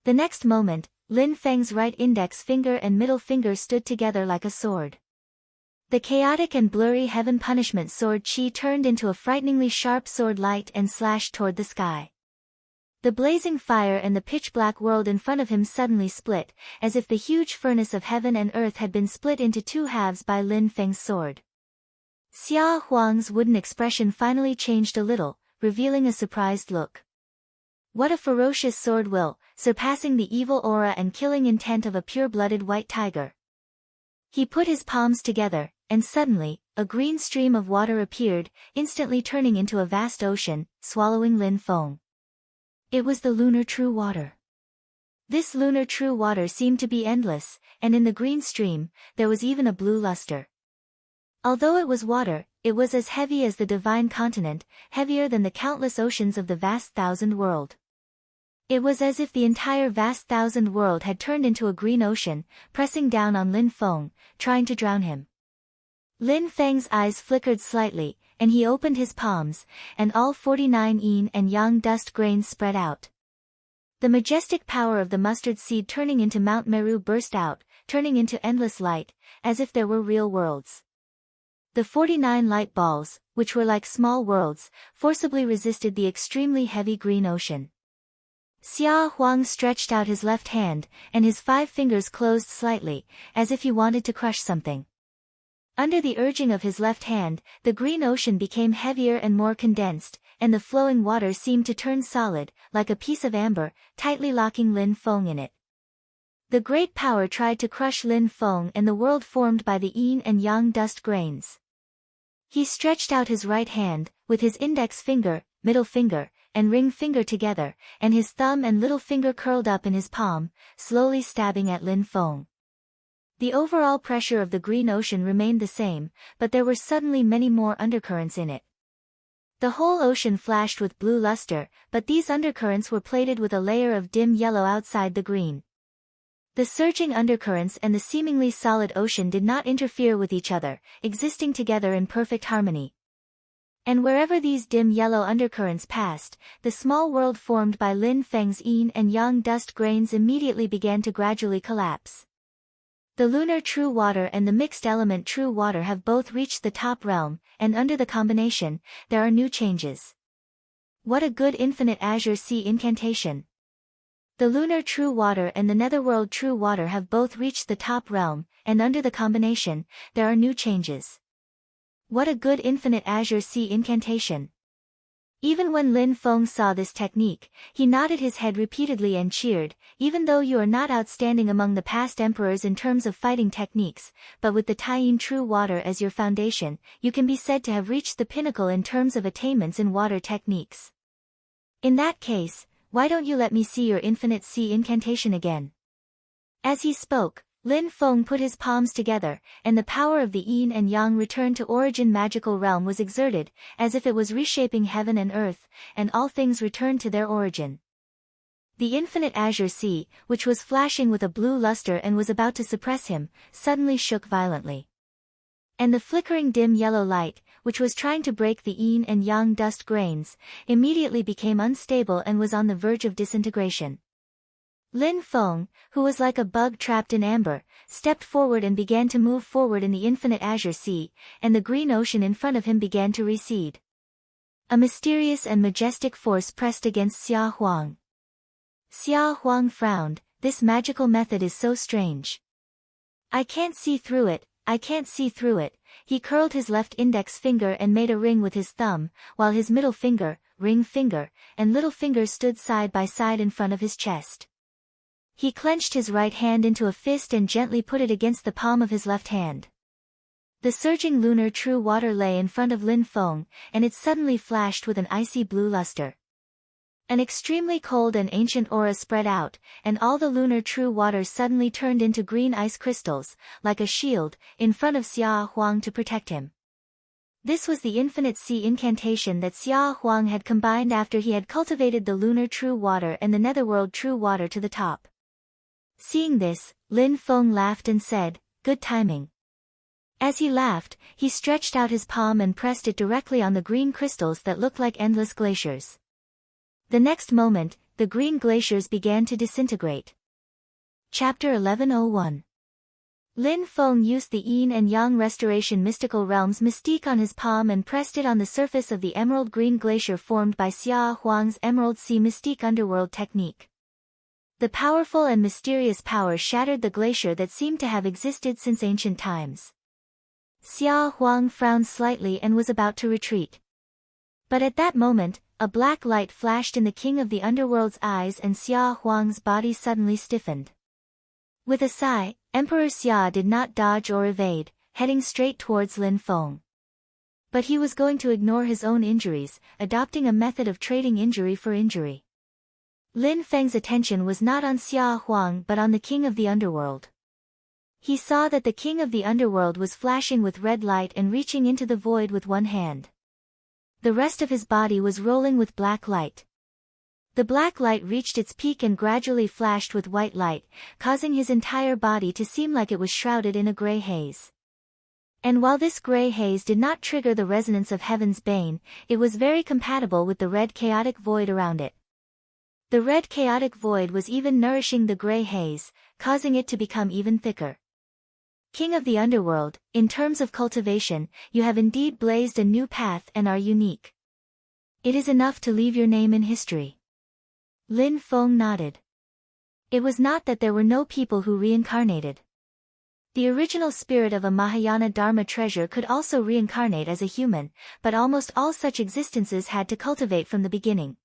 The next moment, Lin Feng's right index finger and middle finger stood together like a sword. The chaotic and blurry heaven punishment sword Qi turned into a frighteningly sharp sword light and slashed toward the sky. The blazing fire and the pitch-black world in front of him suddenly split, as if the huge furnace of heaven and earth had been split into two halves by Lin Feng's sword. Xia Huang's wooden expression finally changed a little, revealing a surprised look. What a ferocious sword will, surpassing the evil aura and killing intent of a pure-blooded white tiger. He put his palms together, and suddenly, a green stream of water appeared, instantly turning into a vast ocean, swallowing Lin Feng. It was the lunar true water. This lunar true water seemed to be endless, and in the green stream, there was even a blue luster. Although it was water, it was as heavy as the divine continent, heavier than the countless oceans of the vast thousand world. It was as if the entire vast thousand world had turned into a green ocean, pressing down on Lin Feng, trying to drown him. Lin Feng's eyes flickered slightly, and he opened his palms, and all 49 yin and yang dust grains spread out. The majestic power of the mustard seed turning into Mount Meru burst out, turning into endless light, as if there were real worlds. The 49 light balls, which were like small worlds, forcibly resisted the extremely heavy green ocean. Xia Huang stretched out his left hand, and his 5 fingers closed slightly, as if he wanted to crush something. Under the urging of his left hand, the green ocean became heavier and more condensed, and the flowing water seemed to turn solid, like a piece of amber, tightly locking Lin Feng in it. The great power tried to crush Lin Feng and the world formed by the yin and yang dust grains. He stretched out his right hand, with his index finger, middle finger, and ring finger together, and his thumb and little finger curled up in his palm, slowly stabbing at Lin Feng. The overall pressure of the green ocean remained the same, but there were suddenly many more undercurrents in it. The whole ocean flashed with blue luster, but these undercurrents were plated with a layer of dim yellow outside the green. The surging undercurrents and the seemingly solid ocean did not interfere with each other, existing together in perfect harmony. And wherever these dim yellow undercurrents passed, the small world formed by Lin Feng's yin and yang dust grains immediately began to gradually collapse. The lunar true water and the mixed element true water have both reached the top realm, and under the combination, there are new changes. What a good infinite azure sea incantation! The lunar true water and the netherworld true water have both reached the top realm, and under the combination, there are new changes. What a good infinite azure sea incantation! Even when Lin Feng saw this technique, he nodded his head repeatedly and cheered. Even though you are not outstanding among the past emperors in terms of fighting techniques, but with the Taiyin true water as your foundation, you can be said to have reached the pinnacle in terms of attainments in water techniques. In that case, why don't you let me see your infinite sea incantation again? As he spoke, Lin Feng put his palms together, and the power of the yin and yang return to origin magical realm was exerted, as if it was reshaping heaven and earth, and all things returned to their origin. The infinite azure sea, which was flashing with a blue luster and was about to suppress him, suddenly shook violently. And the flickering dim yellow light, which was trying to break the yin and yang dust grains, immediately became unstable and was on the verge of disintegration. Lin Feng, who was like a bug trapped in amber, stepped forward and began to move forward in the infinite azure sea, and the green ocean in front of him began to recede. A mysterious and majestic force pressed against Xia Huang. Xia Huang frowned. This magical method is so strange. I can't see through it, I can't see through it. He curled his left index finger and made a ring with his thumb, while his middle finger, ring finger, and little finger stood side by side in front of his chest. He clenched his right hand into a fist and gently put it against the palm of his left hand. The surging lunar true water lay in front of Lin Feng, and it suddenly flashed with an icy blue luster. An extremely cold and ancient aura spread out, and all the lunar true water suddenly turned into green ice crystals, like a shield, in front of Xia Huang to protect him. This was the infinite sea incantation that Xia Huang had combined after he had cultivated the lunar true water and the netherworld true water to the top. Seeing this, Lin Feng laughed and said, "Good timing." As he laughed, he stretched out his palm and pressed it directly on the green crystals that looked like endless glaciers. The next moment, the green glaciers began to disintegrate. Chapter 1101. Lin Feng used the yin and yang restoration mystical realms mystique on his palm and pressed it on the surface of the emerald green glacier formed by Xia Huang's Emerald Sea Mystique Underworld technique. The powerful and mysterious power shattered the glacier that seemed to have existed since ancient times. Xia Huang frowned slightly and was about to retreat. But at that moment, a black light flashed in the King of the Underworld's eyes and Xia Huang's body suddenly stiffened. With a sigh, Emperor Xia did not dodge or evade, heading straight towards Lin Feng. But he was going to ignore his own injuries, adopting a method of trading injury for injury. Lin Feng's attention was not on Xia Huang but on the King of the Underworld. He saw that the King of the Underworld was flashing with red light and reaching into the void with one hand. The rest of his body was rolling with black light. The black light reached its peak and gradually flashed with white light, causing his entire body to seem like it was shrouded in a gray haze. And while this gray haze did not trigger the resonance of Heaven's Bane, it was very compatible with the red chaotic void around it. The red chaotic void was even nourishing the gray haze, causing it to become even thicker. King of the Underworld, in terms of cultivation, you have indeed blazed a new path and are unique. It is enough to leave your name in history. Lin Feng nodded. It was not that there were no people who reincarnated. The original spirit of a Mahayana Dharma treasure could also reincarnate as a human, but almost all such existences had to cultivate from the beginning.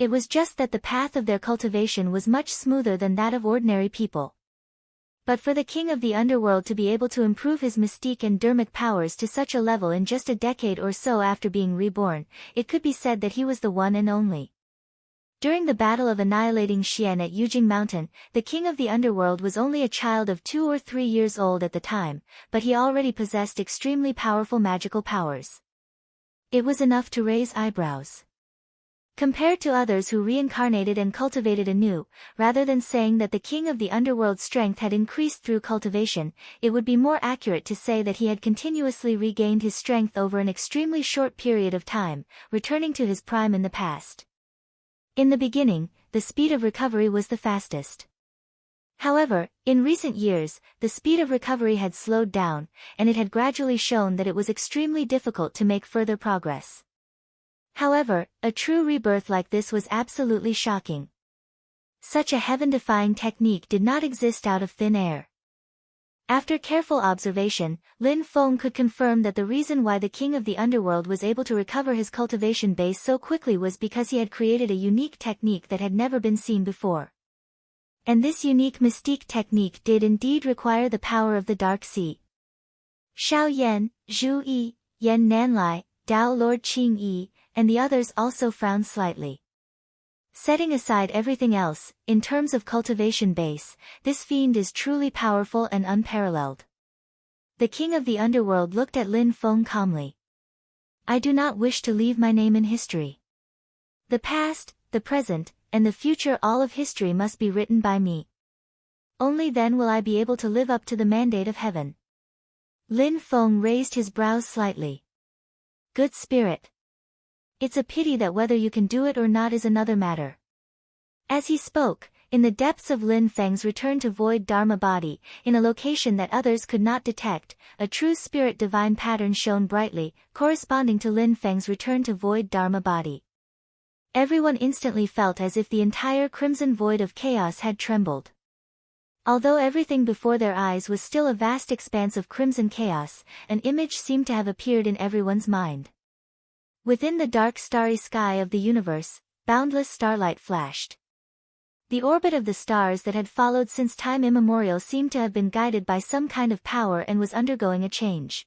It was just that the path of their cultivation was much smoother than that of ordinary people. But for the King of the Underworld to be able to improve his mystique and dharmic powers to such a level in just a decade or so after being reborn, it could be said that he was the one and only. During the battle of annihilating Xian at Yujing Mountain, the King of the Underworld was only a child of 2 or 3 years old at the time, but he already possessed extremely powerful magical powers. It was enough to raise eyebrows. Compared to others who reincarnated and cultivated anew, rather than saying that the King of the Underworld's strength had increased through cultivation, it would be more accurate to say that he had continuously regained his strength over an extremely short period of time, returning to his prime in the past. In the beginning, the speed of recovery was the fastest. However, in recent years, the speed of recovery had slowed down, and it had gradually shown that it was extremely difficult to make further progress. However, a true rebirth like this was absolutely shocking. Such a heaven-defying technique did not exist out of thin air. After careful observation, Lin Feng could confirm that the reason why the King of the Underworld was able to recover his cultivation base so quickly was because he had created a unique technique that had never been seen before. And this unique mystique technique did indeed require the power of the Dark Sea. Xiao Yan, Zhu Yi, Yan Nanlai, Dao Lord Qing Yi, and the others also frowned slightly. Setting aside everything else, in terms of cultivation base, this fiend is truly powerful and unparalleled. The King of the Underworld looked at Lin Feng calmly. I do not wish to leave my name in history. The past, the present, and the future, all of history must be written by me. Only then will I be able to live up to the mandate of heaven. Lin Feng raised his brows slightly. Good spirit. It's a pity that whether you can do it or not is another matter. As he spoke, in the depths of Lin Feng's return to void Dharma body, in a location that others could not detect, a true spirit divine pattern shone brightly, corresponding to Lin Feng's return to void Dharma body. Everyone instantly felt as if the entire crimson void of chaos had trembled. Although everything before their eyes was still a vast expanse of crimson chaos, an image seemed to have appeared in everyone's mind. Within the dark starry sky of the universe, boundless starlight flashed. The orbit of the stars that had followed since time immemorial seemed to have been guided by some kind of power and was undergoing a change.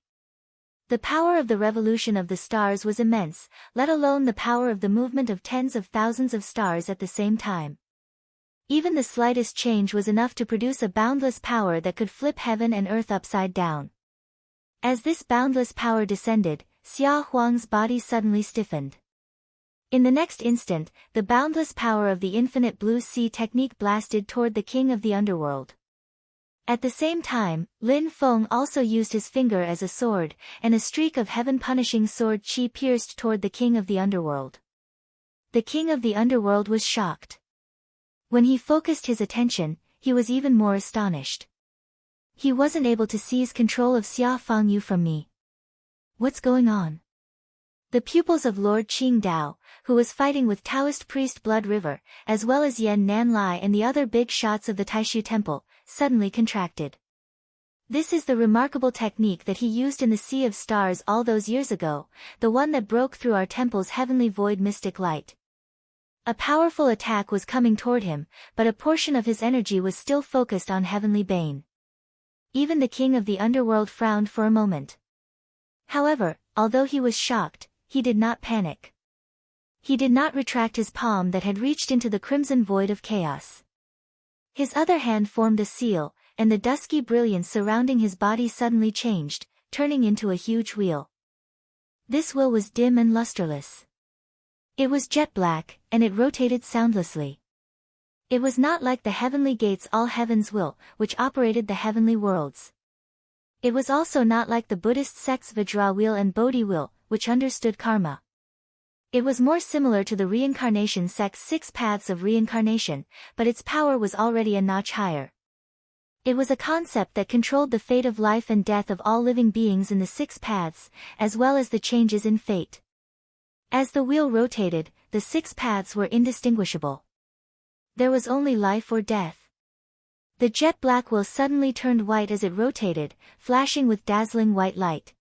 The power of the revolution of the stars was immense, let alone the power of the movement of tens of thousands of stars at the same time. Even the slightest change was enough to produce a boundless power that could flip heaven and earth upside down. As this boundless power descended, Xia Huang's body suddenly stiffened. In the next instant, the boundless power of the infinite blue sea technique blasted toward the King of the Underworld. At the same time, Lin Feng also used his finger as a sword, and a streak of heaven-punishing sword chi pierced toward the King of the Underworld. The King of the Underworld was shocked. When he focused his attention, he was even more astonished. He wasn't able to seize control of Xia Fangyu from me. What's going on? The pupils of Lord Qing Dao, who was fighting with Taoist priest Blood River, as well as Yan Nanlai and the other big shots of the Taishu Temple, suddenly contracted. This is the remarkable technique that he used in the Sea of Stars all those years ago, the one that broke through our temple's heavenly void mystic light. A powerful attack was coming toward him, but a portion of his energy was still focused on heavenly bane. Even the king of the underworld frowned for a moment. However, although he was shocked, he did not panic. He did not retract his palm that had reached into the crimson void of chaos. His other hand formed a seal, and the dusky brilliance surrounding his body suddenly changed, turning into a huge wheel. This wheel was dim and lusterless. It was jet black, and it rotated soundlessly. It was not like the heavenly gates all heaven's will, which operated the heavenly worlds. It was also not like the Buddhist sects Vajra wheel and Bodhi wheel, which understood karma. It was more similar to the reincarnation sect's 6 paths of reincarnation, but its power was already a notch higher. It was a concept that controlled the fate of life and death of all living beings in the 6 paths, as well as the changes in fate. As the wheel rotated, the 6 paths were indistinguishable. There was only life or death. The jet black wheel suddenly turned white as it rotated, flashing with dazzling white light.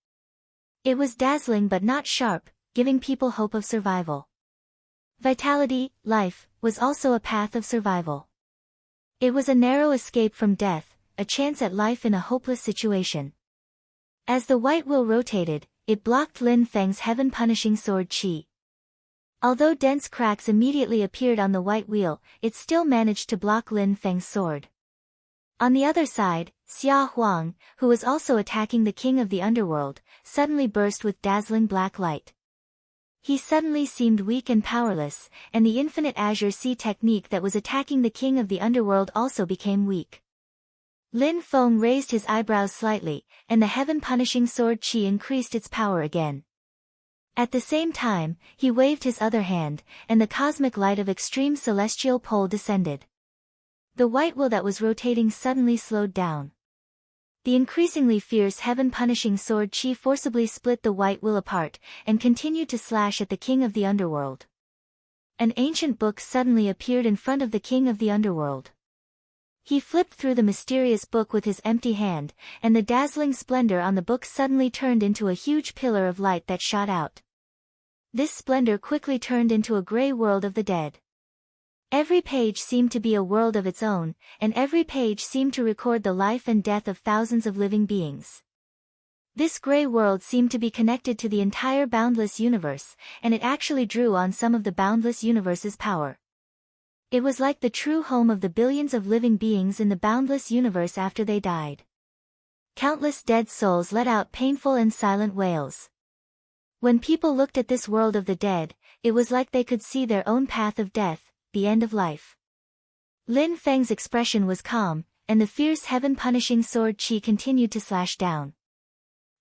It was dazzling but not sharp, giving people hope of survival. Vitality, life, was also a path of survival. It was a narrow escape from death, a chance at life in a hopeless situation. As the white wheel rotated, it blocked Lin Feng's heaven-punishing sword qi. Although dense cracks immediately appeared on the white wheel, it still managed to block Lin Feng's sword. On the other side, Xia Huang, who was also attacking the king of the underworld, suddenly burst with dazzling black light. He suddenly seemed weak and powerless, and the infinite azure sea technique that was attacking the king of the underworld also became weak. Lin Feng raised his eyebrows slightly, and the heaven-punishing sword qi increased its power again. At the same time, he waved his other hand, and the cosmic light of extreme celestial pole descended. The white wheel that was rotating suddenly slowed down. The increasingly fierce heaven-punishing sword qi forcibly split the white wheel apart, and continued to slash at the king of the underworld. An ancient book suddenly appeared in front of the king of the underworld. He flipped through the mysterious book with his empty hand, and the dazzling splendor on the book suddenly turned into a huge pillar of light that shot out. This splendor quickly turned into a gray world of the dead. Every page seemed to be a world of its own, and every page seemed to record the life and death of thousands of living beings. This gray world seemed to be connected to the entire boundless universe, and it actually drew on some of the boundless universe's power. It was like the true home of the billions of living beings in the boundless universe after they died. Countless dead souls let out painful and silent wails. When people looked at this world of the dead, it was like they could see their own path of death, the end of life. Lin Feng's expression was calm, and the fierce heaven-punishing sword qi continued to slash down.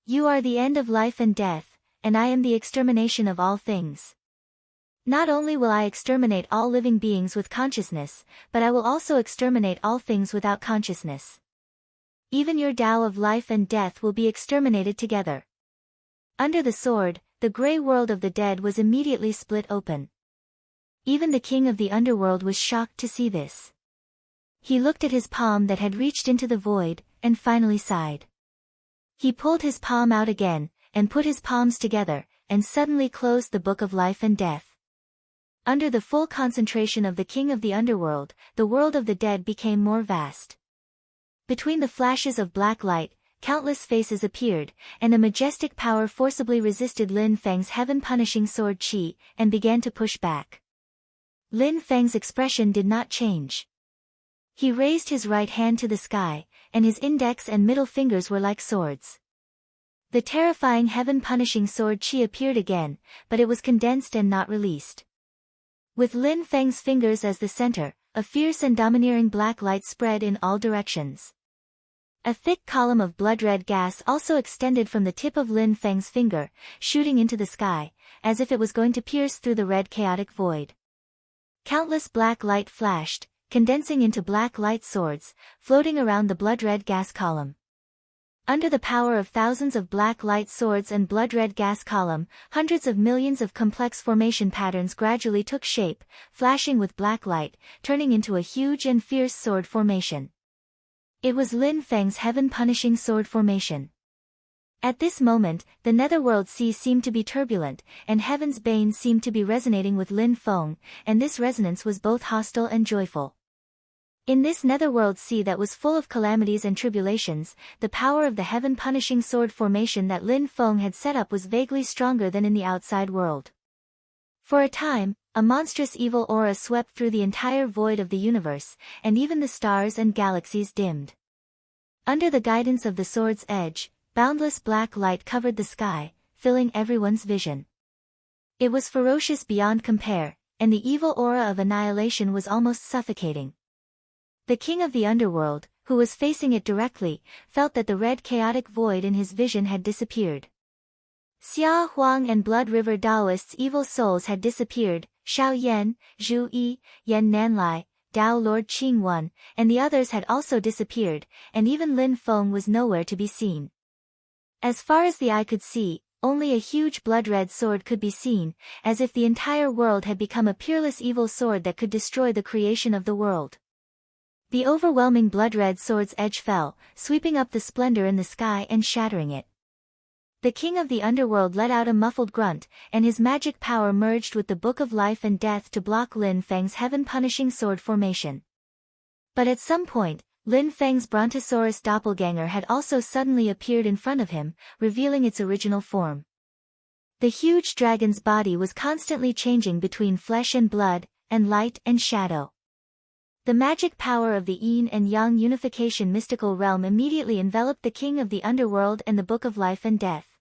You are the end of life and death, and I am the extermination of all things. Not only will I exterminate all living beings with consciousness, but I will also exterminate all things without consciousness. Even your Tao of life and death will be exterminated together. Under the sword, the gray world of the dead was immediately split open. Even the king of the underworld was shocked to see this. He looked at his palm that had reached into the void, and finally sighed. He pulled his palm out again, and put his palms together, and suddenly closed the book of life and death. Under the full concentration of the king of the underworld, the world of the dead became more vast. Between the flashes of black light, countless faces appeared, and a majestic power forcibly resisted Lin Feng's heaven-punishing sword qi, and began to push back. Lin Feng's expression did not change. He raised his right hand to the sky, and his index and middle fingers were like swords. The terrifying heaven-punishing sword qi appeared again, but it was condensed and not released. With Lin Feng's fingers as the center, a fierce and domineering black light spread in all directions. A thick column of blood-red gas also extended from the tip of Lin Feng's finger, shooting into the sky, as if it was going to pierce through the red chaotic void. Countless black light flashed, condensing into black light swords, floating around the blood-red gas column. Under the power of thousands of black light swords and blood-red gas column, hundreds of millions of complex formation patterns gradually took shape, flashing with black light, turning into a huge and fierce sword formation. It was Lin Feng's heaven-punishing sword formation. At this moment, the netherworld sea seemed to be turbulent, and heaven's bane seemed to be resonating with Lin Feng, and this resonance was both hostile and joyful. In this netherworld sea that was full of calamities and tribulations, the power of the heaven-punishing sword formation that Lin Feng had set up was vaguely stronger than in the outside world. For a time, a monstrous evil aura swept through the entire void of the universe, and even the stars and galaxies dimmed. Under the guidance of the sword's edge, boundless black light covered the sky, filling everyone's vision. It was ferocious beyond compare, and the evil aura of annihilation was almost suffocating. The king of the underworld, who was facing it directly, felt that the red chaotic void in his vision had disappeared. Xia Huang and Blood River Daoists' evil souls had disappeared, Xiao Yan, Zhu Yi, Yan Nanlai, Dao Lord Qing Wan, and the others had also disappeared, and even Lin Feng was nowhere to be seen. As far as the eye could see, only a huge blood-red sword could be seen, as if the entire world had become a peerless evil sword that could destroy the creation of the world. The overwhelming blood-red sword's edge fell, sweeping up the splendor in the sky and shattering it. The king of the underworld let out a muffled grunt, and his magic power merged with the Book of Life and Death to block Lin Feng's heaven-punishing sword formation. But at some point, Lin Feng's Brontosaurus doppelganger had also suddenly appeared in front of him, revealing its original form. The huge dragon's body was constantly changing between flesh and blood, and light and shadow. The magic power of the Yin and Yang unification mystical realm immediately enveloped the king of the underworld and the Book of Life and Death.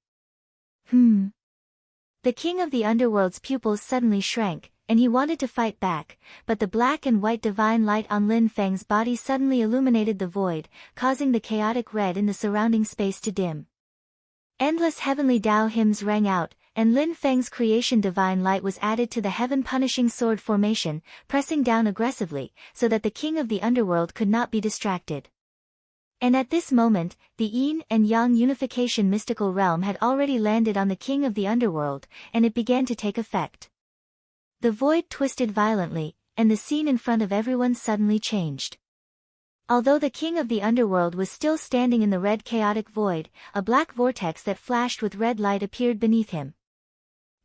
The king of the underworld's pupils suddenly shrank, and he wanted to fight back, but the black and white divine light on Lin Feng's body suddenly illuminated the void, causing the chaotic red in the surrounding space to dim. Endless heavenly Tao hymns rang out, and Lin Feng's creation divine light was added to the heaven-punishing sword formation, pressing down aggressively, so that the king of the underworld could not be distracted. And at this moment, the Yin and Yang unification mystical realm had already landed on the king of the underworld, and it began to take effect. The void twisted violently, and the scene in front of everyone suddenly changed. Although the king of the underworld was still standing in the red chaotic void, a black vortex that flashed with red light appeared beneath him.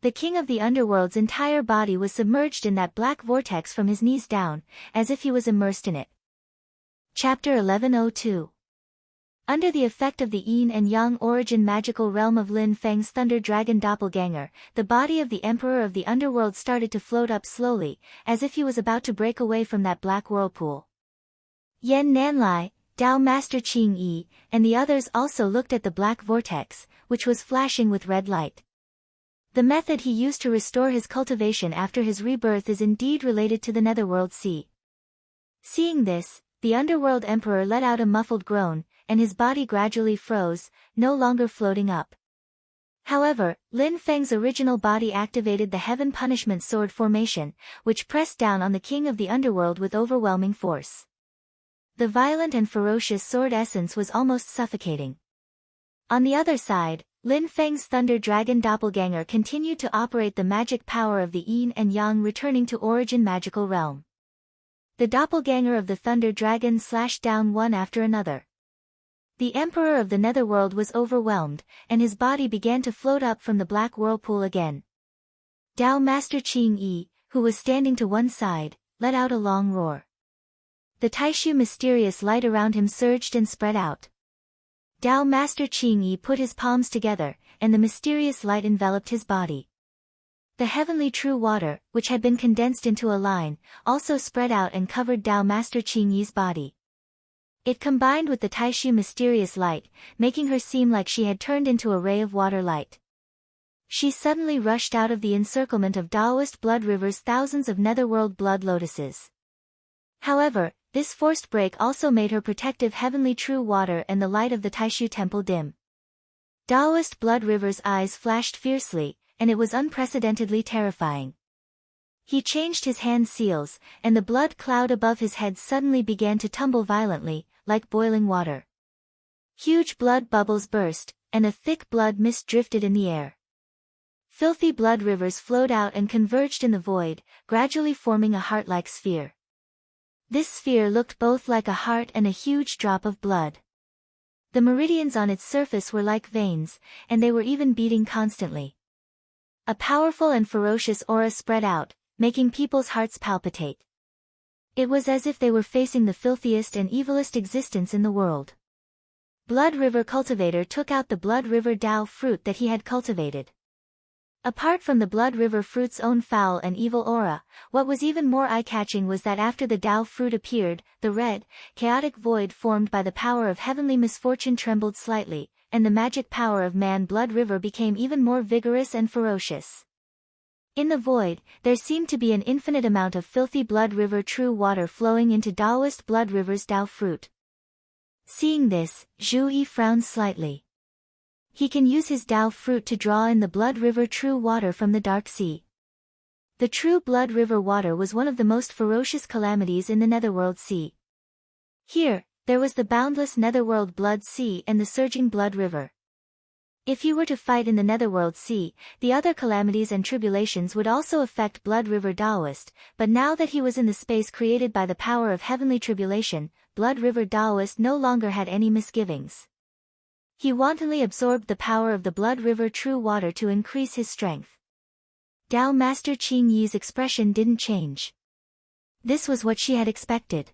The king of the underworld's entire body was submerged in that black vortex from his knees down, as if he was immersed in it. Chapter 1102. Under the effect of the Yin and Yang origin magical realm of Lin Feng's Thunder Dragon Doppelganger, the body of the Emperor of the Underworld started to float up slowly, as if he was about to break away from that black whirlpool. Yan Nanlai, Dao Master Qing Yi, and the others also looked at the black vortex, which was flashing with red light. The method he used to restore his cultivation after his rebirth is indeed related to the netherworld sea. Seeing this, the Underworld Emperor let out a muffled groan, and his body gradually froze, no longer floating up. However, Lin Feng's original body activated the Heaven Punishment Sword formation, which pressed down on the king of the underworld with overwhelming force. The violent and ferocious sword essence was almost suffocating. On the other side, Lin Feng's Thunder Dragon Doppelganger continued to operate the magic power of the Yin and Yang returning to origin magical realm. The doppelganger of the Thunder Dragon slashed down one after another. The Emperor of the Netherworld was overwhelmed, and his body began to float up from the black whirlpool again. Dao Master Qing Yi, who was standing to one side, let out a long roar. The Taishu mysterious light around him surged and spread out. Dao Master Qing Yi put his palms together, and the mysterious light enveloped his body. The heavenly true water, which had been condensed into a line, also spread out and covered Dao Master Qing Yi's body. It combined with the Taishu mysterious light, making her seem like she had turned into a ray of water light. She suddenly rushed out of the encirclement of Daoist blood rivers thousands of netherworld blood lotuses. However, this forced break also made her protective heavenly true water and the light of the Taishu temple dim. Daoist blood river's eyes flashed fiercely, and it was unprecedentedly terrifying. He changed his hand seals, and the blood cloud above his head suddenly began to tumble violently, like boiling water. Huge blood bubbles burst, and a thick blood mist drifted in the air. Filthy blood rivers flowed out and converged in the void, gradually forming a heart-like sphere. This sphere looked both like a heart and a huge drop of blood. The meridians on its surface were like veins, and they were even beating constantly. A powerful and ferocious aura spread out, making people's hearts palpitate. It was as if they were facing the filthiest and evilest existence in the world. Blood River Cultivator took out the Blood River Dao fruit that he had cultivated. Apart from the Blood River fruit's own foul and evil aura, what was even more eye-catching was that after the Dao fruit appeared, the red, chaotic void formed by the power of heavenly misfortune trembled slightly, and the magic power of Man Blood River became even more vigorous and ferocious. In the void, there seemed to be an infinite amount of filthy Blood River true water flowing into Daoist Blood River's Dao fruit. Seeing this, Zhu Yi frowned slightly. He can use his Dao fruit to draw in the Blood River true water from the Dark Sea. The true Blood River water was one of the most ferocious calamities in the Netherworld Sea. Here, there was the boundless Netherworld Blood Sea and the surging Blood River. If he were to fight in the Netherworld Sea, the other calamities and tribulations would also affect Blood River Daoist, but now that he was in the space created by the power of heavenly tribulation, Blood River Daoist no longer had any misgivings. He wantonly absorbed the power of the Blood River true water to increase his strength. Dao Master Qing Yi's expression didn't change. This was what she had expected.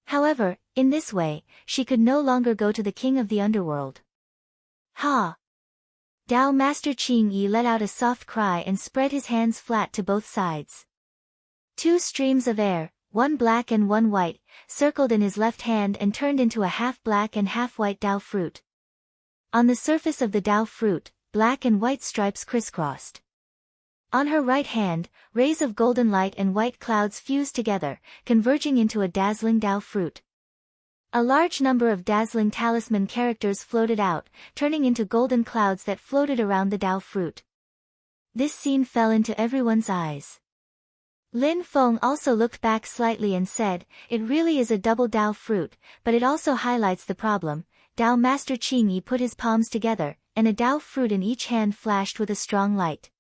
However, in this way, she could no longer go to the king of the underworld. Ha! Dao Master Qing Yi let out a soft cry and spread his hands flat to both sides. Two streams of air, one black and one white, circled in his left hand and turned into a half-black and half-white Dao fruit. On the surface of the Dao fruit, black and white stripes crisscrossed. On her right hand, rays of golden light and white clouds fused together, converging into a dazzling Dao fruit. A large number of dazzling talisman characters floated out, turning into golden clouds that floated around the Dao fruit. This scene fell into everyone's eyes. Lin Feng also looked back slightly and said, "It really is a double Dao fruit, but it also highlights the problem." Dao Master Qing Yi put his palms together, and a Dao fruit in each hand flashed with a strong light.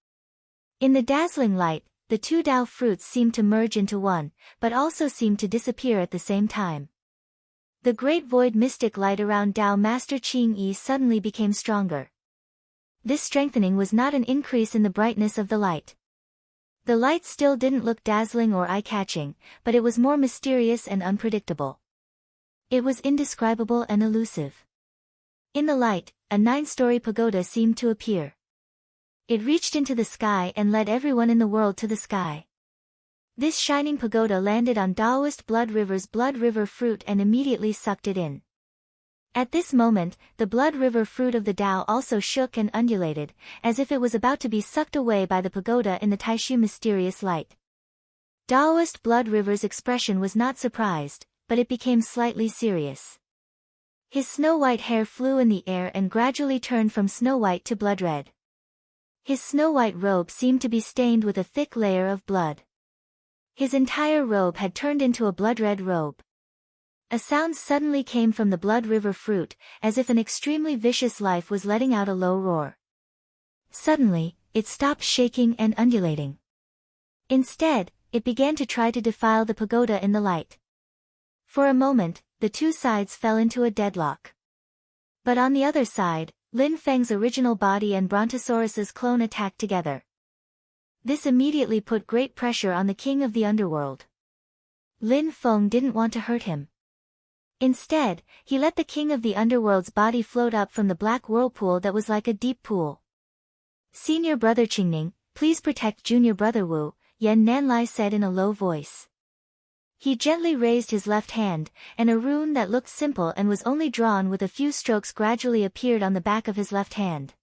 In the dazzling light, the two Dao fruits seemed to merge into one, but also seemed to disappear at the same time. The great void mystic light around Dao Master Qing Yi suddenly became stronger. This strengthening was not an increase in the brightness of the light. The light still didn't look dazzling or eye-catching, but it was more mysterious and unpredictable. It was indescribable and elusive. In the light, a 9-story pagoda seemed to appear. It reached into the sky and led everyone in the world to the sky. This shining pagoda landed on Daoist Blood River's Blood River fruit and immediately sucked it in. At this moment, the Blood River fruit of the Dao also shook and undulated, as if it was about to be sucked away by the pagoda in the Taishu mysterious light. Daoist Blood River's expression was not surprised, but it became slightly serious. His snow-white hair flew in the air and gradually turned from snow-white to blood-red. His snow-white robe seemed to be stained with a thick layer of blood. His entire robe had turned into a blood-red robe. A sound suddenly came from the Blood River fruit, as if an extremely vicious life was letting out a low roar. Suddenly, it stopped shaking and undulating. Instead, it began to try to defile the pagoda in the light. For a moment, the two sides fell into a deadlock. But on the other side, Lin Feng's original body and Brontosaurus's clone attacked together. This immediately put great pressure on the king of the underworld. Lin Feng didn't want to hurt him. Instead, he let the king of the underworld's body float up from the black whirlpool that was like a deep pool. "Senior brother Qingning, please protect junior brother Wu," Yan Nanlai said in a low voice. He gently raised his left hand, and a rune that looked simple and was only drawn with a few strokes gradually appeared on the back of his left hand.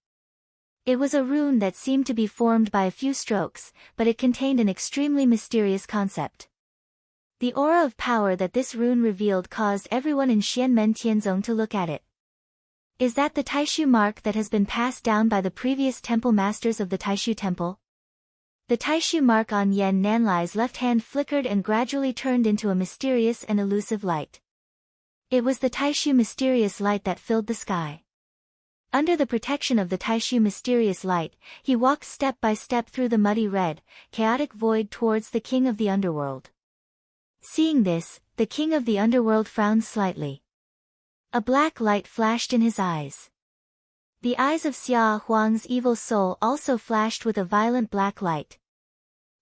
It was a rune that seemed to be formed by a few strokes, but it contained an extremely mysterious concept. The aura of power that this rune revealed caused everyone in Xianmen Tianzong to look at it. Is that the Taishu mark that has been passed down by the previous temple masters of the Taishu temple? The Taishu mark on Yan Nanlai's left hand flickered and gradually turned into a mysterious and elusive light. It was the Taishu mysterious light that filled the sky. Under the protection of the Taishu mysterious light, he walked step by step through the muddy red, chaotic void towards the king of the underworld. Seeing this, the king of the underworld frowned slightly. A black light flashed in his eyes. The eyes of Xia Huang's evil soul also flashed with a violent black light.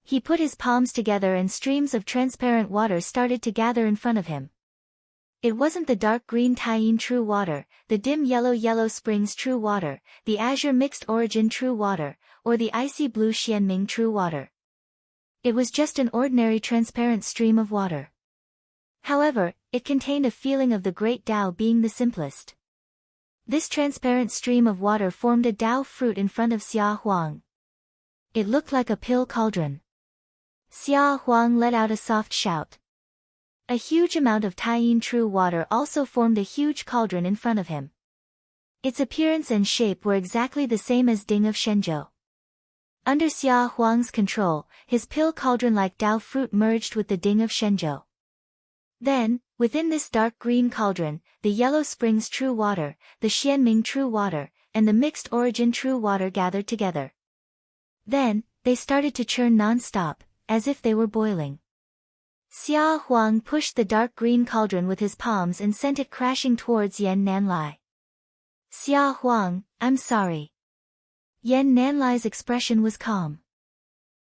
He put his palms together and streams of transparent water started to gather in front of him. It wasn't the dark green Taiyin true water, the dim yellow springs true water, the azure mixed origin true water, or the icy blue Xianming true water. It was just an ordinary transparent stream of water. However, it contained a feeling of the great Tao being the simplest. This transparent stream of water formed a Tao fruit in front of Xia Huang. It looked like a pill cauldron. Xia Huang let out a soft shout. A huge amount of Taiyin true water also formed a huge cauldron in front of him. Its appearance and shape were exactly the same as Ding of Shenzhou. Under Xia Huang's control, his pill cauldron-like Tao fruit merged with the Ding of Shenzhou. Then, within this dark green cauldron, the yellow springs true water, the Xianming true water, and the mixed origin true water gathered together. Then, they started to churn non-stop, as if they were boiling. Xia Huang pushed the dark green cauldron with his palms and sent it crashing towards Yan Nanlai. Xia Huang, I'm sorry. Yan Nanlai's expression was calm.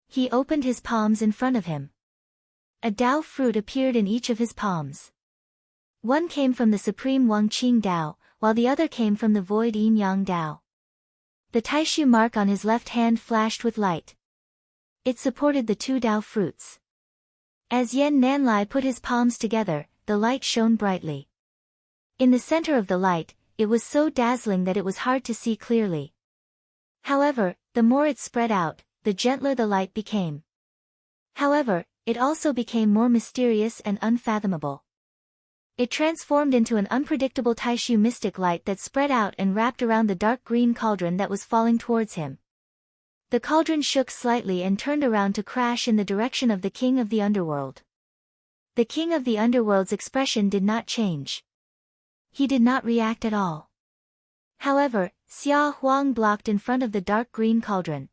He opened his palms in front of him. A Tao fruit appeared in each of his palms. One came from the supreme Wangqing Tao, while the other came from the void Yin Yang Tao. The Taishu mark on his left hand flashed with light. It supported the two Tao fruits. As Yan Nanlai put his palms together, the light shone brightly. In the center of the light, it was so dazzling that it was hard to see clearly. However, the more it spread out, the gentler the light became. However, it also became more mysterious and unfathomable. It transformed into an unpredictable Taishu mystic light that spread out and wrapped around the dark green cauldron that was falling towards him. The cauldron shook slightly and turned around to crash in the direction of the king of the underworld. The king of the underworld's expression did not change. He did not react at all. However, Xia Huang blocked in front of the dark green cauldron.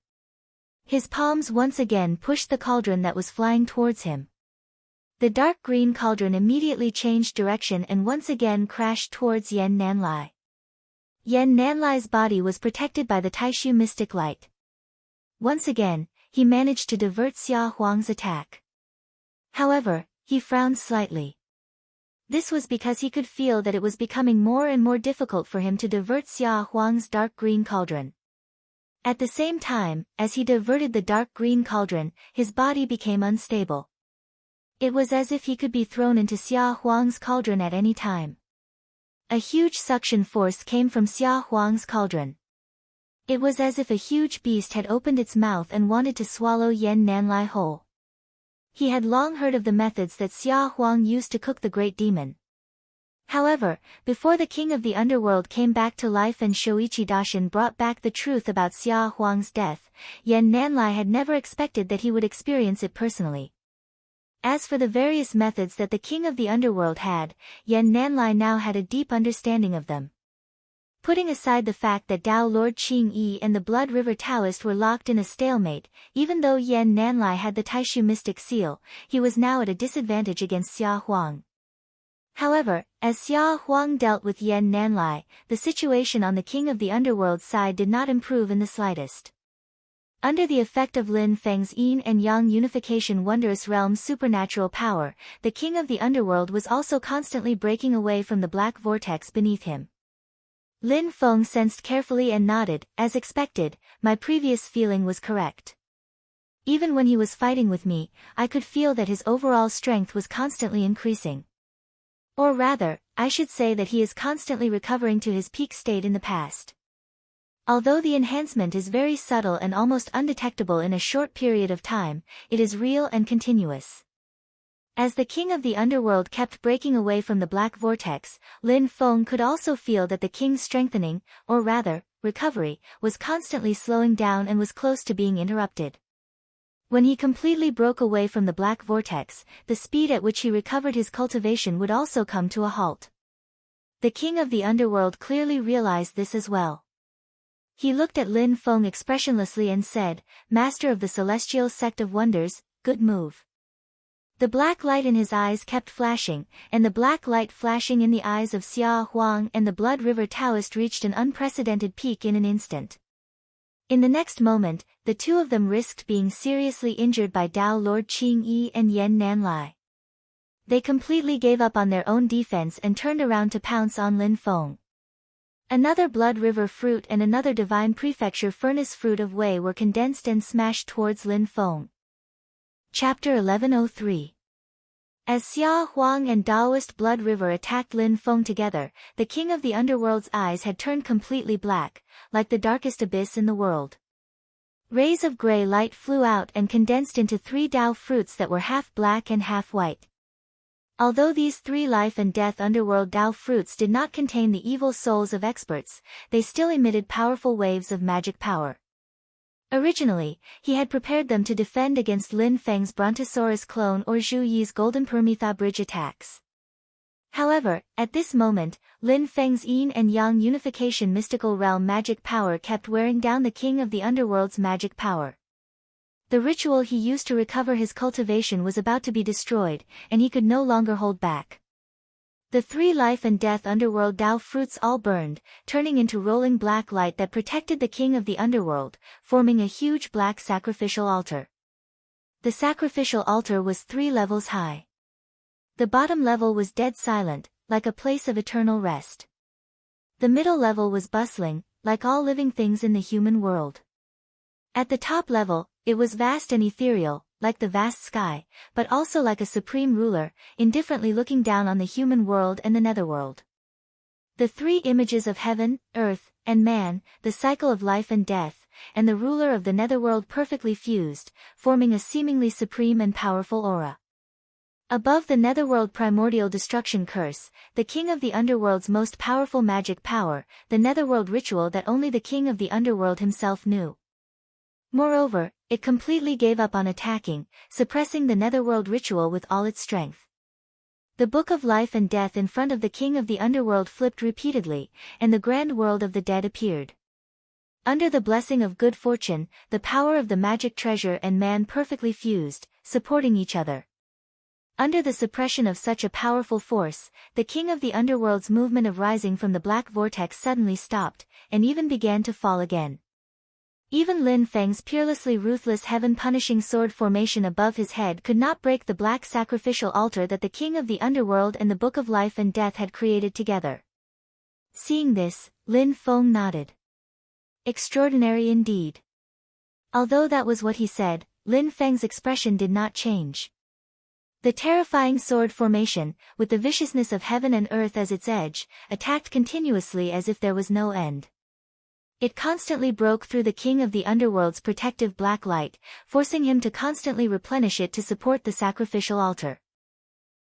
His palms once again pushed the cauldron that was flying towards him. The dark green cauldron immediately changed direction and once again crashed towards Yan Nanlai. Yan Nanlai's body was protected by the Taishu mystic light. Once again, he managed to divert Xia Huang's attack. However, he frowned slightly. This was because he could feel that it was becoming more and more difficult for him to divert Xia Huang's dark green cauldron. At the same time, as he diverted the dark green cauldron, his body became unstable. It was as if he could be thrown into Xia Huang's cauldron at any time. A huge suction force came from Xia Huang's cauldron. It was as if a huge beast had opened its mouth and wanted to swallow Yan Nanlai whole. He had long heard of the methods that Xia Huang used to cook the great demon. However, before the king of the underworld came back to life and Shoichi Dashin brought back the truth about Xia Huang's death, Yan Nanlai had never expected that he would experience it personally. As for the various methods that the king of the underworld had, Yan Nanlai now had a deep understanding of them. Putting aside the fact that Dao Lord Qing Yi and the Blood River Taoist were locked in a stalemate, even though Yan Nanlai had the Taishu mystic seal, he was now at a disadvantage against Xia Huang. However, as Xia Huang dealt with Yan Nanlai, the situation on the king of the underworld side did not improve in the slightest. Under the effect of Lin Feng's Yin and Yang unification wondrous realm's supernatural power, the king of the underworld was also constantly breaking away from the black vortex beneath him. Lin Feng sensed carefully and nodded, as expected, my previous feeling was correct. Even when he was fighting with me, I could feel that his overall strength was constantly increasing. Or rather, I should say that he is constantly recovering to his peak state in the past. Although the enhancement is very subtle and almost undetectable in a short period of time, it is real and continuous. As the king of the underworld kept breaking away from the black vortex, Lin Feng could also feel that the king's strengthening, or rather, recovery, was constantly slowing down and was close to being interrupted. When he completely broke away from the black vortex, the speed at which he recovered his cultivation would also come to a halt. The king of the underworld clearly realized this as well. He looked at Lin Feng expressionlessly and said, "Master of the Celestial Sect of Wonders, good move." The black light in his eyes kept flashing, and the black light flashing in the eyes of Xia Huang and the Blood River Taoist reached an unprecedented peak in an instant. In the next moment, the two of them risked being seriously injured by Dao Lord Qing Yi and Yan Nanlai. They completely gave up on their own defense and turned around to pounce on Lin Feng. Another Blood River fruit and another Divine Prefecture Furnace fruit of Wei were condensed and smashed towards Lin Feng. Chapter 1103. As Xia Huang and Daoist Blood River attacked Lin Feng together, the king of the underworld's eyes had turned completely black, like the darkest abyss in the world. Rays of gray light flew out and condensed into 3 Dao fruits that were half black and half white. Although these 3 life and death underworld Dao fruits did not contain the evil souls of experts, they still emitted powerful waves of magic power. Originally, he had prepared them to defend against Lin Feng's Brontosaurus clone or Zhu Yi's Golden Permetha Bridge attacks. However, at this moment, Lin Feng's Yin and Yang unification mystical realm magic power kept wearing down the king of the underworld's magic power. The ritual he used to recover his cultivation was about to be destroyed, and he could no longer hold back. The 3 life and death underworld Dao fruits all burned, turning into rolling black light that protected the king of the underworld, forming a huge black sacrificial altar. The sacrificial altar was 3 levels high. The bottom level was dead silent, like a place of eternal rest. The middle level was bustling, like all living things in the human world. At the top level, it was vast and ethereal, like the vast sky, but also like a supreme ruler, indifferently looking down on the human world and the netherworld. The 3 images of heaven, earth, and man, the cycle of life and death, and the ruler of the netherworld perfectly fused, forming a seemingly supreme and powerful aura. Above the netherworld primordial destruction curse, the king of the underworld's most powerful magic power, the netherworld ritual that only the king of the underworld himself knew. Moreover, it completely gave up on attacking, suppressing the netherworld ritual with all its strength. The book of life and death in front of the king of the underworld flipped repeatedly, and the grand world of the dead appeared. Under the blessing of good fortune, the power of the magic treasure and man perfectly fused, supporting each other. Under the suppression of such a powerful force, the king of the underworld's movement of rising from the black vortex suddenly stopped, and even began to fall again. Even Lin Feng's peerlessly ruthless heaven-punishing sword formation above his head could not break the black sacrificial altar that the king of the underworld and the book of life and death had created together. Seeing this, Lin Feng nodded. Extraordinary indeed. Although that was what he said, Lin Feng's expression did not change. The terrifying sword formation, with the viciousness of heaven and earth as its edge, attacked continuously as if there was no end. It constantly broke through the king of the underworld's protective black light, forcing him to constantly replenish it to support the sacrificial altar.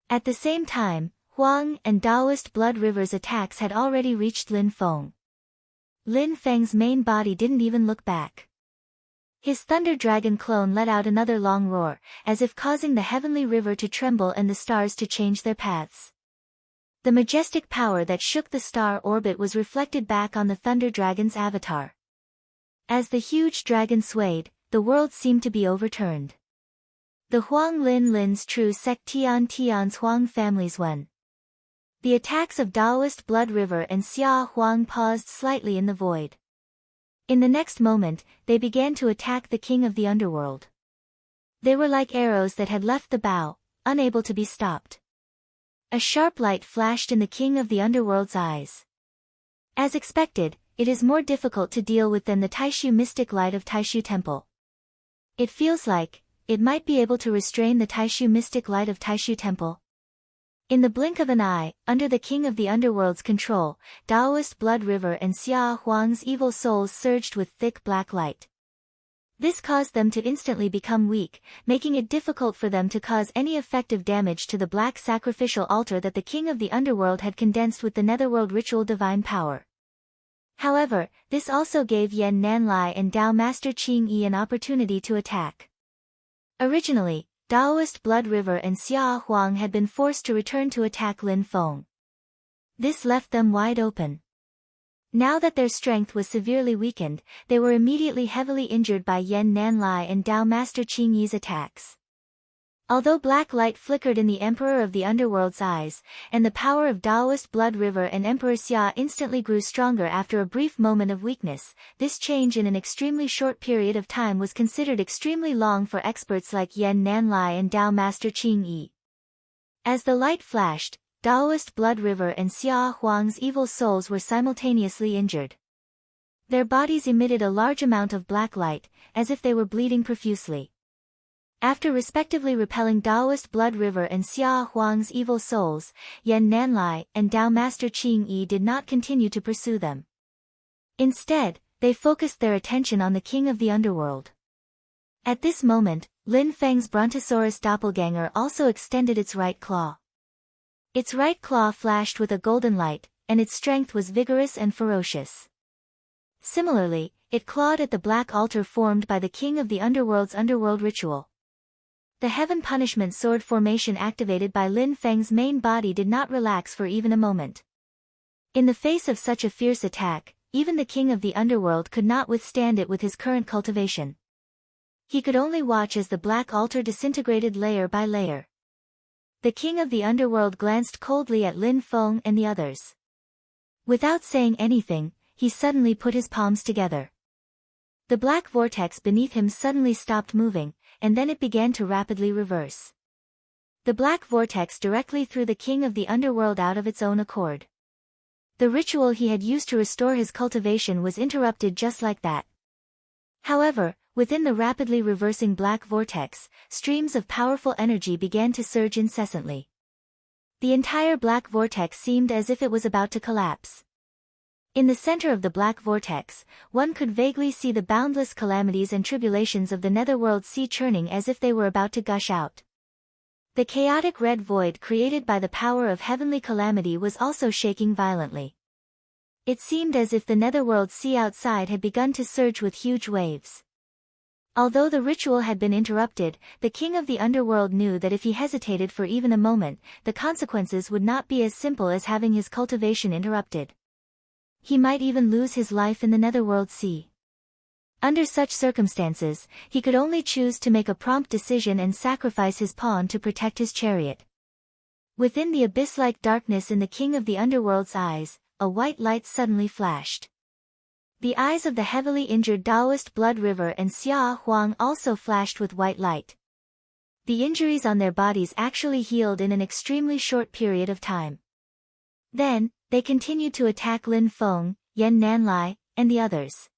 At the same time, Huang and Daoist Blood River's attacks had already reached Lin Feng. Lin Feng's main body didn't even look back. His Thunder Dragon clone let out another long roar, as if causing the heavenly river to tremble and the stars to change their paths. The majestic power that shook the star orbit was reflected back on the Thunder Dragon's avatar. As the huge dragon swayed, the world seemed to be overturned. The Huang Lin's true sect Tian's Huang families won. The attacks of Daoist Blood River and Xia Huang paused slightly in the void. In the next moment, they began to attack the king of the underworld. They were like arrows that had left the bow, unable to be stopped. A sharp light flashed in the king of the underworld's eyes. As expected, it is more difficult to deal with than the Taishu mystic light of Taishu Temple. It feels like, it might be able to restrain the Taishu mystic light of Taishu Temple. In the blink of an eye, under the king of the underworld's control, Daoist Blood River and Xia Huang's evil souls surged with thick black light. This caused them to instantly become weak, making it difficult for them to cause any effective damage to the black sacrificial altar that the king of the underworld had condensed with the netherworld ritual divine power. However, this also gave Yan Nanlai and Dao Master Qing Yi an opportunity to attack. Originally, Daoist Blood River and Xia Huang had been forced to return to attack Lin Feng. This left them wide open. Now that their strength was severely weakened, they were immediately heavily injured by Yan Nanlai and Dao Master Qingyi's attacks. Although black light flickered in the Emperor of the Underworld's eyes, and the power of Daoist Blood River and Emperor Xia instantly grew stronger after a brief moment of weakness, this change in an extremely short period of time was considered extremely long for experts like Yan Nanlai and Dao Master Qingyi. As the light flashed, Daoist Blood River and Xia Huang's evil souls were simultaneously injured. Their bodies emitted a large amount of black light, as if they were bleeding profusely. After respectively repelling Daoist Blood River and Xia Huang's evil souls, Yan Nanlai and Dao Master Qingyi did not continue to pursue them. Instead, they focused their attention on the King of the Underworld. At this moment, Lin Feng's Brontosaurus doppelganger also extended its right claw. Its right claw flashed with a golden light, and its strength was vigorous and ferocious. Similarly, it clawed at the black altar formed by the King of the Underworld's underworld ritual. The Heaven Punishment Sword formation activated by Lin Feng's main body did not relax for even a moment. In the face of such a fierce attack, even the King of the Underworld could not withstand it with his current cultivation. He could only watch as the black altar disintegrated layer by layer. The King of the Underworld glanced coldly at Lin Feng and the others. Without saying anything, he suddenly put his palms together. The black vortex beneath him suddenly stopped moving, and then it began to rapidly reverse. The black vortex directly threw the King of the Underworld out of its own accord. The ritual he had used to restore his cultivation was interrupted just like that. However, within the rapidly reversing black vortex, streams of powerful energy began to surge incessantly. The entire black vortex seemed as if it was about to collapse. In the center of the black vortex, one could vaguely see the boundless calamities and tribulations of the netherworld sea churning as if they were about to gush out. The chaotic red void created by the power of heavenly calamity was also shaking violently. It seemed as if the netherworld sea outside had begun to surge with huge waves. Although the ritual had been interrupted, the King of the Underworld knew that if he hesitated for even a moment, the consequences would not be as simple as having his cultivation interrupted. He might even lose his life in the netherworld sea. Under such circumstances, he could only choose to make a prompt decision and sacrifice his pawn to protect his chariot. Within the abyss-like darkness in the King of the Underworld's eyes, a white light suddenly flashed. The eyes of the heavily injured Daoist Blood River and Xia Huang also flashed with white light. The injuries on their bodies actually healed in an extremely short period of time. Then, they continued to attack Lin Feng, Yan Nanlai, and the others.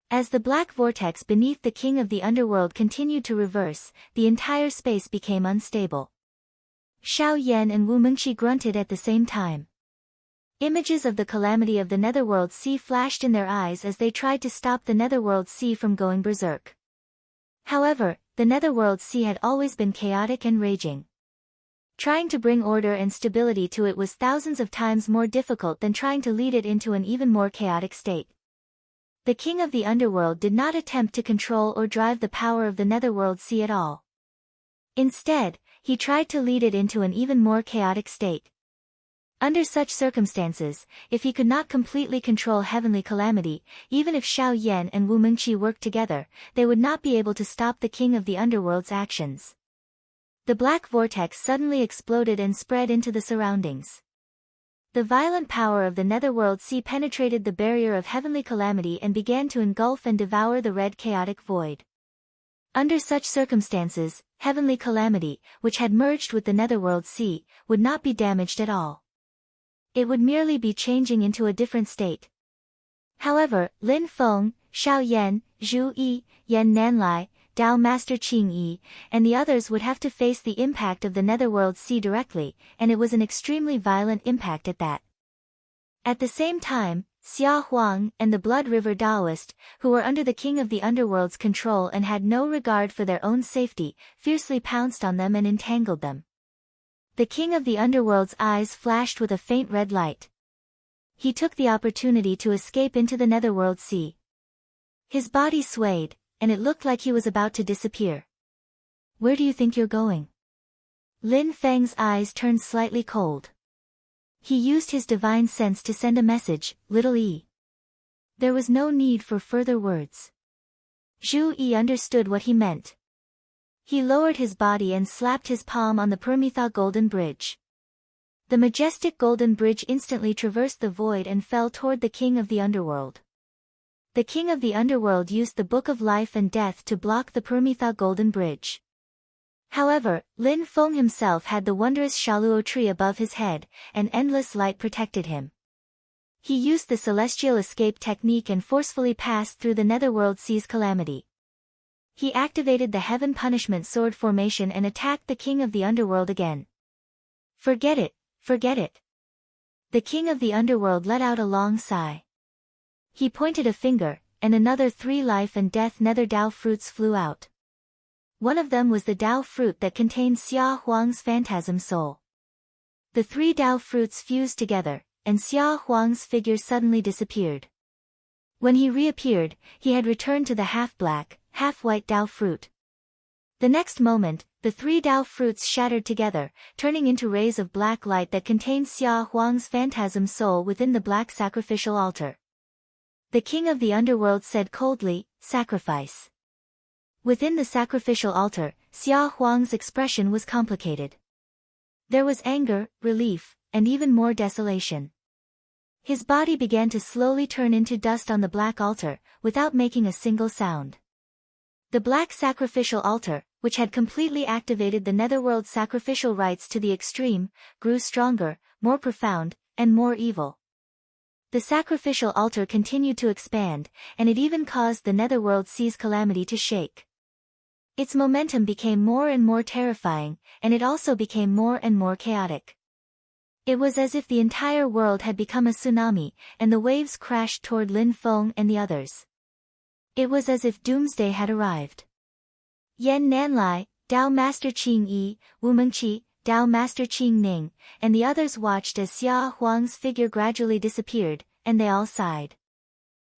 As the black vortex beneath the King of the Underworld continued to reverse, the entire space became unstable. Xiao Yan and Wu Mengqi grunted at the same time. Images of the calamity of the netherworld sea flashed in their eyes as they tried to stop the netherworld sea from going berserk. However, the netherworld sea had always been chaotic and raging. Trying to bring order and stability to it was thousands of times more difficult than trying to lead it into an even more chaotic state. The King of the Underworld did not attempt to control or drive the power of the netherworld sea at all. Instead, he tried to lead it into an even more chaotic state. Under such circumstances, if he could not completely control heavenly calamity, even if Xiao Yan and Wu Mengqi worked together, they would not be able to stop the King of the Underworld's actions. The black vortex suddenly exploded and spread into the surroundings. The violent power of the netherworld sea penetrated the barrier of heavenly calamity and began to engulf and devour the red chaotic void. Under such circumstances, heavenly calamity, which had merged with the netherworld sea, would not be damaged at all. It would merely be changing into a different state. However, Lin Feng, Xiao Yan, Zhu Yi, Yan Nanlai, Dao Master Qingyi, and the others would have to face the impact of the netherworld sea directly, and it was an extremely violent impact at that. At the same time, Xia Huang and the Blood River Daoist, who were under the King of the Underworld's control and had no regard for their own safety, fiercely pounced on them and entangled them. The King of the Underworld's eyes flashed with a faint red light. He took the opportunity to escape into the netherworld sea. His body swayed, and it looked like he was about to disappear. "Where do you think you're going?" Lin Feng's eyes turned slightly cold. He used his divine sense to send a message, little e. There was no need for further words. Zhu Yi understood what he meant. He lowered his body and slapped his palm on the Permitha Golden Bridge. The majestic Golden Bridge instantly traversed the void and fell toward the King of the Underworld. The King of the Underworld used the Book of Life and Death to block the Permitha Golden Bridge. However, Lin Feng himself had the wondrous Shaluo tree above his head, and endless light protected him. He used the celestial escape technique and forcefully passed through the netherworld sea's calamity. He activated the Heaven Punishment Sword formation and attacked the King of the Underworld again. Forget it, forget it. The King of the Underworld let out a long sigh. He pointed a finger, and another 3 life and death nether Dao fruits flew out. One of them was the Dao fruit that contained Xia Huang's phantasm soul. The 3 Dao fruits fused together, and Xia Huang's figure suddenly disappeared. When he reappeared, he had returned to the half-black, half-white Dao fruit. The next moment, the 3 Dao fruits shattered together, turning into rays of black light that contained Xia Huang's phantasm soul within the black sacrificial altar. The King of the Underworld said coldly, "Sacrifice." Within the sacrificial altar, Xia Huang's expression was complicated. There was anger, relief, and even more desolation. His body began to slowly turn into dust on the black altar, without making a single sound. The black sacrificial altar, which had completely activated the netherworld sacrificial rites to the extreme, grew stronger, more profound, and more evil. The sacrificial altar continued to expand, and it even caused the netherworld sea's calamity to shake. Its momentum became more and more terrifying, and it also became more and more chaotic. It was as if the entire world had become a tsunami, and the waves crashed toward Lin Feng and the others. It was as if doomsday had arrived. Yan Nanlai, Dao Master Qing Yi, Wu Mengqi, Dao Master Qing Ning, and the others watched as Xia Huang's figure gradually disappeared, and they all sighed.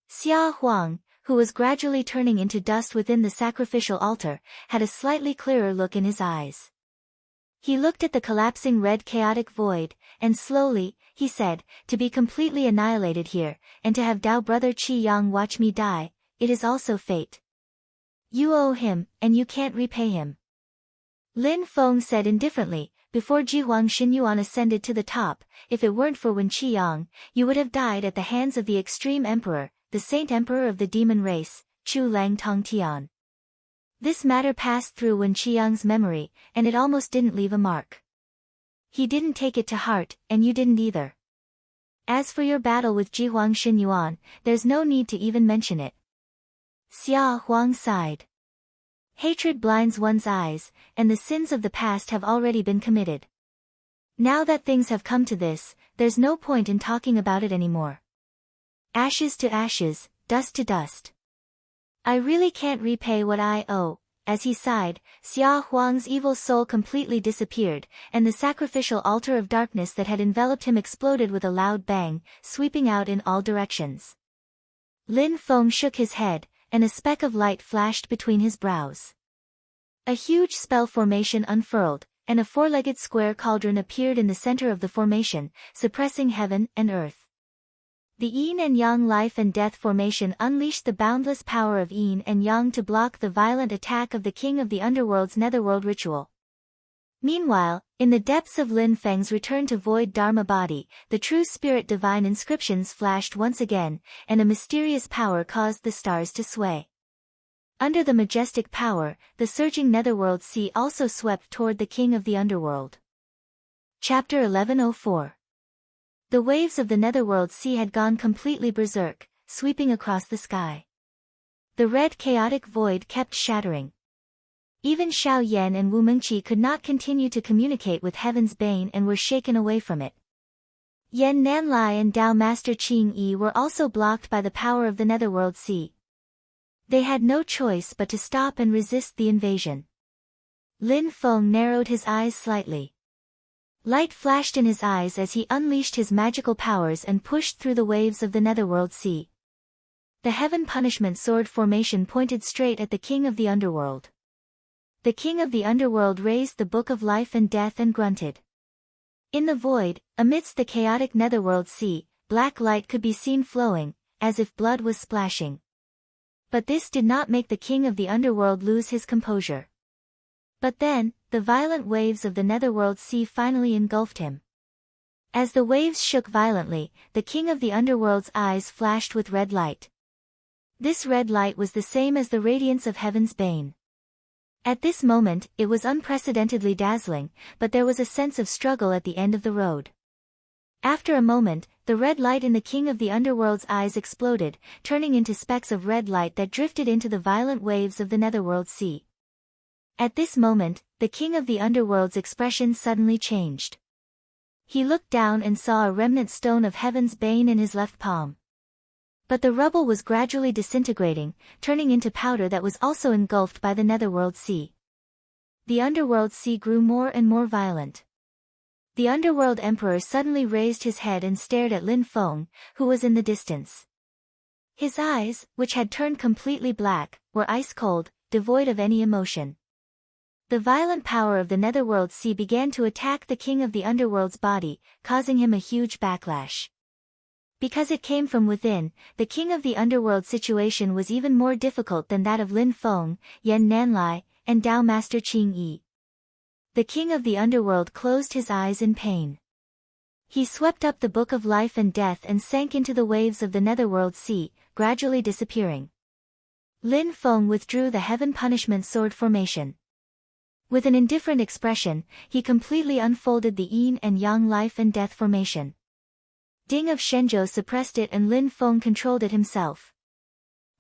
Xia Huang, who was gradually turning into dust within the sacrificial altar, had a slightly clearer look in his eyes. He looked at the collapsing red chaotic void, and slowly, he said, "To be completely annihilated here, and to have Dao brother Qi Yang watch me die, it is also fate. You owe him, and you can't repay him." Lin Feng said indifferently, "Before Jihuang Xinyuan ascended to the top, if it weren't for Wen Qi Yang, you would have died at the hands of the extreme emperor, the saint emperor of the demon race, Chu Lang Tong Tian." This matter passed through Wen Qiang's memory, and it almost didn't leave a mark. He didn't take it to heart, and you didn't either. As for your battle with Jihuang Xinyuan, there's no need to even mention it. Xia Huang sighed. Hatred blinds one's eyes, and the sins of the past have already been committed. Now that things have come to this, there's no point in talking about it anymore. Ashes to ashes, dust to dust. I really can't repay what I owe. As he sighed, Xia Huang's evil soul completely disappeared, and the sacrificial altar of darkness that had enveloped him exploded with a loud bang, sweeping out in all directions. Lin Feng shook his head, and a speck of light flashed between his brows. A huge spell formation unfurled, and a 4-legged square cauldron appeared in the center of the formation, suppressing heaven and earth. The Yin and Yang life and death formation unleashed the boundless power of Yin and Yang to block the violent attack of the King of the Underworld's netherworld ritual. Meanwhile, in the depths of Lin Feng's return to void Dharma body, the true spirit divine inscriptions flashed once again, and a mysterious power caused the stars to sway. Under the majestic power, the surging netherworld sea also swept toward the King of the Underworld. Chapter 1104. The waves of the netherworld sea had gone completely berserk, sweeping across the sky. The red chaotic void kept shattering. Even Xiao Yan and Wu Mengqi could not continue to communicate with Heaven's Bane and were shaken away from it. Yan Nanlai and Dao Master Qing Yi were also blocked by the power of the netherworld sea. They had no choice but to stop and resist the invasion. Lin Feng narrowed his eyes slightly. Light flashed in his eyes as he unleashed his magical powers and pushed through the waves of the netherworld sea. The Heaven Punishment Sword formation pointed straight at the King of the Underworld. The King of the Underworld raised the Book of Life and Death and grunted. In the void, amidst the chaotic netherworld sea, black light could be seen flowing, as if blood was splashing. But this did not make the king of the underworld lose his composure. But then, the violent waves of the netherworld sea finally engulfed him. As the waves shook violently, the king of the underworld's eyes flashed with red light. This red light was the same as the radiance of heaven's bane. At this moment, it was unprecedentedly dazzling, but there was a sense of struggle at the end of the road. After a moment, the red light in the king of the underworld's eyes exploded, turning into specks of red light that drifted into the violent waves of the netherworld sea. At this moment, the king of the underworld's expression suddenly changed. He looked down and saw a remnant stone of heaven's bane in his left palm. But the rubble was gradually disintegrating, turning into powder that was also engulfed by the netherworld sea. The underworld sea grew more and more violent. The underworld emperor suddenly raised his head and stared at Lin Feng, who was in the distance. His eyes, which had turned completely black, were ice-cold, devoid of any emotion. The violent power of the netherworld sea began to attack the king of the underworld's body, causing him a huge backlash. Because it came from within, the king of the underworld situation was even more difficult than that of Lin Feng, Yan Nanlai, and Dao Master Qing Yi. The king of the underworld closed his eyes in pain. He swept up the book of life and death and sank into the waves of the netherworld sea, gradually disappearing. Lin Feng withdrew the heaven punishment sword formation. With an indifferent expression, he completely unfolded the yin and yang life and death formation. Ding of Shenzhou suppressed it and Lin Feng controlled it himself.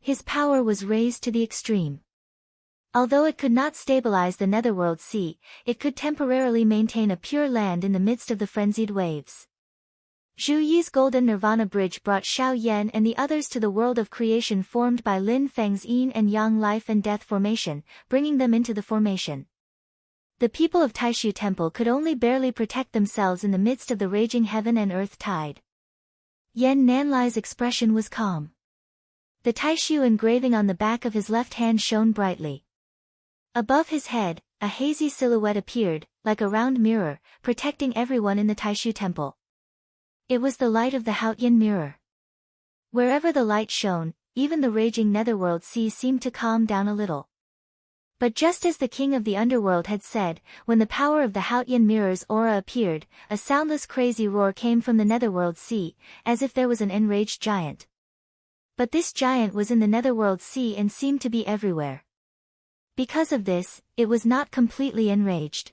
His power was raised to the extreme. Although it could not stabilize the netherworld sea, it could temporarily maintain a pure land in the midst of the frenzied waves. Zhu Yi's golden nirvana bridge brought Xiao Yan and the others to the world of creation formed by Lin Feng's yin and yang life and death formation, bringing them into the formation. The people of Taishu Temple could only barely protect themselves in the midst of the raging heaven and earth tide. Yan Nanlai's expression was calm. The Taishu engraving on the back of his left hand shone brightly. Above his head, a hazy silhouette appeared, like a round mirror, protecting everyone in the Taishu Temple. It was the light of the Haotian mirror. Wherever the light shone, even the raging netherworld sea seemed to calm down a little. But just as the king of the underworld had said, when the power of the Haotian mirror's aura appeared, a soundless crazy roar came from the netherworld sea, as if there was an enraged giant. But this giant was in the netherworld sea and seemed to be everywhere. Because of this, it was not completely enraged.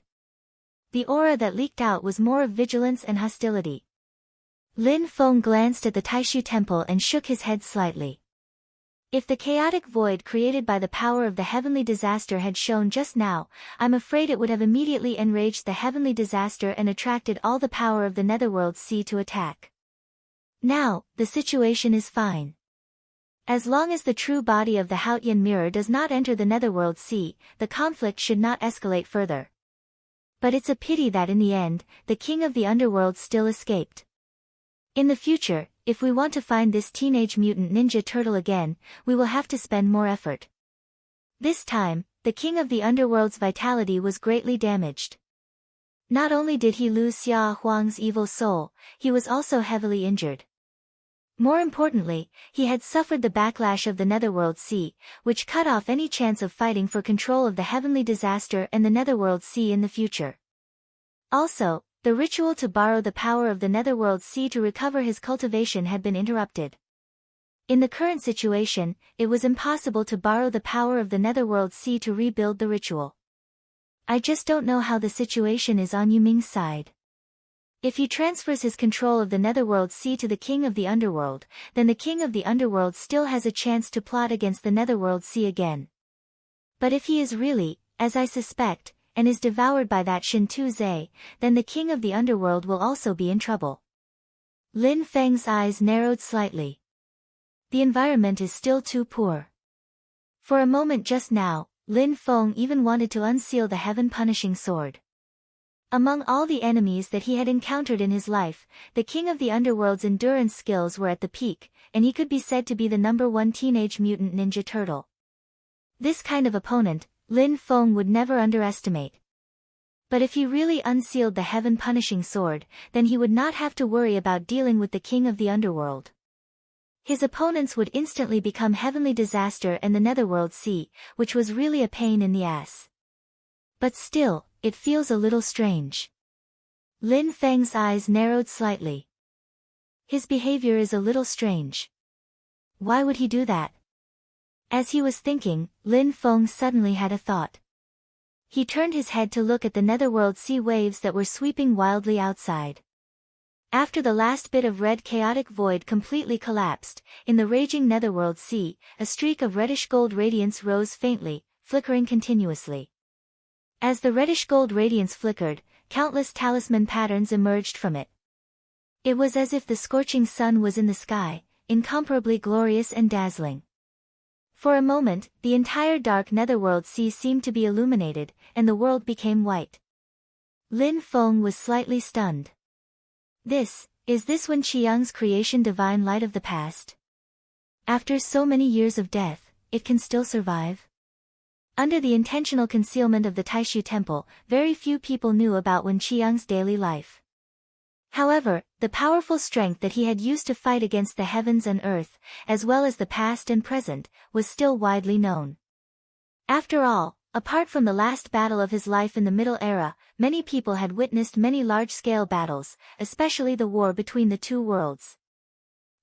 The aura that leaked out was more of vigilance and hostility. Lin Feng glanced at the Taishu Temple and shook his head slightly. If the chaotic void created by the power of the heavenly disaster had shown just now, I'm afraid it would have immediately enraged the heavenly disaster and attracted all the power of the netherworld sea to attack. Now, the situation is fine. As long as the true body of the Haotian mirror does not enter the netherworld sea, the conflict should not escalate further. But it's a pity that in the end, the king of the underworld still escaped. In the future, if we want to find this teenage mutant ninja turtle again, we will have to spend more effort. This time, the king of the underworld's vitality was greatly damaged. Not only did he lose Xia Huang's evil soul, he was also heavily injured. More importantly, he had suffered the backlash of the netherworld sea, which cut off any chance of fighting for control of the heavenly disaster and the netherworld sea in the future. Also, the ritual to borrow the power of the netherworld sea to recover his cultivation had been interrupted. In the current situation, it was impossible to borrow the power of the netherworld sea to rebuild the ritual. I just don't know how the situation is on Yuming's side. If he transfers his control of the netherworld sea to the king of the underworld, then the king of the underworld still has a chance to plot against the netherworld sea again. But if he is really, as I suspect, and is devoured by that Shin Tu Zhe, then the king of the underworld will also be in trouble. Lin Feng's eyes narrowed slightly. The environment is still too poor. For a moment just now, Lin Feng even wanted to unseal the heaven-punishing sword. Among all the enemies that he had encountered in his life, the king of the underworld's endurance skills were at the peak, and he could be said to be the #1 teenage mutant ninja turtle. This kind of opponent, Lin Feng would never underestimate. But if he really unsealed the heaven-punishing sword, then he would not have to worry about dealing with the king of the underworld. His opponents would instantly become heavenly disaster and the netherworld sea, which was really a pain in the ass. But still, it feels a little strange. Lin Feng's eyes narrowed slightly. His behavior is a little strange. Why would he do that? As he was thinking, Lin Feng suddenly had a thought. He turned his head to look at the netherworld sea waves that were sweeping wildly outside. After the last bit of red chaotic void completely collapsed, in the raging netherworld sea, a streak of reddish-gold radiance rose faintly, flickering continuously. As the reddish-gold radiance flickered, countless talisman patterns emerged from it. It was as if the scorching sun was in the sky, incomparably glorious and dazzling. For a moment, the entire dark netherworld sea seemed to be illuminated, and the world became white. Lin Feng was slightly stunned. Is this Wen Qiang's creation divine light of the past? After so many years of death, it can still survive? Under the intentional concealment of the Taishu temple, very few people knew about Wen Qiang's daily life. However, the powerful strength that he had used to fight against the heavens and earth, as well as the past and present, was still widely known. After all, apart from the last battle of his life in the Middle Era, many people had witnessed many large-scale battles, especially the war between the two worlds.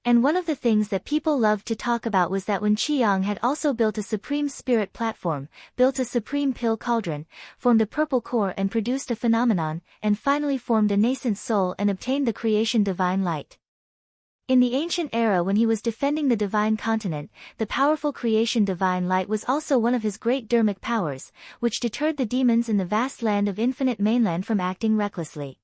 And one of the things that people loved to talk about was that Wen Qiang had also built a supreme spirit platform, built a supreme pill cauldron, formed a purple core and produced a phenomenon, and finally formed a nascent soul and obtained the creation divine light. In the ancient era when he was defending the divine continent, the powerful creation divine light was also one of his great dermic powers, which deterred the demons in the vast land of infinite mainland from acting recklessly.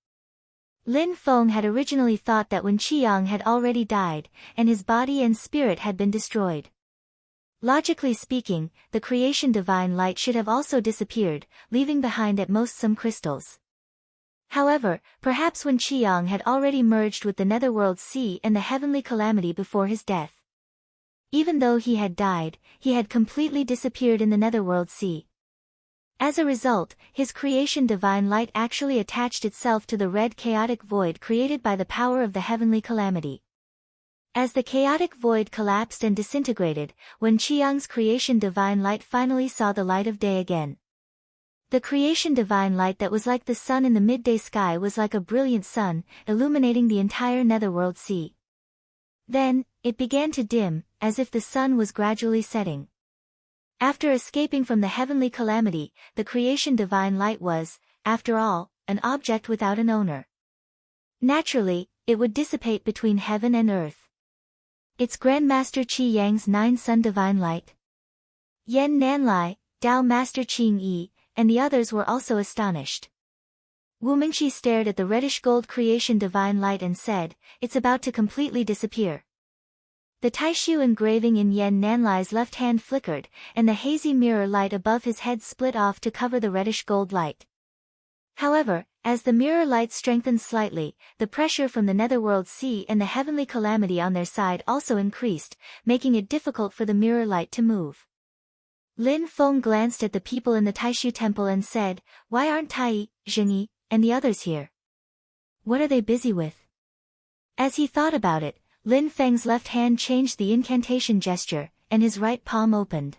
Lin Feng had originally thought that Wen Qiang had already died, and his body and spirit had been destroyed. Logically speaking, the creation divine light should have also disappeared, leaving behind at most some crystals. However, perhaps Wen Qiang had already merged with the netherworld sea and the heavenly calamity before his death. Even though he had died, he had completely disappeared in the netherworld sea. As a result, his creation divine light actually attached itself to the red chaotic void created by the power of the heavenly calamity. As the chaotic void collapsed and disintegrated, Wen Qiang's creation divine light finally saw the light of day again. The creation divine light that was like the sun in the midday sky was like a brilliant sun, illuminating the entire netherworld sea. Then, it began to dim, as if the sun was gradually setting. After escaping from the heavenly calamity, the creation divine light was, after all, an object without an owner. Naturally, it would dissipate between heaven and earth. It's Grandmaster Qi Yang's 9-sun divine light. Yan Nanlai, Dao Master Qing Yi, and the others were also astonished. Wu Mingqi stared at the reddish gold creation divine light and said, "It's about to completely disappear." The Taishu engraving in Yan Nanlai's left hand flickered, and the hazy mirror light above his head split off to cover the reddish gold light. However, as the mirror light strengthened slightly, the pressure from the netherworld sea and the heavenly calamity on their side also increased, making it difficult for the mirror light to move. Lin Feng glanced at the people in the Taishu temple and said, "Why aren't Tai, Zhengyi, and the others here? What are they busy with?" As he thought about it, Lin Feng's left hand changed the incantation gesture, and his right palm opened.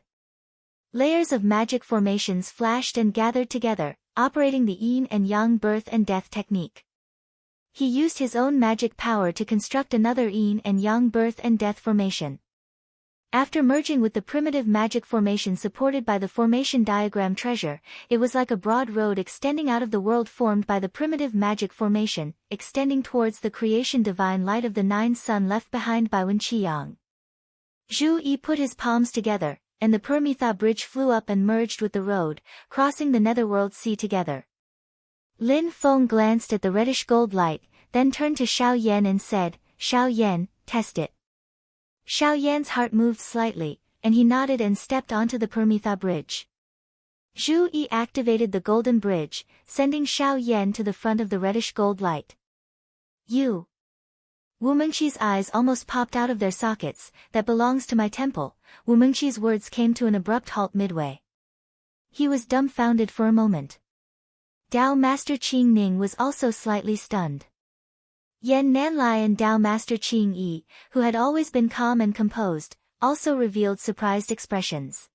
Layers of magic formations flashed and gathered together, operating the yin and yang birth and death technique. He used his own magic power to construct another yin and yang birth and death formation. After merging with the primitive magic formation supported by the formation diagram treasure, it was like a broad road extending out of the world formed by the primitive magic formation, extending towards the creation divine light of the 9-sun left behind by Wen Qiang. Zhu Yi put his palms together, and the Permitha bridge flew up and merged with the road, crossing the netherworld sea together. Lin Feng glanced at the reddish gold light, then turned to Xiao Yan and said, "Xiao Yan, test it." Xiao Yan's heart moved slightly, and he nodded and stepped onto the Permitha bridge. Zhu Yi activated the golden bridge, sending Xiao Yan to the front of the reddish gold light. "You." Wu Mingqi's eyes almost popped out of their sockets. "That belongs to my temple." Wu Mingqi's words came to an abrupt halt midway. He was dumbfounded for a moment. Tao Master Qing Ning was also slightly stunned. Yan Nanlai and Tao Master Qing Yi, who had always been calm and composed, also revealed surprised expressions.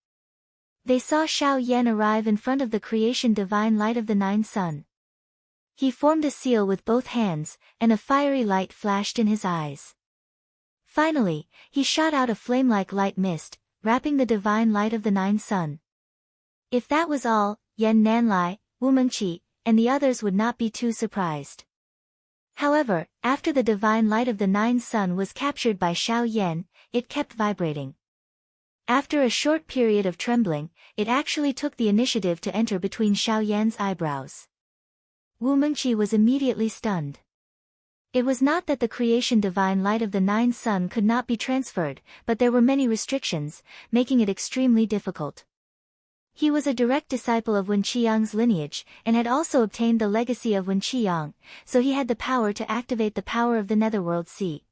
They saw Xiao Yan arrive in front of the creation divine light of the Nine Sun. He formed a seal with both hands, and a fiery light flashed in his eyes. Finally, he shot out a flame-like light mist, wrapping the divine light of the Nine Sun. If that was all, Yan Nanlai, Wu Mengqi, and the others would not be too surprised. However, after the divine light of the Nine Sun was captured by Xiao Yan, it kept vibrating. After a short period of trembling, it actually took the initiative to enter between Xiao Yan's eyebrows. Wu Mengqi was immediately stunned. It was not that the creation divine light of the Nine Sun could not be transferred, but there were many restrictions, making it extremely difficult. He was a direct disciple of Wen Qiang's lineage, and had also obtained the legacy of Wen Qiang, so he had the power to activate the power of the Netherworld Sea.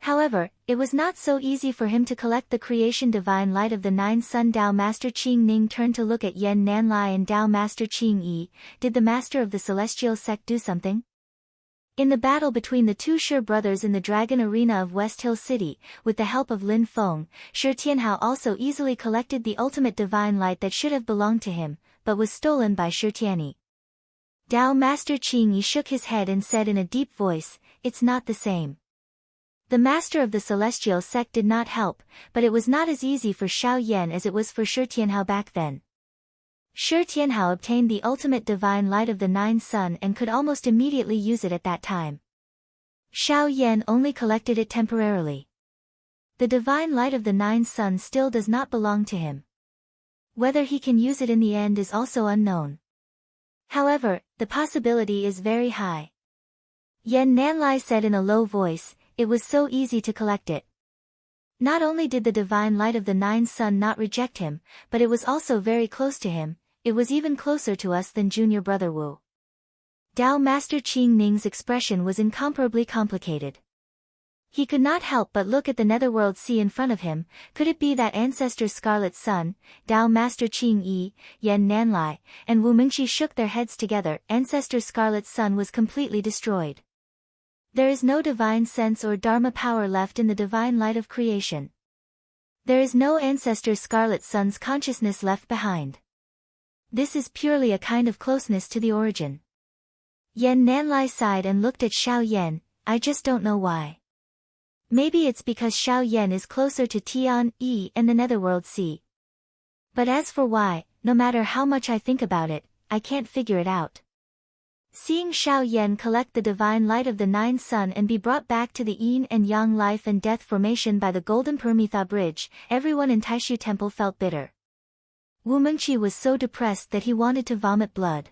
However, it was not so easy for him to collect the creation divine light of the Nine Sun. Tao Master Qing Ning turned to look at Yan Nanlai and Tao Master Qing Yi. Did the master of the celestial sect do something? In the battle between the two Shi brothers in the Dragon Arena of West Hill City, with the help of Lin Feng, Shi Tianhao also easily collected the ultimate divine light that should have belonged to him, but was stolen by Shi Tianyi. Tao Master Qing Yi shook his head and said in a deep voice, "It's not the same." The master of the celestial sect did not help, but it was not as easy for Xiao Yan as it was for Shi Tianhao back then. Shi Tianhao obtained the ultimate divine light of the Nine Sun and could almost immediately use it at that time. Xiao Yan only collected it temporarily. The divine light of the Nine Sun still does not belong to him. Whether he can use it in the end is also unknown. However, the possibility is very high. Yan Nanlai said in a low voice, "It was so easy to collect it." Not only did the divine light of the Nine Sun not reject him, but it was also very close to him. It was even closer to us than junior brother Wu. Tao Master Qing Ning's expression was incomparably complicated. He could not help but look at the Netherworld Sea in front of him. Could it be that ancestor's Scarlet Sun? Tao Master Qing Yi, Yan Nanlai, and Wu Mengqi shook their heads together. Ancestor's Scarlet Sun was completely destroyed. There is no divine sense or dharma power left in the divine light of creation. There is no ancestor's Scarlet Sun's consciousness left behind. This is purely a kind of closeness to the origin. Yan Nanlai sighed and looked at Xiao Yan. "I just don't know why. Maybe it's because Xiao Yan is closer to Tian Yi and the Netherworld Sea. But as for why, no matter how much I think about it, I can't figure it out." Seeing Xiao Yan collect the divine light of the Nine Sun and be brought back to the yin and yang life and death formation by the Golden Permitha Bridge, everyone in Taishu Temple felt bitter. Wu Mengqi was so depressed that he wanted to vomit blood.